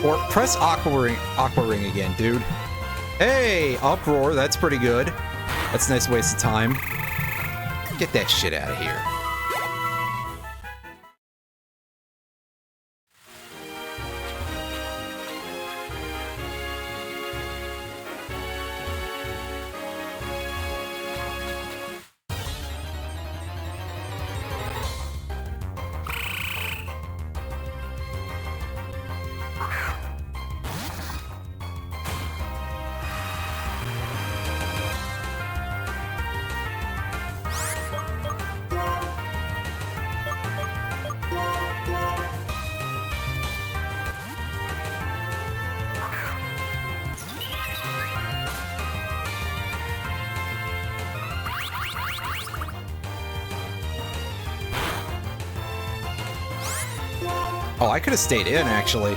Or press Aqua Ring again, dude. Hey! Uproar, that's pretty good. That's a nice waste of time. Get that shit out of here. Oh, I could have stayed in, actually.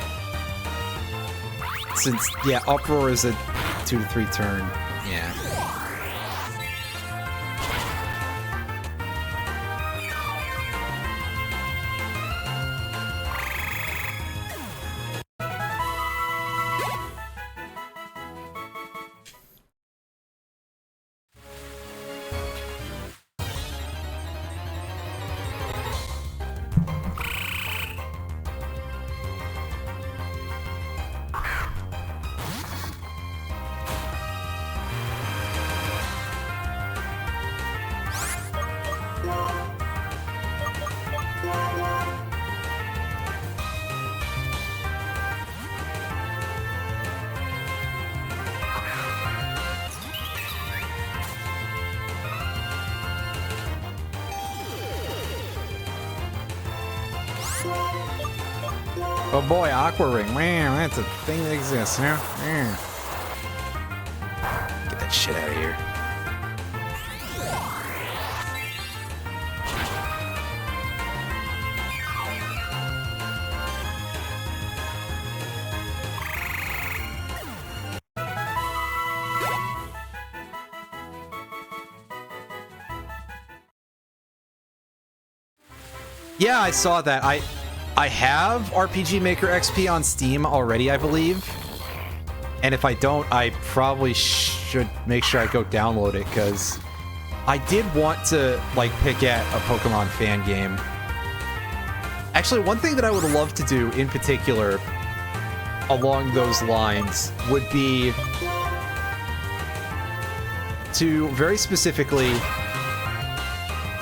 Since, yeah, Uproar is a 2 to 3 turn. Yeah. Oh boy, Aqua Ring. Man, that's a thing that exists, huh? Man. shit out of here. Yeah, I saw that. I have RPG Maker XP on Steam already, I believe. And if I don't, I probably should make sure I go download it, because I did want to, like, pick at a Pokemon fan game. Actually, one thing that I would love to do in particular along those lines would be to very specifically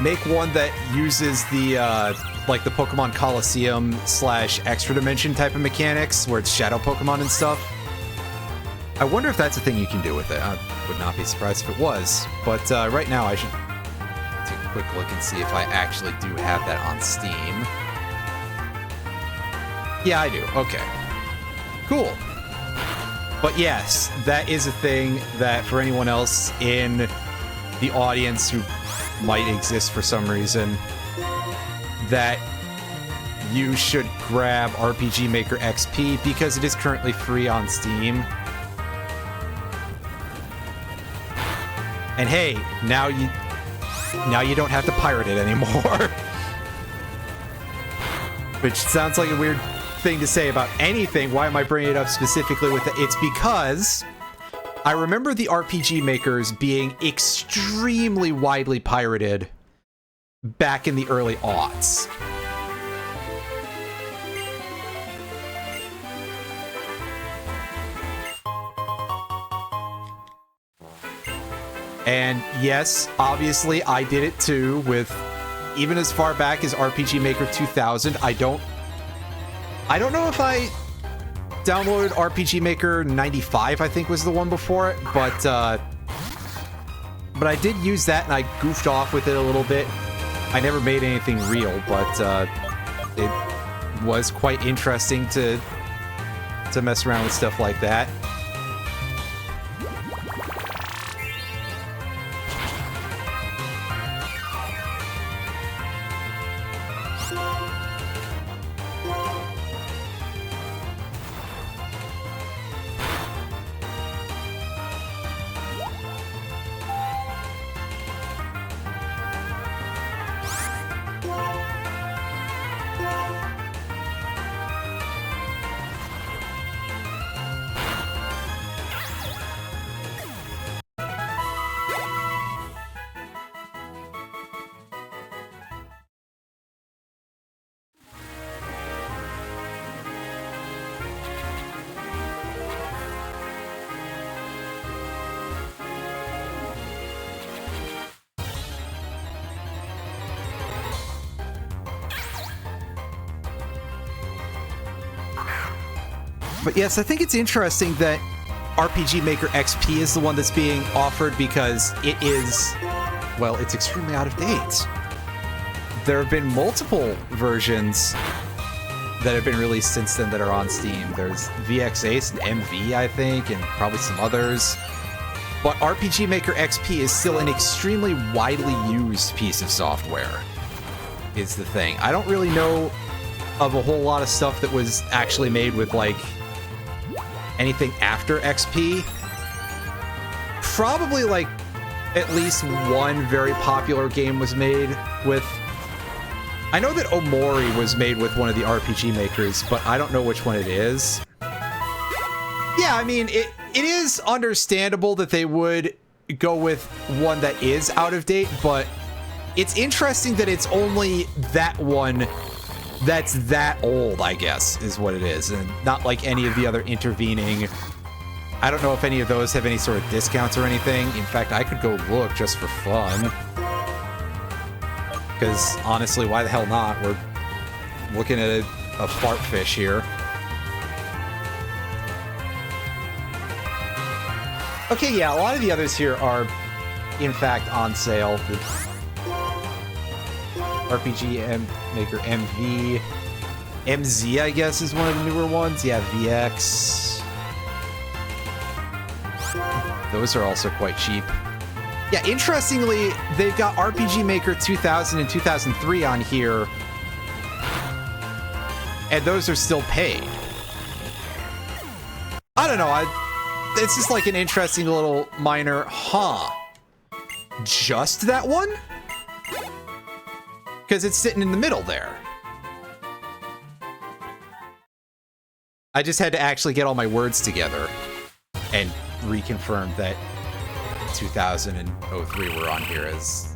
make one that uses the, like the Pokemon Coliseum / Extra Dimension type of mechanics, where it's Shadow Pokemon and stuff. I wonder if that's a thing you can do with it. I would not be surprised if it was. But right now, I should take a quick look and see if I actually do have that on Steam. Yeah, I do. Okay. Cool. But yes, that is a thing that for anyone else in the audience who might exist for some reason, that you should grab RPG Maker XP because it is currently free on Steam. And hey, now you don't have to pirate it anymore. Which sounds like a weird thing to say about anything. Why am I bringing it up specifically with it? It's because I remember the RPG Makers being extremely widely pirated back in the early aughts. And yes, obviously I did it too, with even as far back as RPG Maker 2000. I don't know if I downloaded RPG Maker 95, I think was the one before it, but I did use that and I goofed off with it a little bit. I never made anything real, but it was quite interesting to mess around with stuff like that. But yes, I think it's interesting that RPG Maker XP is the one that's being offered because it is, well, it's extremely out of date. There have been multiple versions that have been released since then that are on Steam. There's VX Ace and MV, I think, and probably some others. But RPG Maker XP is still an extremely widely used piece of software, is the thing. I don't really know of a whole lot of stuff that was actually made with, like, anything after XP. Probably, like, at least one very popular game was made with... I know that Omori was made with one of the RPG makers, but I don't know which one it is. Yeah, I mean, it is understandable that they would go with one that is out of date, but it's interesting that it's only that one that's that old, I guess, is what it is, and not like any of the other intervening. I don't know if any of those have any sort of discounts or anything. In fact, I could go look just for fun. Because honestly, why the hell not? We're looking at a fart fish here. Okay, yeah, a lot of the others here are, in fact, on sale. RPG Maker MV. MZ, I guess, is one of the newer ones. Yeah, VX. Those are also quite cheap. Yeah, interestingly, they've got RPG Maker 2000 and 2003 on here, and those are still paid. I don't know, it's just like an interesting little minor, just that one? Because it's sitting in the middle there. I just had to actually get all my words together and reconfirm that 2000 and 03 were on here as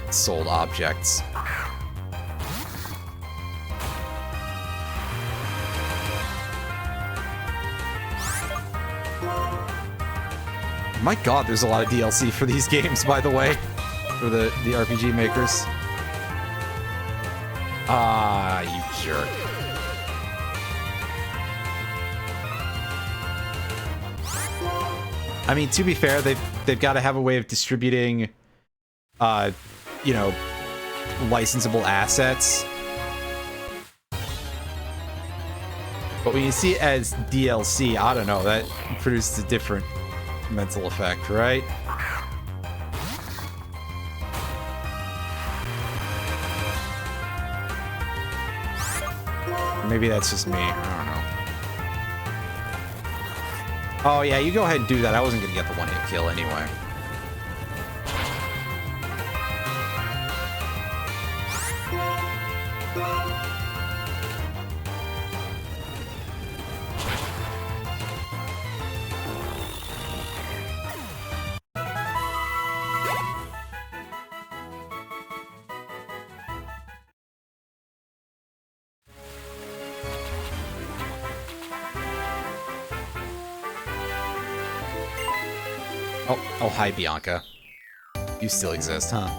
sold objects. My god, there's a lot of DLC for these games, by the way, for the RPG makers. Ah, you jerk. I mean, to be fair, they've got to have a way of distributing, you know, licensable assets. But when you see it as DLC, I don't know, that produces a different mental effect, right? Maybe that's just me. I don't know. Oh, yeah, you go ahead and do that. I wasn't going to get the one-hit kill anyway. Oh, hi, Bianca. You still exist, huh?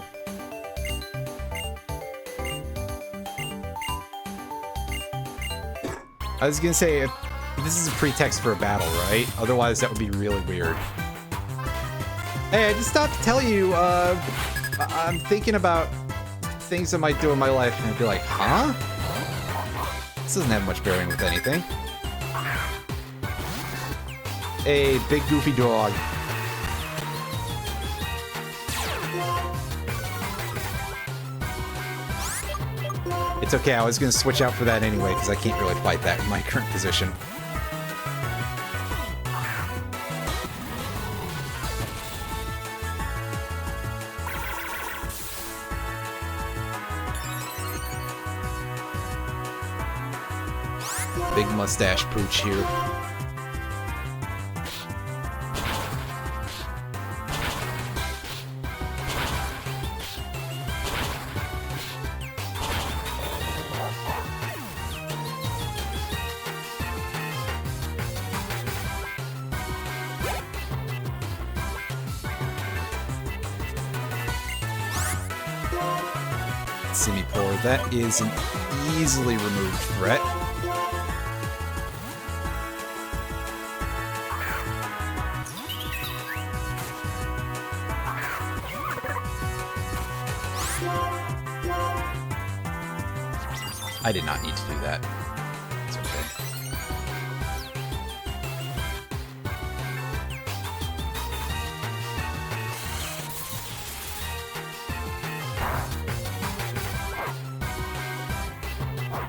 I was gonna say, if this is a pretext for a battle, right? Otherwise, that would be really weird. Hey, I just stopped to tell you, I'm thinking about things I might do in my life, and I'd be like, huh? This doesn't have much bearing with anything. A big goofy dog. It's okay, I was going to switch out for that anyway, because I can't really fight that in my current position. Big mustache pooch here. Semi-poor. That is an easily removed threat. I did not need to do that. It's okay.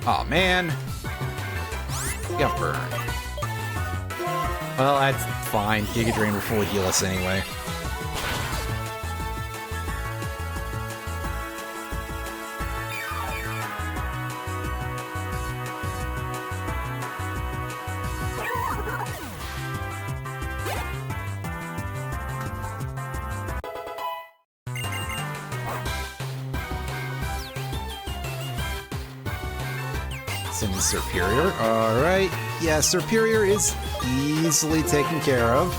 Aw, man. You got burned. Well, that's fine. Giga Drain will fully heal us anyway. Superior. Alright. Yeah, Superior is easily taken care of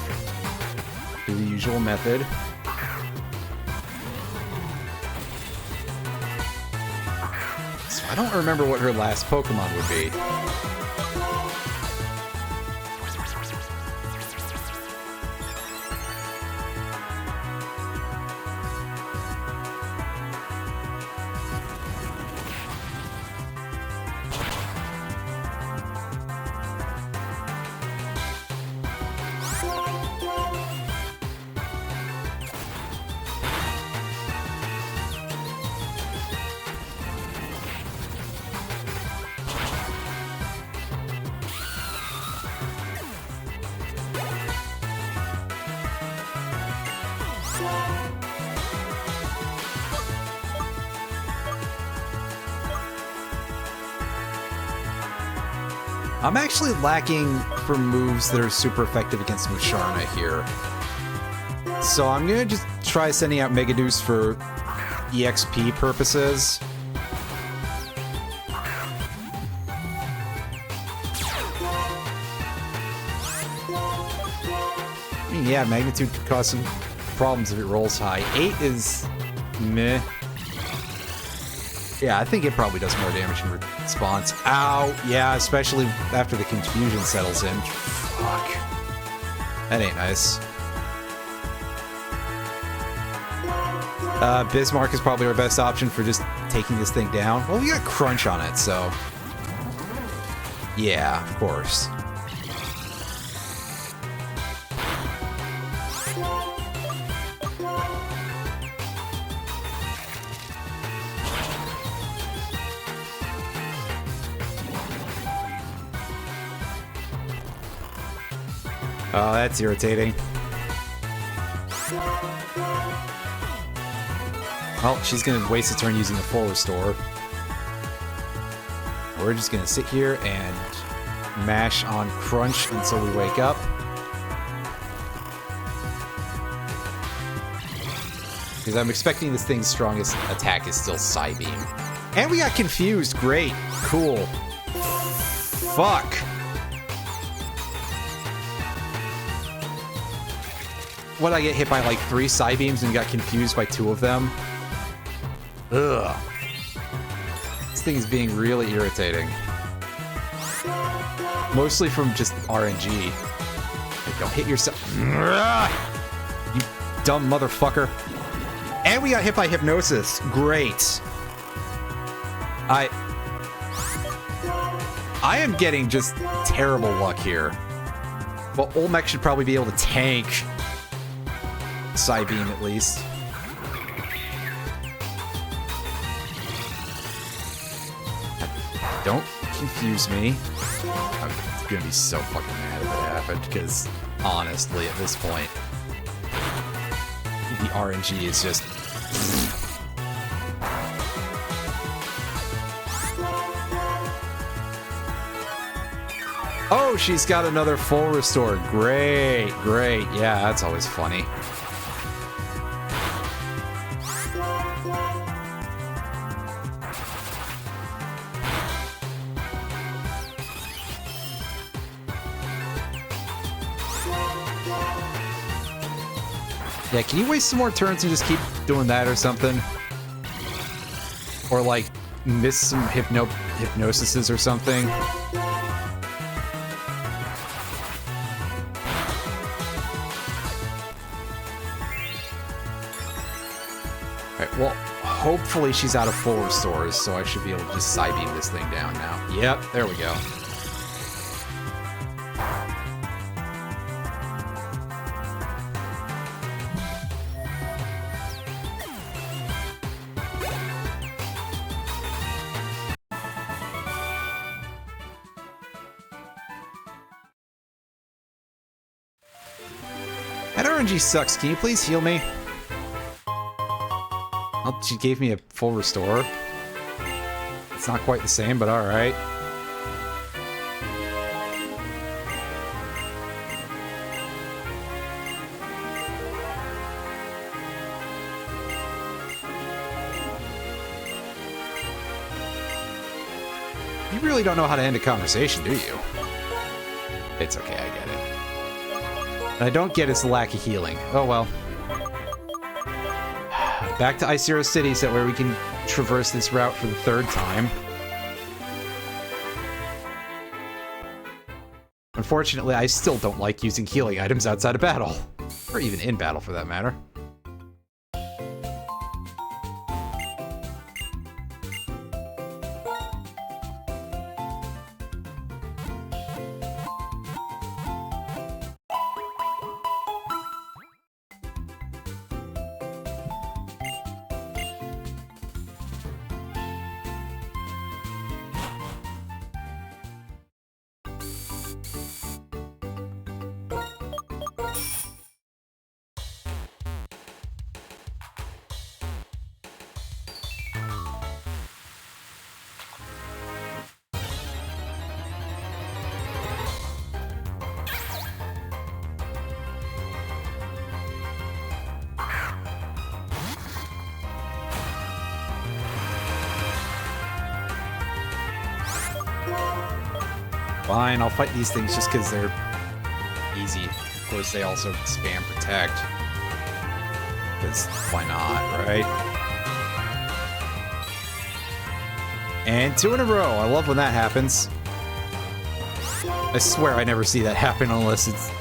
through the usual method. So I don't remember what her last Pokemon would be. I'm actually lacking for moves that are super effective against Musharna here. So I'm gonna just try sending out Mega Deuce for EXP purposes. I mean, yeah, Magnitude could cause some problems if it rolls high. 8 is meh. Yeah, I think it probably does more damage in response. Ow! Yeah, especially after the confusion settles in. Fuck. That ain't nice. Bismarck is probably our best option for just taking this thing down. Well, we got Crunch on it, so... yeah, of course. Oh, that's irritating. Well, she's gonna waste a turn using the full restore. We're just gonna sit here and mash on Crunch until we wake up. Because I'm expecting this thing's strongest attack is still Psybeam. And we got confused. Great. Cool. Fuck. What, I get hit by like 3 Psybeams and got confused by 2 of them? Ugh. This thing is being really irritating. Mostly from just RNG. Hey, don't hit yourself. You dumb motherfucker. And we got hit by Hypnosis. Great. I am getting just terrible luck here. Well, Olmec should probably be able to tank Psybeam at least. Don't confuse me. I'm gonna be so fucking mad if it happened, because honestly, at this point, the RNG is just... oh, she's got another full restore. Great, great. Yeah, that's always funny. Yeah, can you waste some more turns and just keep doing that or something? Or, like, miss some hypnosises or something? Alright, well, hopefully she's out of full restores, so I should be able to just Psybeam this thing down now. Yep, there we go. That RNG sucks. Can you please heal me? Oh, she gave me a full restore. It's not quite the same, but alright. You really don't know how to end a conversation, do you? It's okay, I get it. What I don't get is the lack of healing. Oh well. Back to Icero City, so where we can traverse this route for the 3rd time. Unfortunately, I still don't like using healing items outside of battle. Or even in battle, for that matter. Fine, I'll fight these things just because they're easy. Of course, they also spam protect. Because why not, right? And 2 in a row. I love when that happens. I swear I never see that happen unless it's...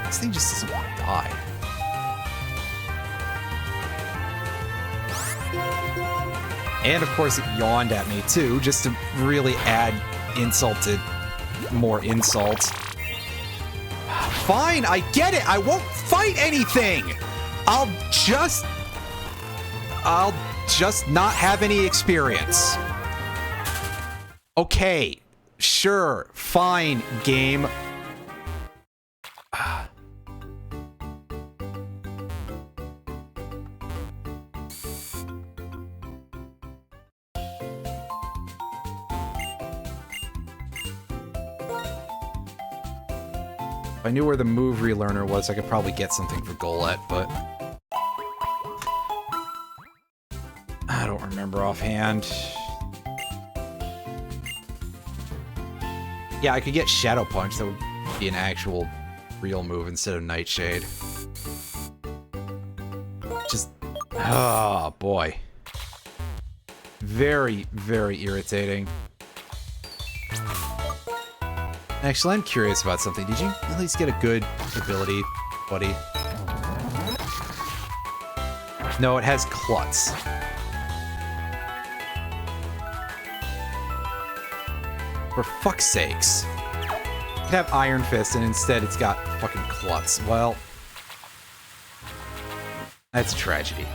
This thing just doesn't want to die. And of course it yawned at me too, just to really add insult to more insult. Fine, I get it. I won't fight anything. I'll just not have any experience. Okay, sure, fine, game. If I knew where the move relearner was, I could probably get something for Golett, but... I don't remember offhand. Yeah, I could get Shadow Punch. That would be an actual real move instead of Nightshade. Just... oh, boy. Very, very irritating. Actually, I'm curious about something. Did you at least get a good ability, buddy? No, it has Klutz. For fuck's sakes. It could have Iron Fist, and instead it's got fucking Klutz. Well, that's a tragedy.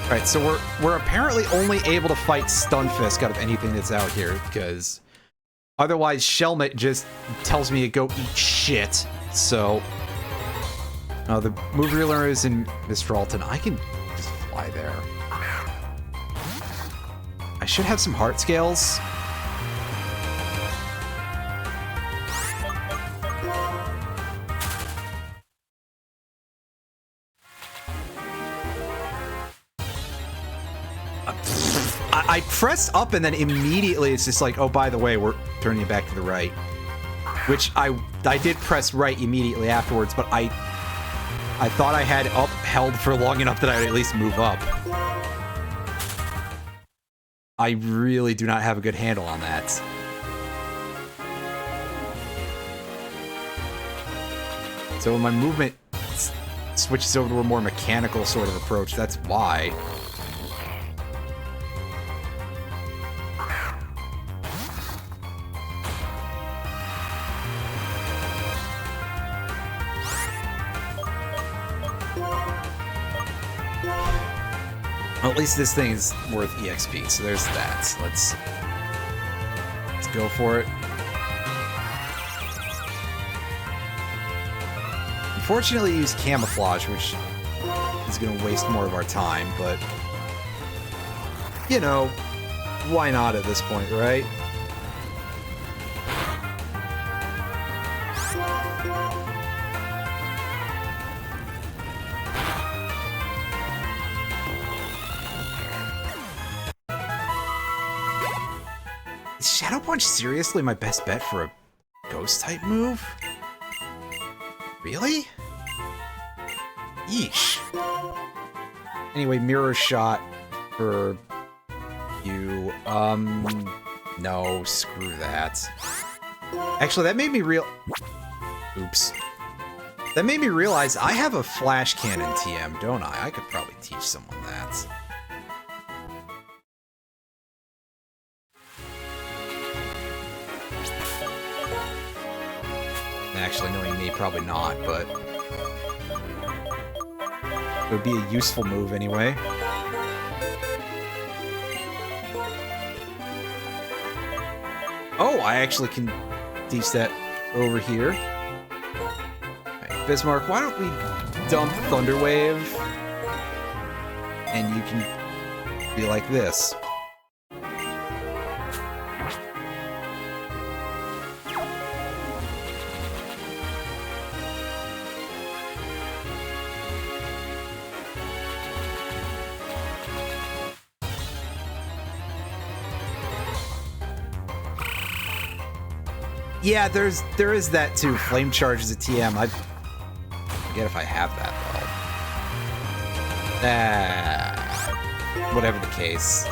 Alright, so we're apparently only able to fight Stunfisk out of anything that's out here, because otherwise Shelmet just tells me to go eat shit, so... the move relearner is in Mistralton. I can just fly there. I should have some heart scales. I pressed up and then immediately it's just like, oh, by the way, we're turning it back to the right. Which I did press right immediately afterwards, but I thought I had up held for long enough that I would at least move up. I really do not have a good handle on that. So when my movement switches over to a more mechanical sort of approach, that's why. Well, at least this thing is worth EXP, so there's that. Let's go for it. Unfortunately, use Camouflage, which is going to waste more of our time, but... you know, why not at this point, right? Is Shadow Punch seriously my best bet for a Ghost-type move? Really? Yeesh. Anyway, Mirror Shot for you. No, screw that. Actually, that made me Oops. That made me realize I have a Flash Cannon TM, don't I? I could probably teach someone that. Actually, knowing me, probably not, but it would be a useful move anyway. Oh, I actually can teach that over here. Right, Bismarck, why don't we dump Thunder Wave? And you can be like this. Yeah, there is that too. Flame Charge is a TM. I forget if I have that though. Whatever the case.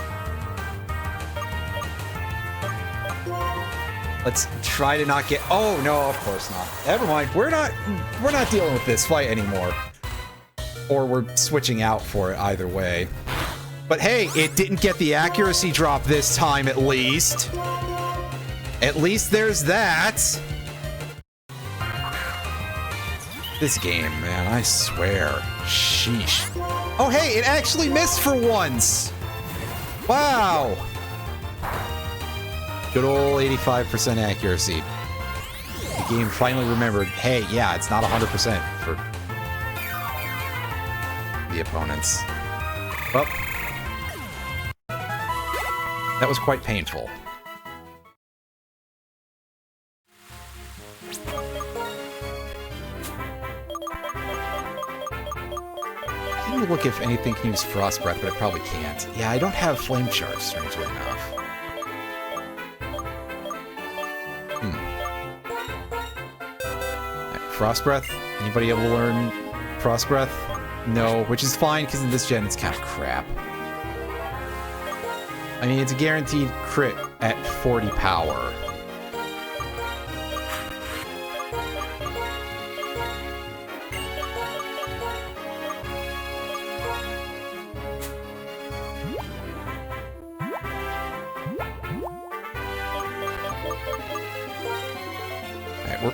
Let's try to not get. Oh no, of course not. Never mind. We're not dealing with this fight anymore. Or we're switching out for it either way. But hey, it didn't get the accuracy drop this time at least. At least there's that. This game, man, I swear. Sheesh. Oh, hey, it actually missed for once. Wow. Good old 85% accuracy. The game finally remembered, hey, yeah, it's not 100% for the opponents. Well, that was quite painful. Look if anything can use Frost Breath, but I probably can't. Yeah, I don't have Flame Charge, strangely enough. Right, Frost Breath? Anybody able to learn Frost Breath? No, which is fine, because in this gen it's kind of crap. I mean, it's a guaranteed crit at 40 power.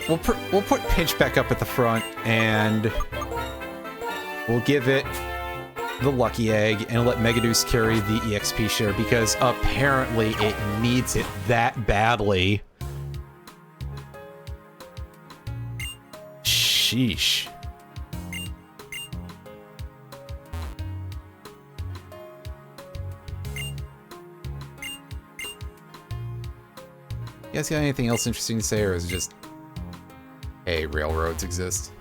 We'll put Pinch back up at the front, and we'll give it the Lucky Egg, and let Megaduce carry the EXP share, because apparently it needs it that badly. Sheesh. You guys got anything else interesting to say, or is it just... Hey, railroads exist.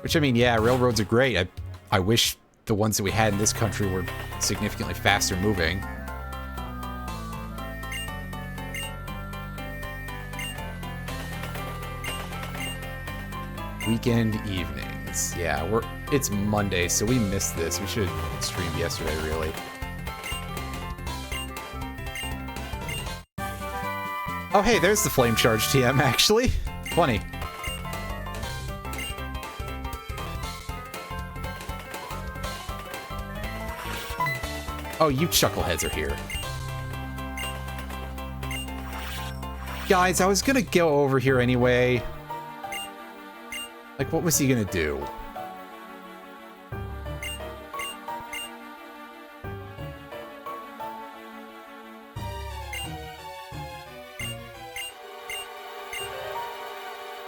Which, I mean, yeah, railroads are great. I wish the ones that we had in this country were significantly faster moving. Weekend evenings. Yeah, it's Monday, so we missed this. We should have streamed yesterday, really. Oh, hey, there's the Flame Charge TM, actually. Funny. Oh, you chuckleheads are here. Guys, I was gonna go over here anyway. Like, what was he gonna do?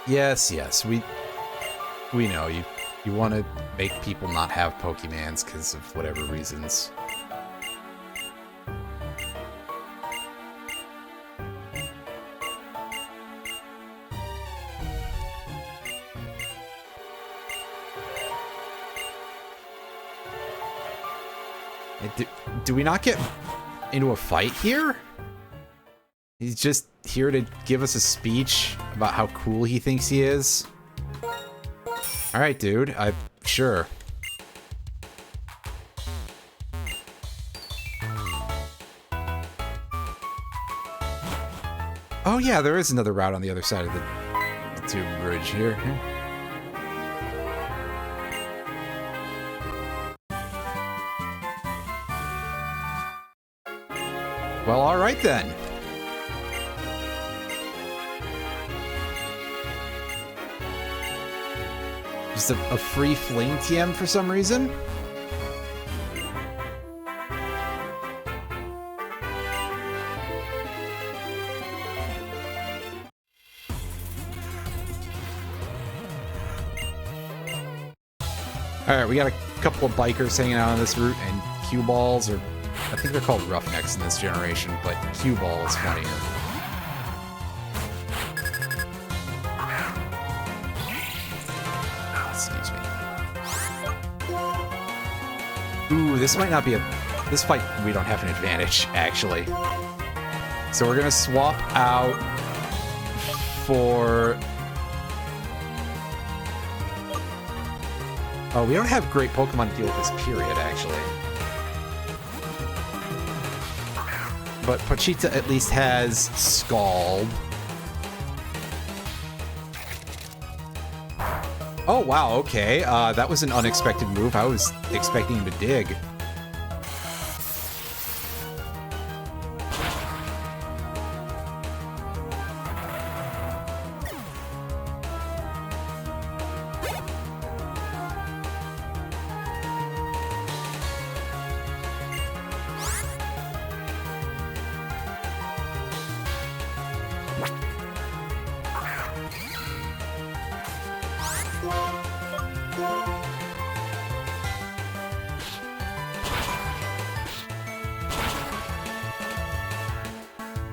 Yes, yes, we know you want to make people not have Pokemans because of whatever reasons. Do we not get into a fight here? He's just here to give us a speech about how cool he thinks he is. Alright, dude. Sure. Oh yeah, there is another route on the other side of the tube bridge here. Well, alright then. Just a free fling TM for some reason. Alright, we got a couple of bikers hanging out on this route, and cue balls, or I think they're called roughnecks in this generation, but cue ball is funnier. Oh, excuse me. Ooh, this might not be a... This fight, we don't have an advantage, actually. So we're gonna swap out for... Oh, we don't have great Pokemon to deal with this period, actually. But Pochita at least has Scald. Oh, wow, okay. That was an unexpected move. I was expecting him to dig.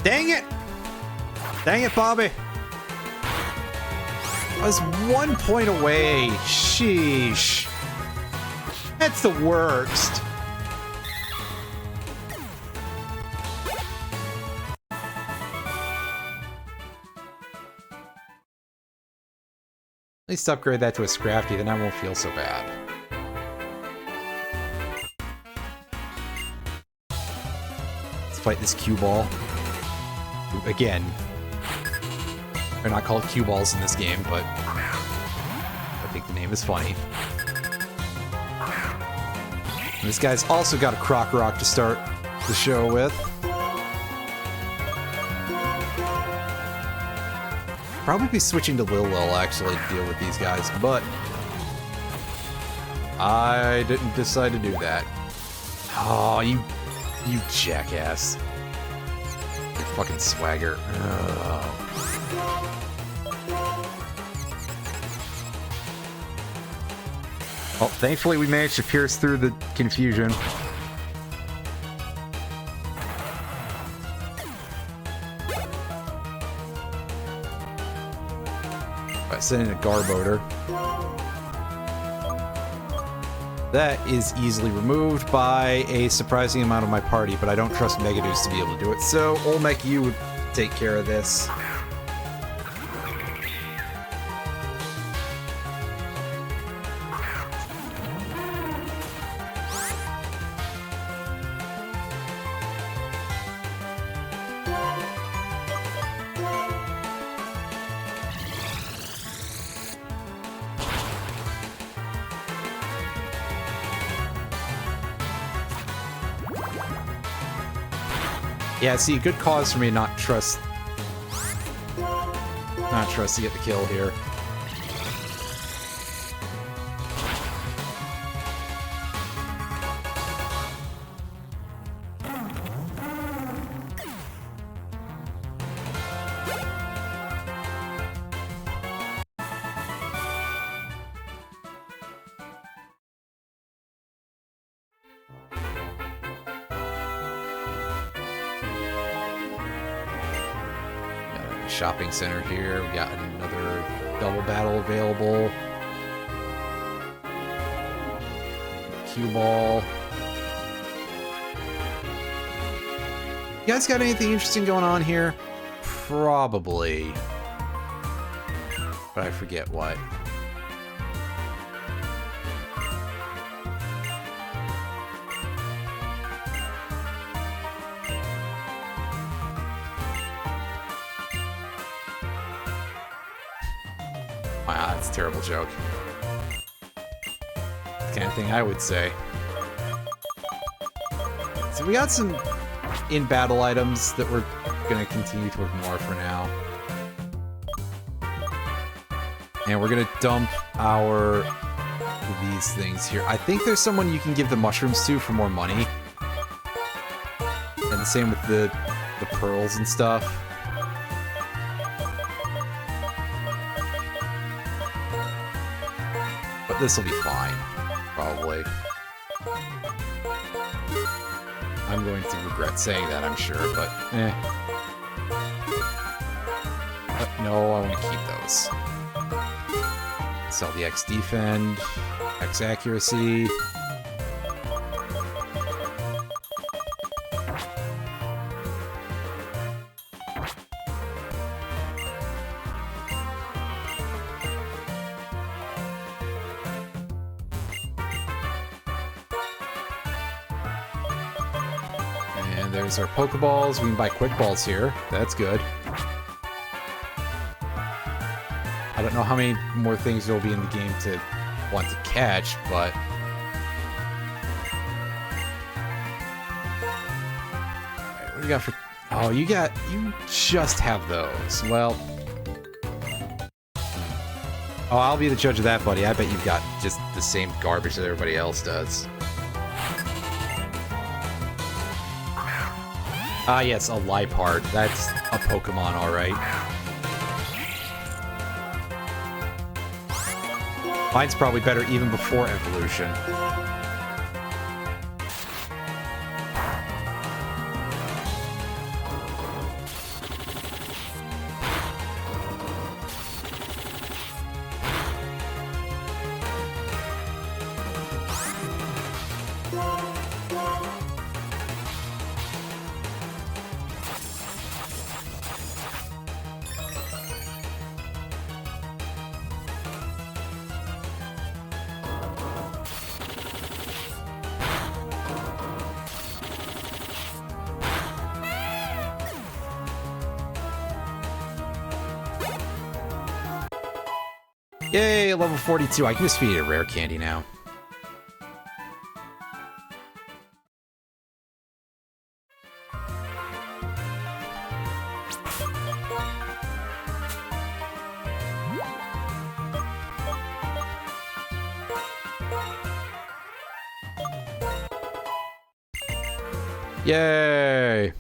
Dang it! Dang it, Bobby! I was 1 point away. Sheesh. That's the worst. At least upgrade that to a Scrafty, then I won't feel so bad. Let's fight this cue ball. Again, they're not called cue balls in this game, but I think the name is funny. And this guy's also got a Croc Rock to start the show with. Probably be switching to Lil actually to deal with these guys, but I didn't decide to do that. Oh, you jackass. Fucking swagger. Oh. Well, thankfully we managed to pierce through the confusion. By sending a Garbodor. That is easily removed by a surprising amount of my party, but I don't trust Megaduce to be able to do it, so Olmec, you would take care of this. Yeah, see, good cause for me not trust to get the kill here. Shopping center here. We got another double battle available. Cue ball. You guys got anything interesting going on here? Probably. But I forget what. Wow, that's a terrible joke. The kind of thing I would say. So we got some in-battle items that we're going to continue to ignore for now. And we're gonna dump these things here. I think there's someone you can give the mushrooms to for more money. And the same with the pearls and stuff. But this will be fine, probably. I'm going to regret saying that, I'm sure, but eh. But no, I want to keep those. Sell the X defend, X accuracy. And there's our Pokeballs. We can buy Quick Balls here. That's good. I don't know how many more things there will be in the game to want to catch, but... Alright, what do you got for... Oh, you just have those. Well... Oh, I'll be the judge of that, buddy. I bet you've got just the same garbage that everybody else does. Ah, yes, a Liepard. That's a Pokemon, alright. Mine's probably better even before evolution. Yay, level 42. I can just feed it a rare candy now. Yay!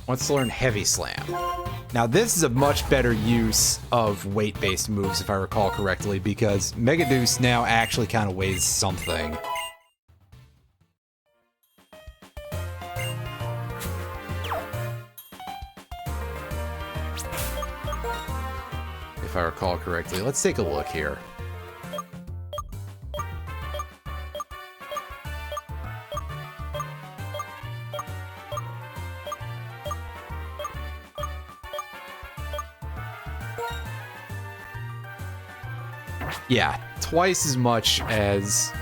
Wants to learn Heavy Slam. Now this is a much better use of weight-based moves, if I recall correctly, because Mega Deuce now actually kind of weighs something. If I recall correctly. Let's take a look here. Yeah, twice as much as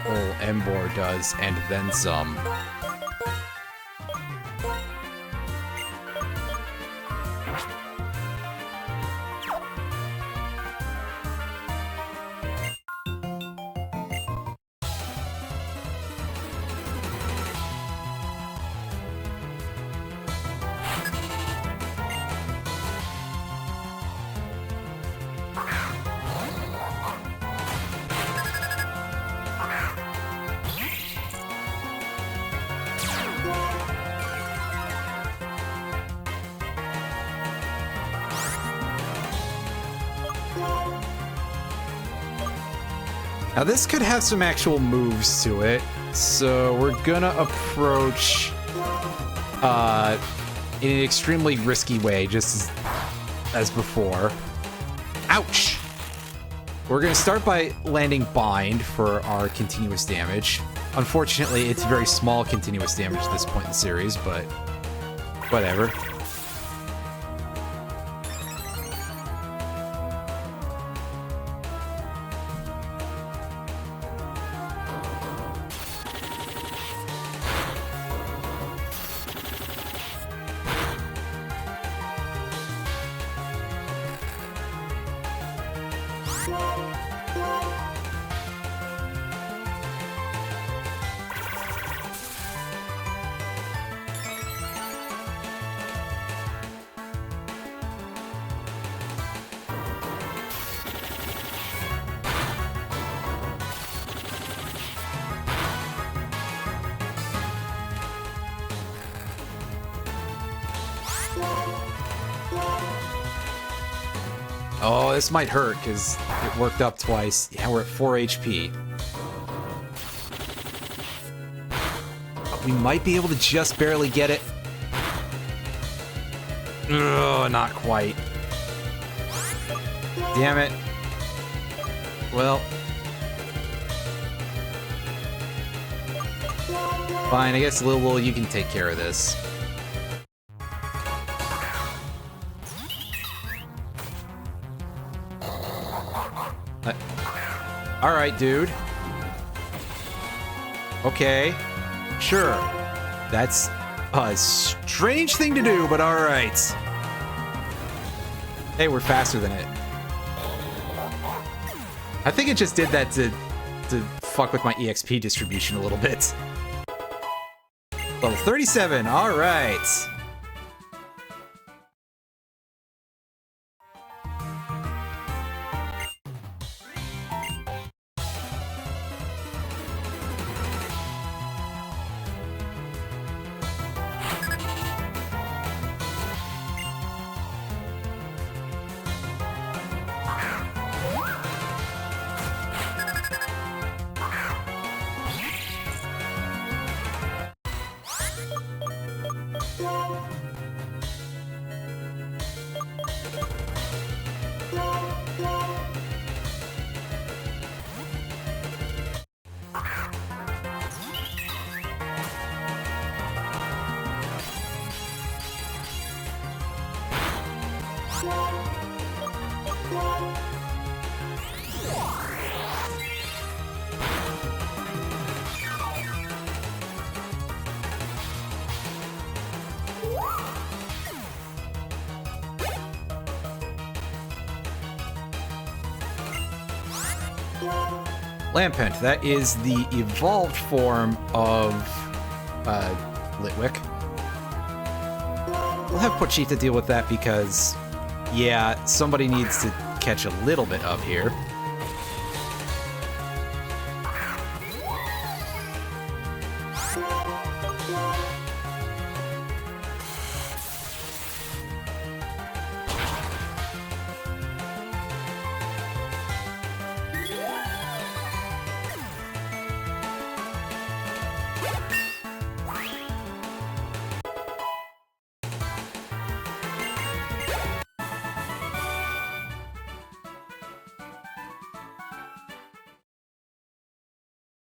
old Embor does, and then some. Now this could have some actual moves to it, so we're gonna approach in an extremely risky way, just as before. Ouch! We're gonna start by landing Bind for our continuous damage. Unfortunately, it's very small continuous damage at this point in the series, but whatever. Oh, this might hurt, because it worked up twice. Yeah, we're at 4 HP. But we might be able to just barely get it. Ugh, not quite. Damn it. Well. Fine, I guess Lil, you can take care of this. Alright, dude. Okay. Sure. That's a strange thing to do, but alright. Hey, we're faster than it. I think it just did that to fuck with my EXP distribution a little bit. Level 37, alright. Lampent, that is the evolved form of Litwick. We'll have Pochita deal with that because, yeah, somebody needs to catch a little bit of here.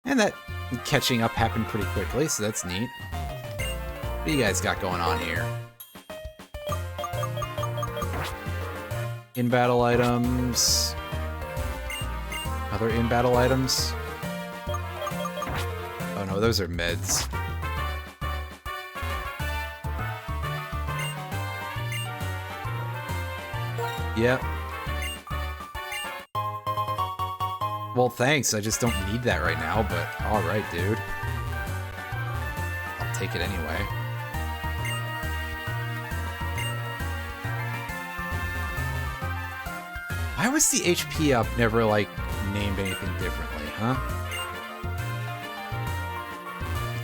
And that catching up happened pretty quickly, so that's neat. What do you guys got going on here? In-battle items. Other in-battle items. Oh no, those are meds. Yep. Well, thanks. I just don't need that right now, but alright, dude. I'll take it anyway. Why was the HP up never, like, named anything differently, huh?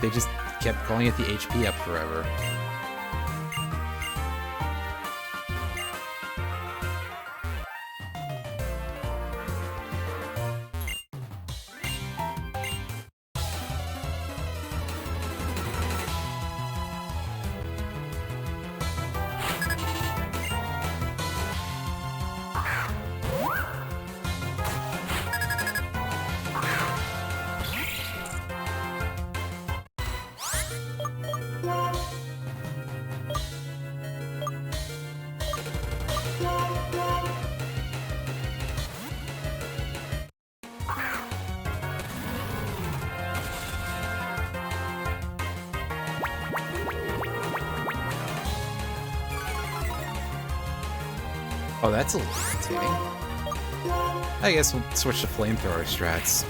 They just kept calling it the HP up forever. Oh, that's a little irritating. I guess we'll switch to flamethrower strats.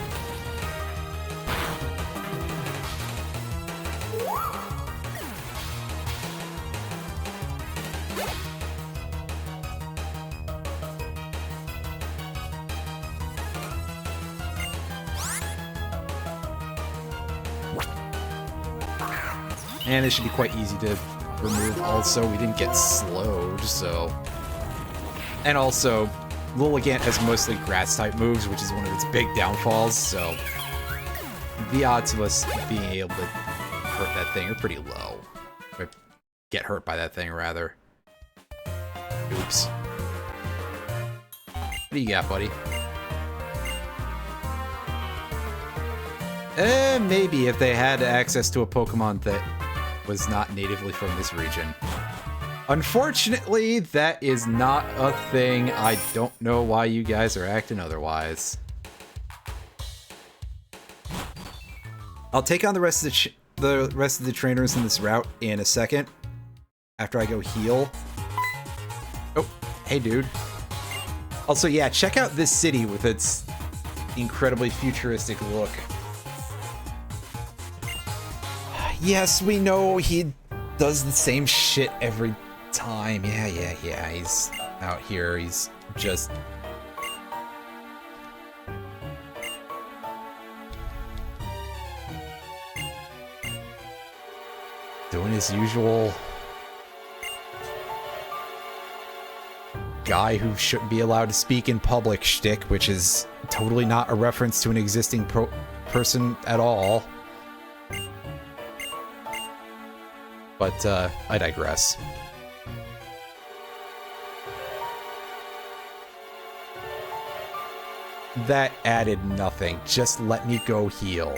And it should be quite easy to remove also. We didn't get slowed, so... And also, Lilligant has mostly grass-type moves, which is one of its big downfalls, so the odds of us being able to hurt that thing are pretty low. Or get hurt by that thing, rather. Oops. What do you got, buddy? Maybe if they had access to a Pokemon that was not natively from this region. Unfortunately, that is not a thing. I don't know why you guys are acting otherwise. I'll take on the rest of the trainers in this route in a second. After I go heal. Oh, hey, dude. Also, yeah, check out this city with its incredibly futuristic look. Yes, we know he does the same shit every time. Yeah. He's out here. He's just... doing his usual... guy who shouldn't be allowed to speak in public shtick, which is totally not a reference to an existing person at all. But, I digress. That added nothing. Just let me go heal.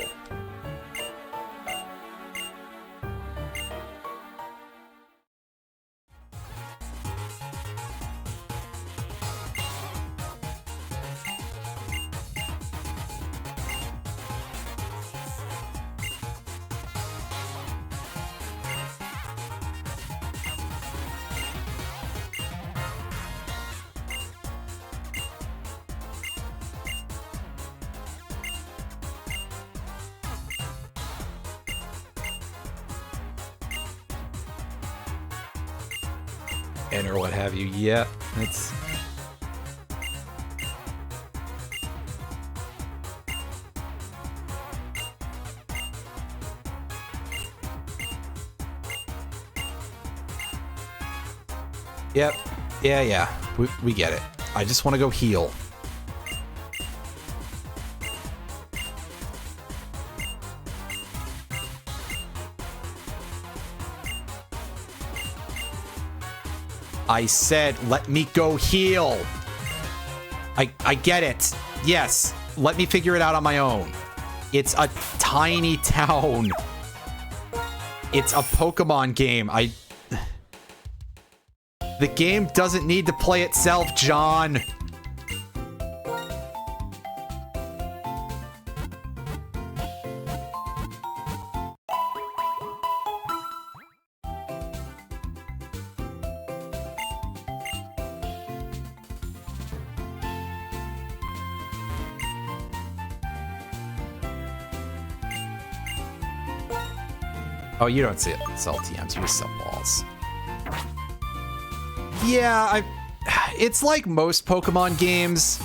And or what have you. Yeah, that's... Yep. Yeah. We get it. I just want to go heal. I said, let me go heal. I get it. Yes, let me figure it out on my own. It's a tiny town. It's a Pokemon game. The game doesn't need to play itself, John. Oh, you don't sell TMs, you just sell balls. Yeah, it's like most Pokemon games.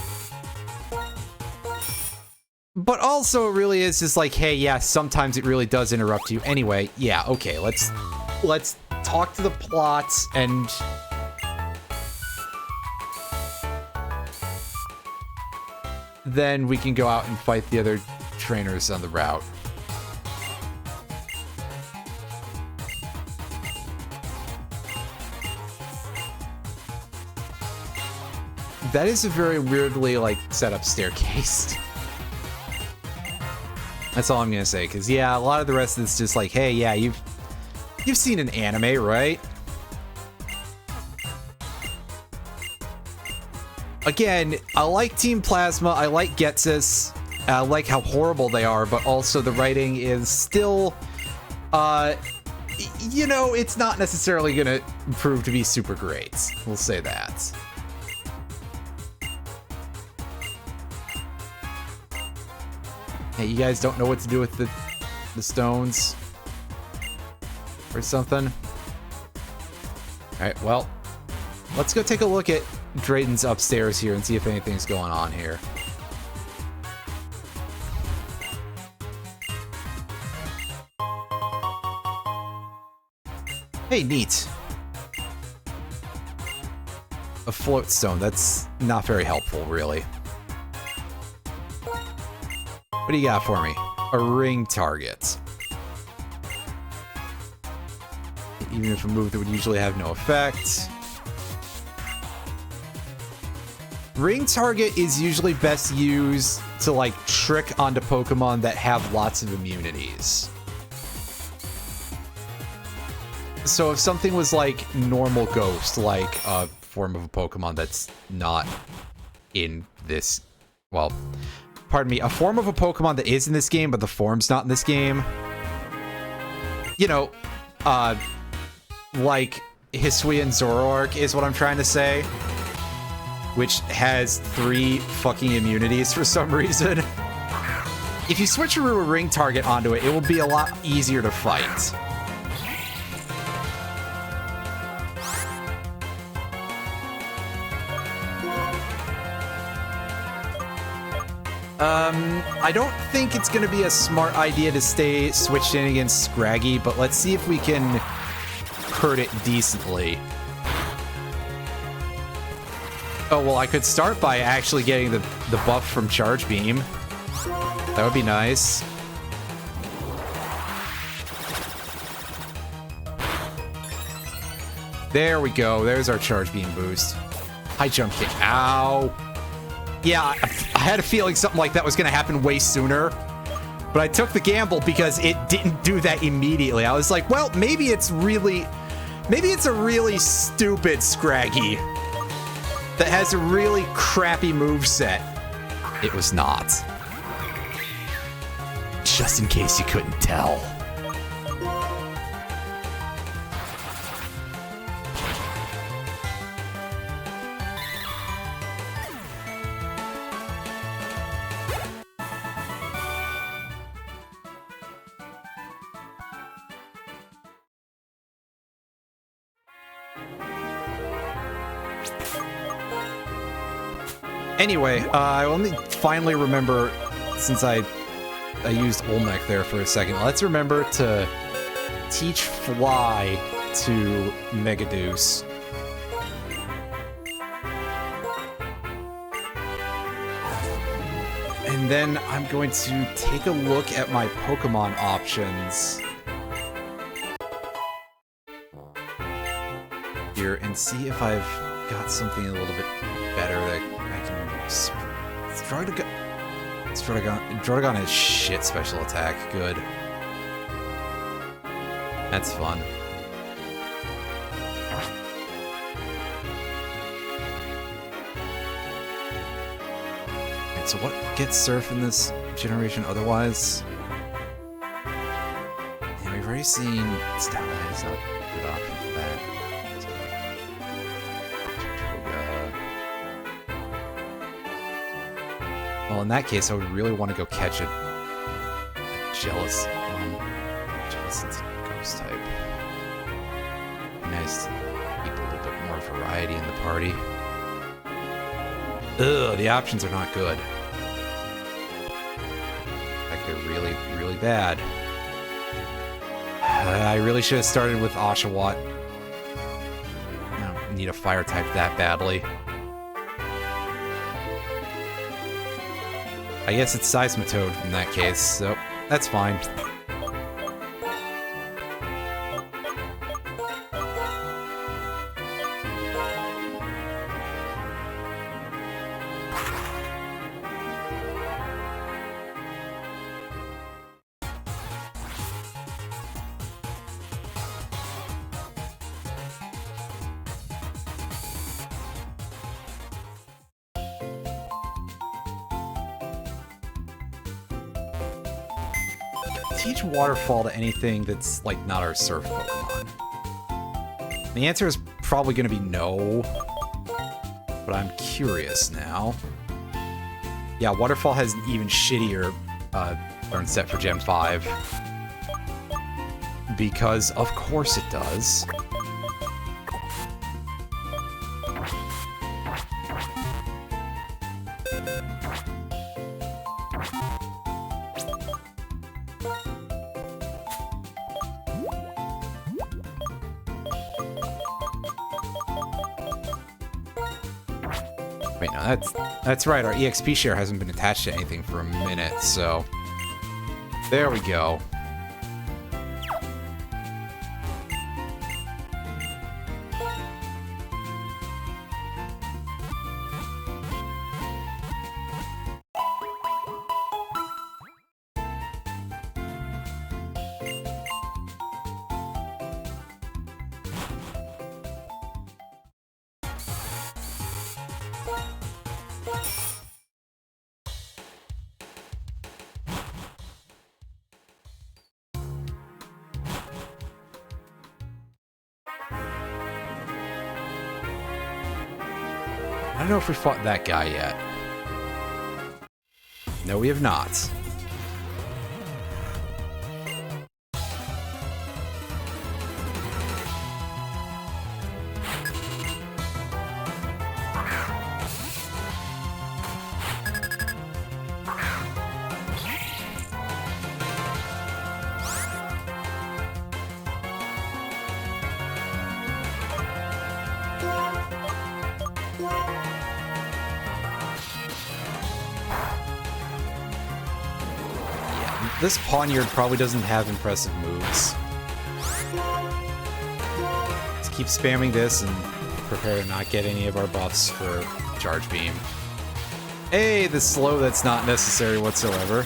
But also it really is just like, hey, yeah, sometimes it really does interrupt you. Anyway, yeah, okay, let's talk to the plots and... then we can go out and fight the other trainers on the route. That is a very weirdly, like, set up staircase. That's all I'm gonna say, because, yeah, a lot of the rest of it's just like, hey, yeah, you've seen an anime, right? Again, I like Team Plasma, I like Getsus, I like how horrible they are, but also the writing is still, you know, it's not necessarily gonna prove to be super great. We'll say that. Hey, you guys don't know what to do with the stones? Or something? Alright, well, let's go take a look at Drayden's upstairs here and see if anything's going on here. Hey, neat. A float stone, that's not very helpful, really. What do you got for me? A ring target. Even if a move that would usually have no effect. Ring target is usually best used to, like, trick onto Pokemon that have lots of immunities. So if something was like normal ghost, like a form of a Pokemon that's not in this, well, pardon me, a form of a Pokemon that is in this game, but the form's not in this game. You know, like Hisuian Zoroark is what I'm trying to say, which has 3 fucking immunities for some reason. If you switcheroo a ring target onto it, it will be a lot easier to fight. I don't think it's going to be a smart idea to stay switched in against Scraggy, but let's see if we can hurt it decently. Oh, well, I could start by actually getting the buff from Charge Beam. That would be nice. There we go. There's our Charge Beam boost. High jump kick. Ow. Yeah, I had a feeling something like that was going to happen way sooner. But I took the gamble because it didn't do that immediately. I was like, well, maybe it's a really stupid Scraggy that has a really crappy moveset. It was not. Just in case you couldn't tell. Anyway, I only finally remember, since I used Olmec there for a second, let's remember to teach Fly to Megaduce. And then I'm going to take a look at my Pokemon options here and see if I've got something a little bit better that I can... Drotagon has shit special attack. Good. That's fun. So what gets Surf in this generation otherwise? Yeah, we've already seen Stoutland is not a good option for that. Well, in that case, I would really want to go catch a Jealous. Jealous is a ghost type. Nice to keep a little bit more variety in the party. Ugh, the options are not good. Like, they're really, really bad. I really should have started with Oshawott. I don't need a fire type that badly. I guess it's Seismitoad in that case, so that's fine. Teach Waterfall to anything that's, like, not our Surf Pokemon. The answer is probably going to be no, but I'm curious now. Yeah, Waterfall has an even shittier burn set for Gen 5. Because, of course it does. Wait, no, that's right. Our EXP share hasn't been attached to anything for a minute, so there we go. I don't know if we fought that guy yet. No, we have not. This Pawniard probably doesn't have impressive moves. Let's keep spamming this and prepare to not get any of our buffs for Charge Beam. Hey, the slow that's not necessary whatsoever.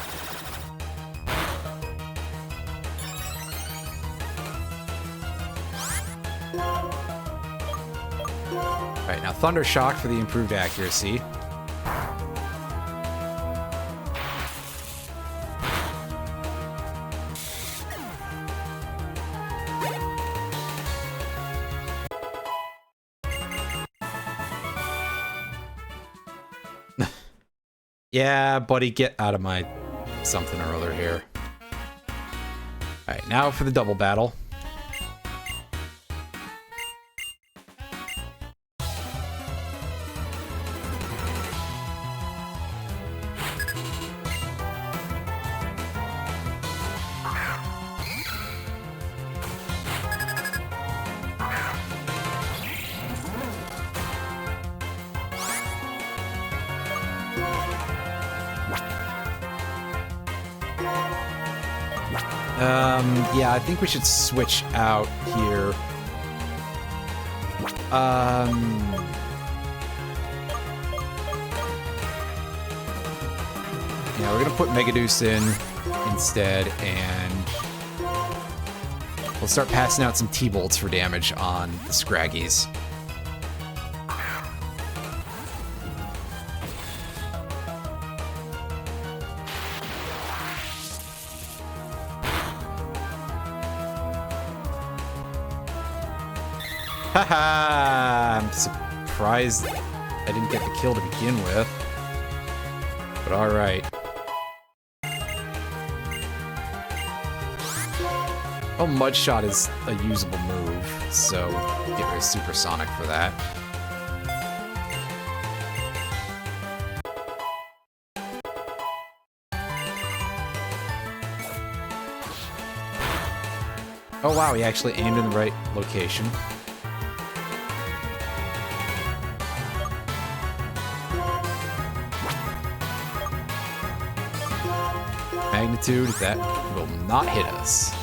Alright, now Thunder Shock for the improved accuracy. Yeah, buddy, get out of my something or other here. Alright, now for the double battle. Yeah, I think we should switch out here. Yeah, we're gonna put Megaduce in instead, and we'll start passing out some T-bolts for damage on the Scraggies. Haha! I'm surprised I didn't get the kill to begin with. But alright. Oh, Mudshot is a usable move, so get rid of Supersonic for that. Oh wow, he actually aimed in the right location. Magnitude, that will not hit us.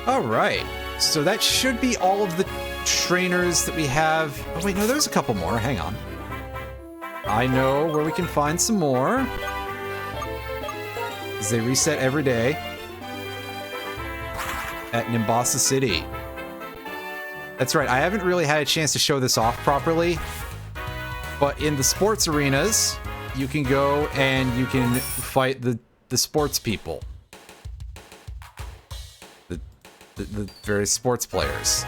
Alright, so that should be all of the trainers that we have. Oh wait, no, there's a couple more. Hang on. I know where we can find some more. Because they reset every day. At Nimbasa City. That's right, I haven't really had a chance to show this off properly. But in the sports arenas, you can go and you can fight the sports people. The various sports players.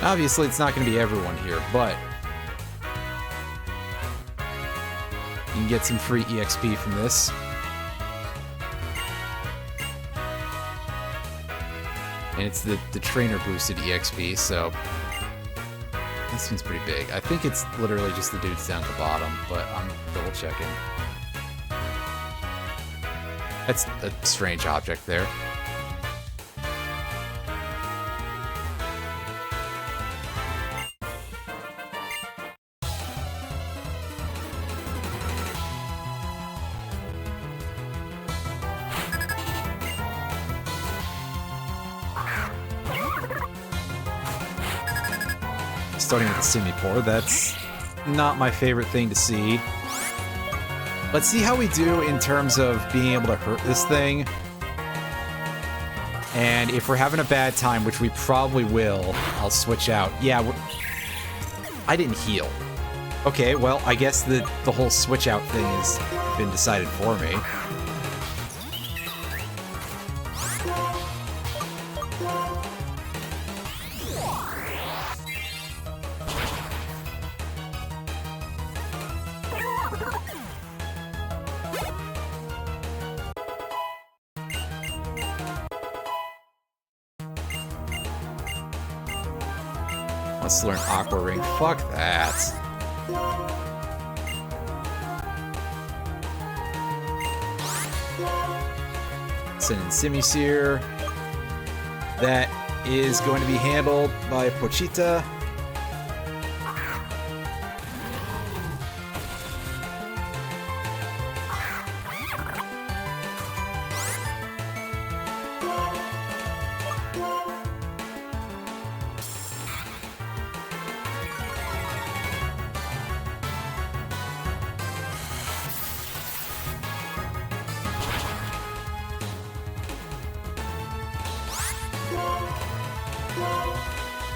Obviously, it's not going to be everyone here, but you can get some free EXP from this. And it's the trainer boosted EXP, so this one's pretty big. I think it's literally just the dudes down at the bottom, but I'm double checking. That's a strange object there. Starting with the Simipour, that's not my favorite thing to see. Let's see how we do in terms of being able to hurt this thing. And if we're having a bad time, which we probably will, I'll switch out. Yeah, I didn't heal. Okay, well, I guess the whole switch out thing has been decided for me. Let's learn Aqua Ring. Fuck that. Send in Simisear. That is going to be handled by Pochita.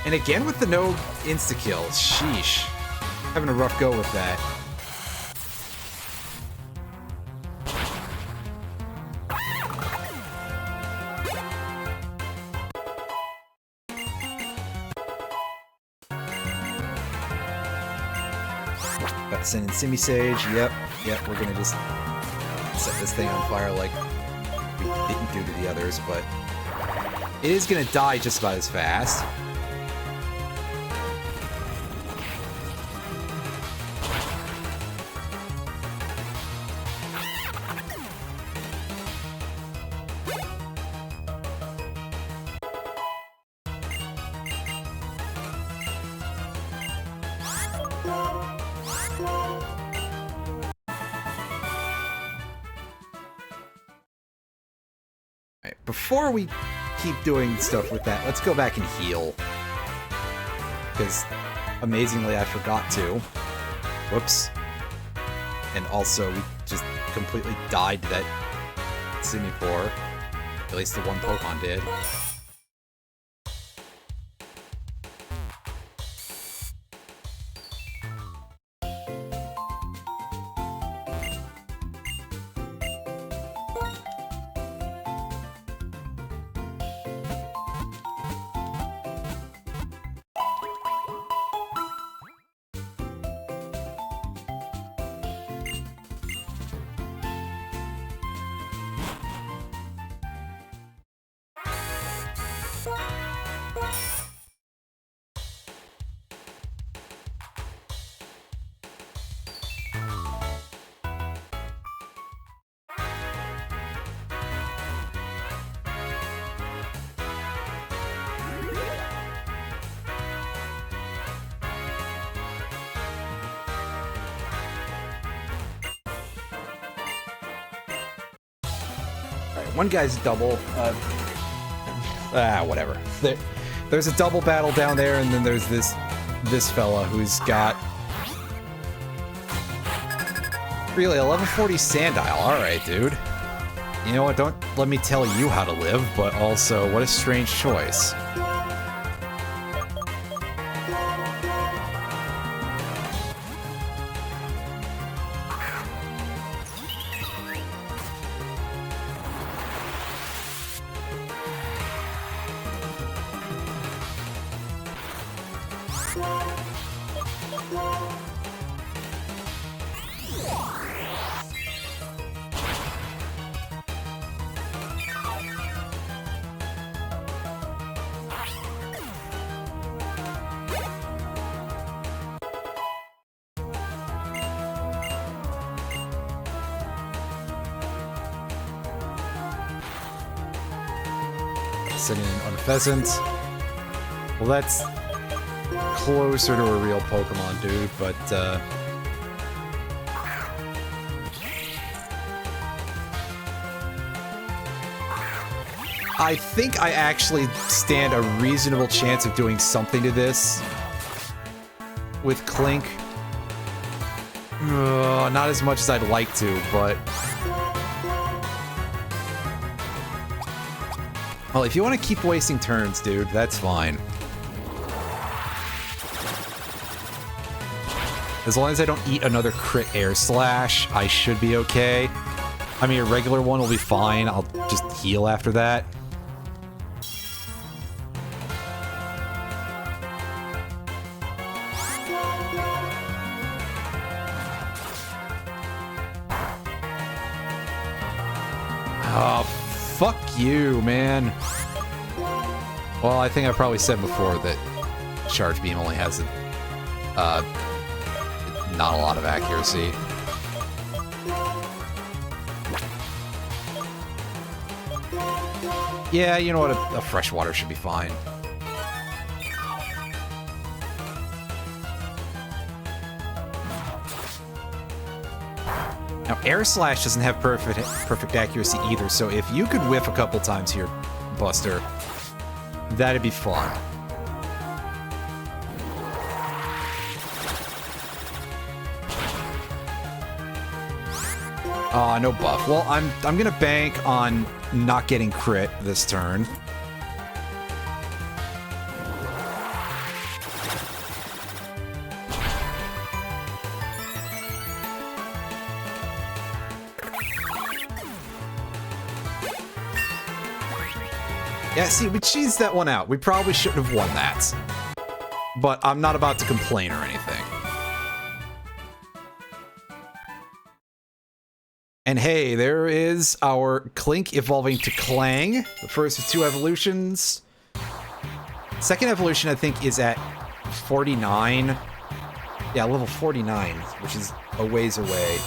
And again with the no insta-kills. Sheesh. Having a rough go with that. Got to send in Simisage. Yep, we're gonna just set this thing on fire like we didn't do to the others, but it is gonna die just about as fast. Before we keep doing stuff with that, let's go back and heal. Because, amazingly, I forgot to. Whoops. And also, we just completely died to that Simipour. At least the one Pokemon did. One guy's double. Whatever. There's a double battle down there, and then there's this fella who's got really a level 40 Sandile. All right, dude. You know what? Don't let me tell you how to live, but also, what a strange choice. Sending in on a pheasant. Well, that's closer to a real Pokemon, dude, but, I think I actually stand a reasonable chance of doing something to this with Clink. Not as much as I'd like to, but... Well, if you want to keep wasting turns, dude, that's fine. As long as I don't eat another crit air slash, I should be okay. I mean, a regular one will be fine. I'll just heal after that. Oh, fuck you, man. Well, I think I probably said before that Charge Beam only has not a lot of accuracy. Yeah, you know what? A freshwater should be fine. Now, Air Slash doesn't have perfect accuracy either, so if you could whiff a couple times here, Buster, that'd be fun. No buff. Well, I'm gonna bank on not getting crit this turn. Yeah, see, we cheesed that one out. We probably shouldn't have won that. But I'm not about to complain or anything. And hey, there is our Clink evolving to Clang, the first of two evolutions. Second evolution, I think, is at 49. Yeah, level 49, which is a ways away.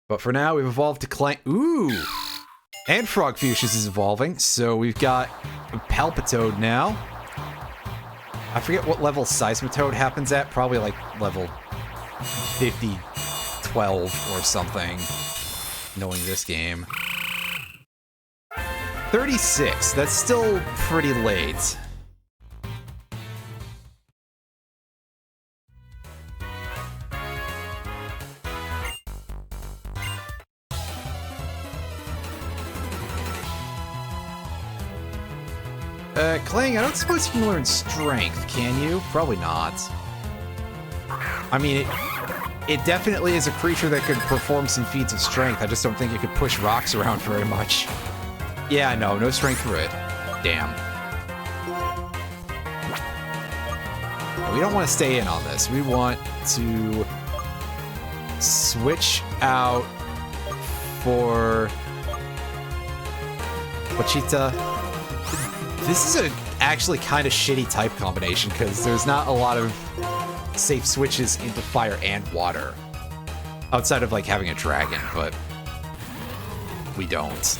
But for now, we've evolved to Clang. Ooh! And Frogfuchs is evolving, so we've got a Palpitoad now. I forget what level Seismitoad happens at, probably like level 50, 12 or something, knowing this game. 36, that's still pretty late. Clang, I don't suppose you can learn Strength, can you? Probably not. I mean, it definitely is a creature that could perform some feats of Strength. I just don't think it could push rocks around very much. Yeah, no Strength for it. Damn. We don't want to stay in on this. We want to switch out for Pochita. This is actually kind of shitty type combination because there's not a lot of safe switches into fire and water. Outside of like having a dragon, but we don't.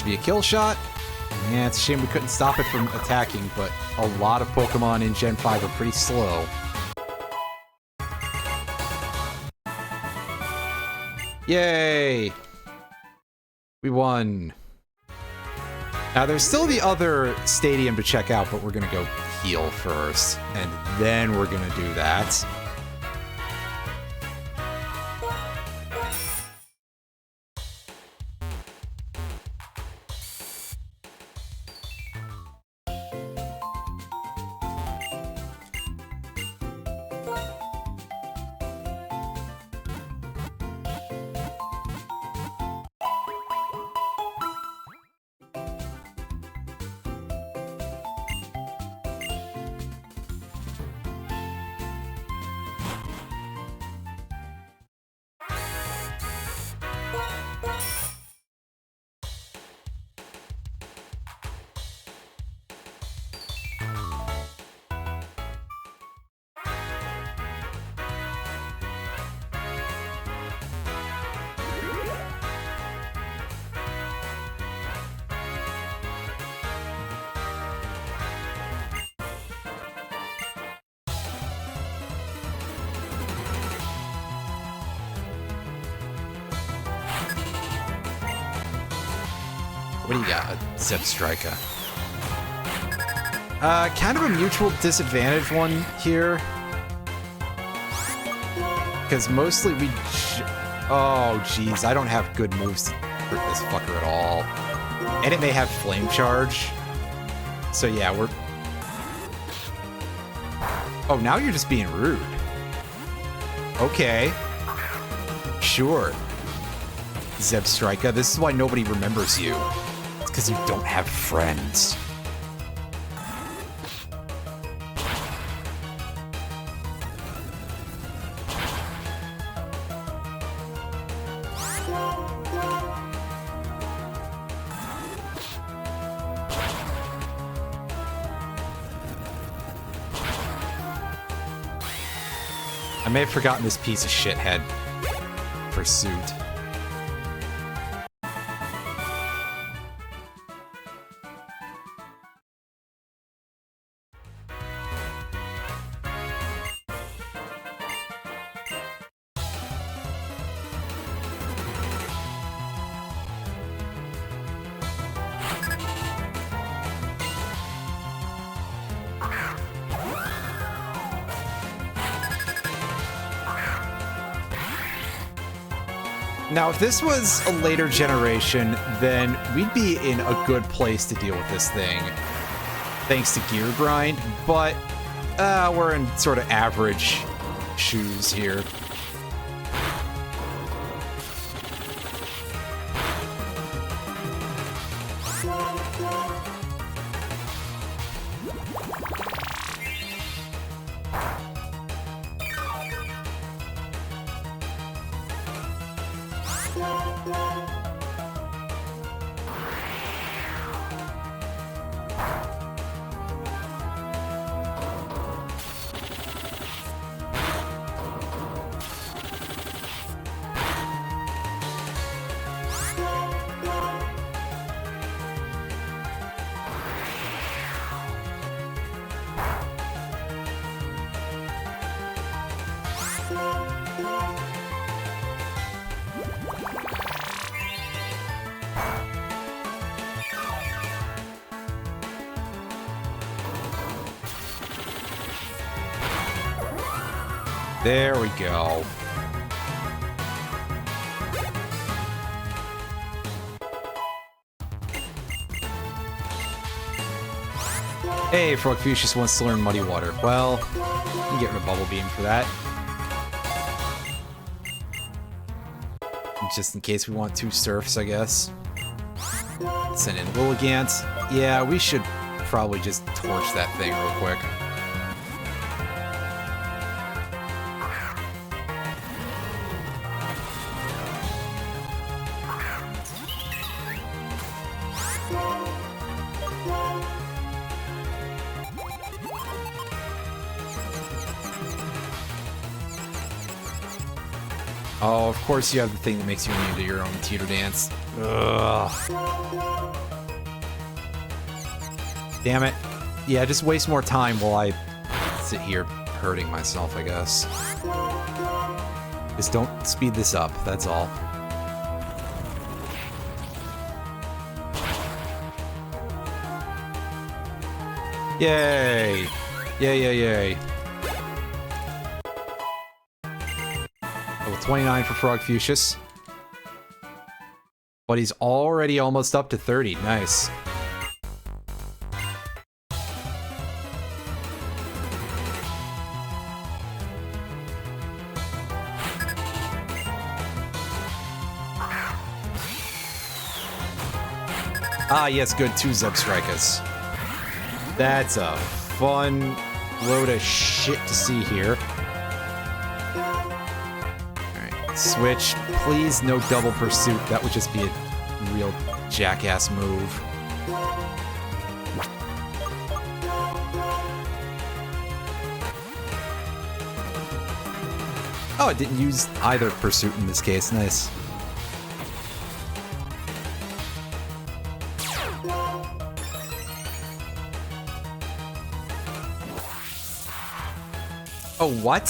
should be a kill shot. Yeah, it's a shame we couldn't stop it from attacking, but a lot of Pokemon in Gen 5 are pretty slow. Yay! We won. Now, there's still the other stadium to check out, but we're gonna go heal first, and then we're gonna do that. What do you got? A Zip Striker. Kind of a mutual disadvantage one here. Because mostly we... Oh, jeez. I don't have good moves to hurt this fucker at all. And it may have Flame Charge. So yeah, we're... Oh, now you're just being rude. Okay. Sure. Zeb Striker, this is why nobody remembers you. It's because you don't have friends. I may have forgotten this piece of shithead pursuit. Now, if this was a later generation, then we'd be in a good place to deal with this thing, thanks to Gear Grind, but we're in sort of average shoes here. There we go. Hey, Frogfucius wants to learn Muddy Water. Well, you can get rid of Bubble Beam for that. Just in case we want 2 Surfs, I guess. Send in Lilligant. Yeah, we should probably just torch that thing real quick. Oh, of course you have the thing that makes you immune to your own teeter dance. Ugh. Damn it. Yeah, just waste more time while I sit here hurting myself, I guess. Just don't speed this up, that's all. Yay! Yay, yay, yay. Level 29 for Frogfucius. But he's already almost up to 30. Nice. Ah, yes, good. 2 Zebstrikers. That's a fun load of shit to see here. Alright, switch. Please, no double pursuit. That would just be a real jackass move. Oh, it didn't use either pursuit in this case. Nice. Oh, what?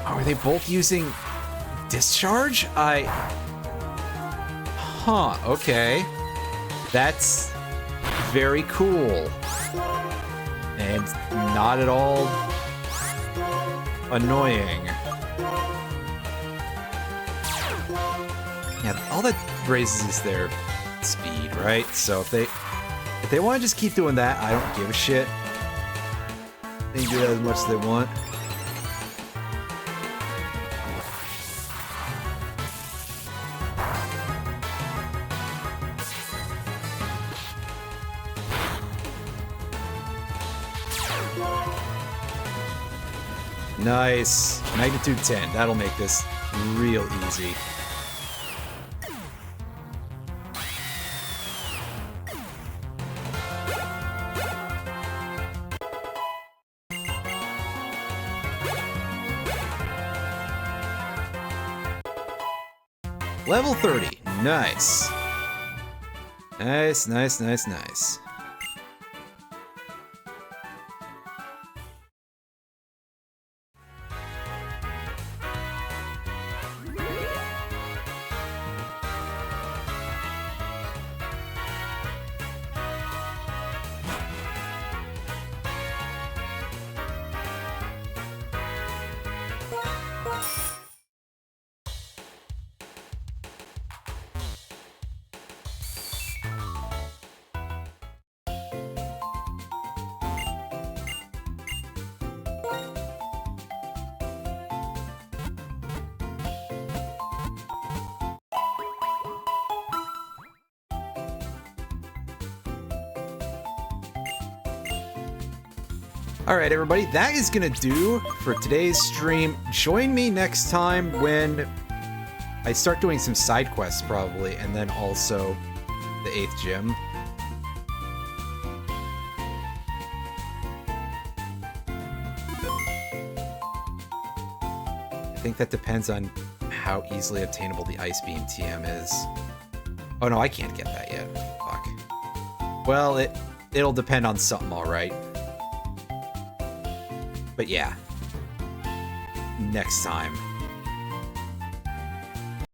Are they both using discharge? Huh, okay. That's very cool. And not at all annoying. Yeah, all that raises is their speed, right? So if they want to just keep doing that, I don't give a shit. They can do that as much as they want. Nice. Magnitude 10. That'll make this real easy. Level 30. Nice. Nice, nice, nice, nice. Alright, everybody, that is gonna do for today's stream. Join me next time when I start doing some side quests, probably, and then also the 8th gym. I think that depends on how easily obtainable the Ice Beam TM is. Oh no, I can't get that yet. Fuck. Well, it'll depend on something, alright. But yeah, next time.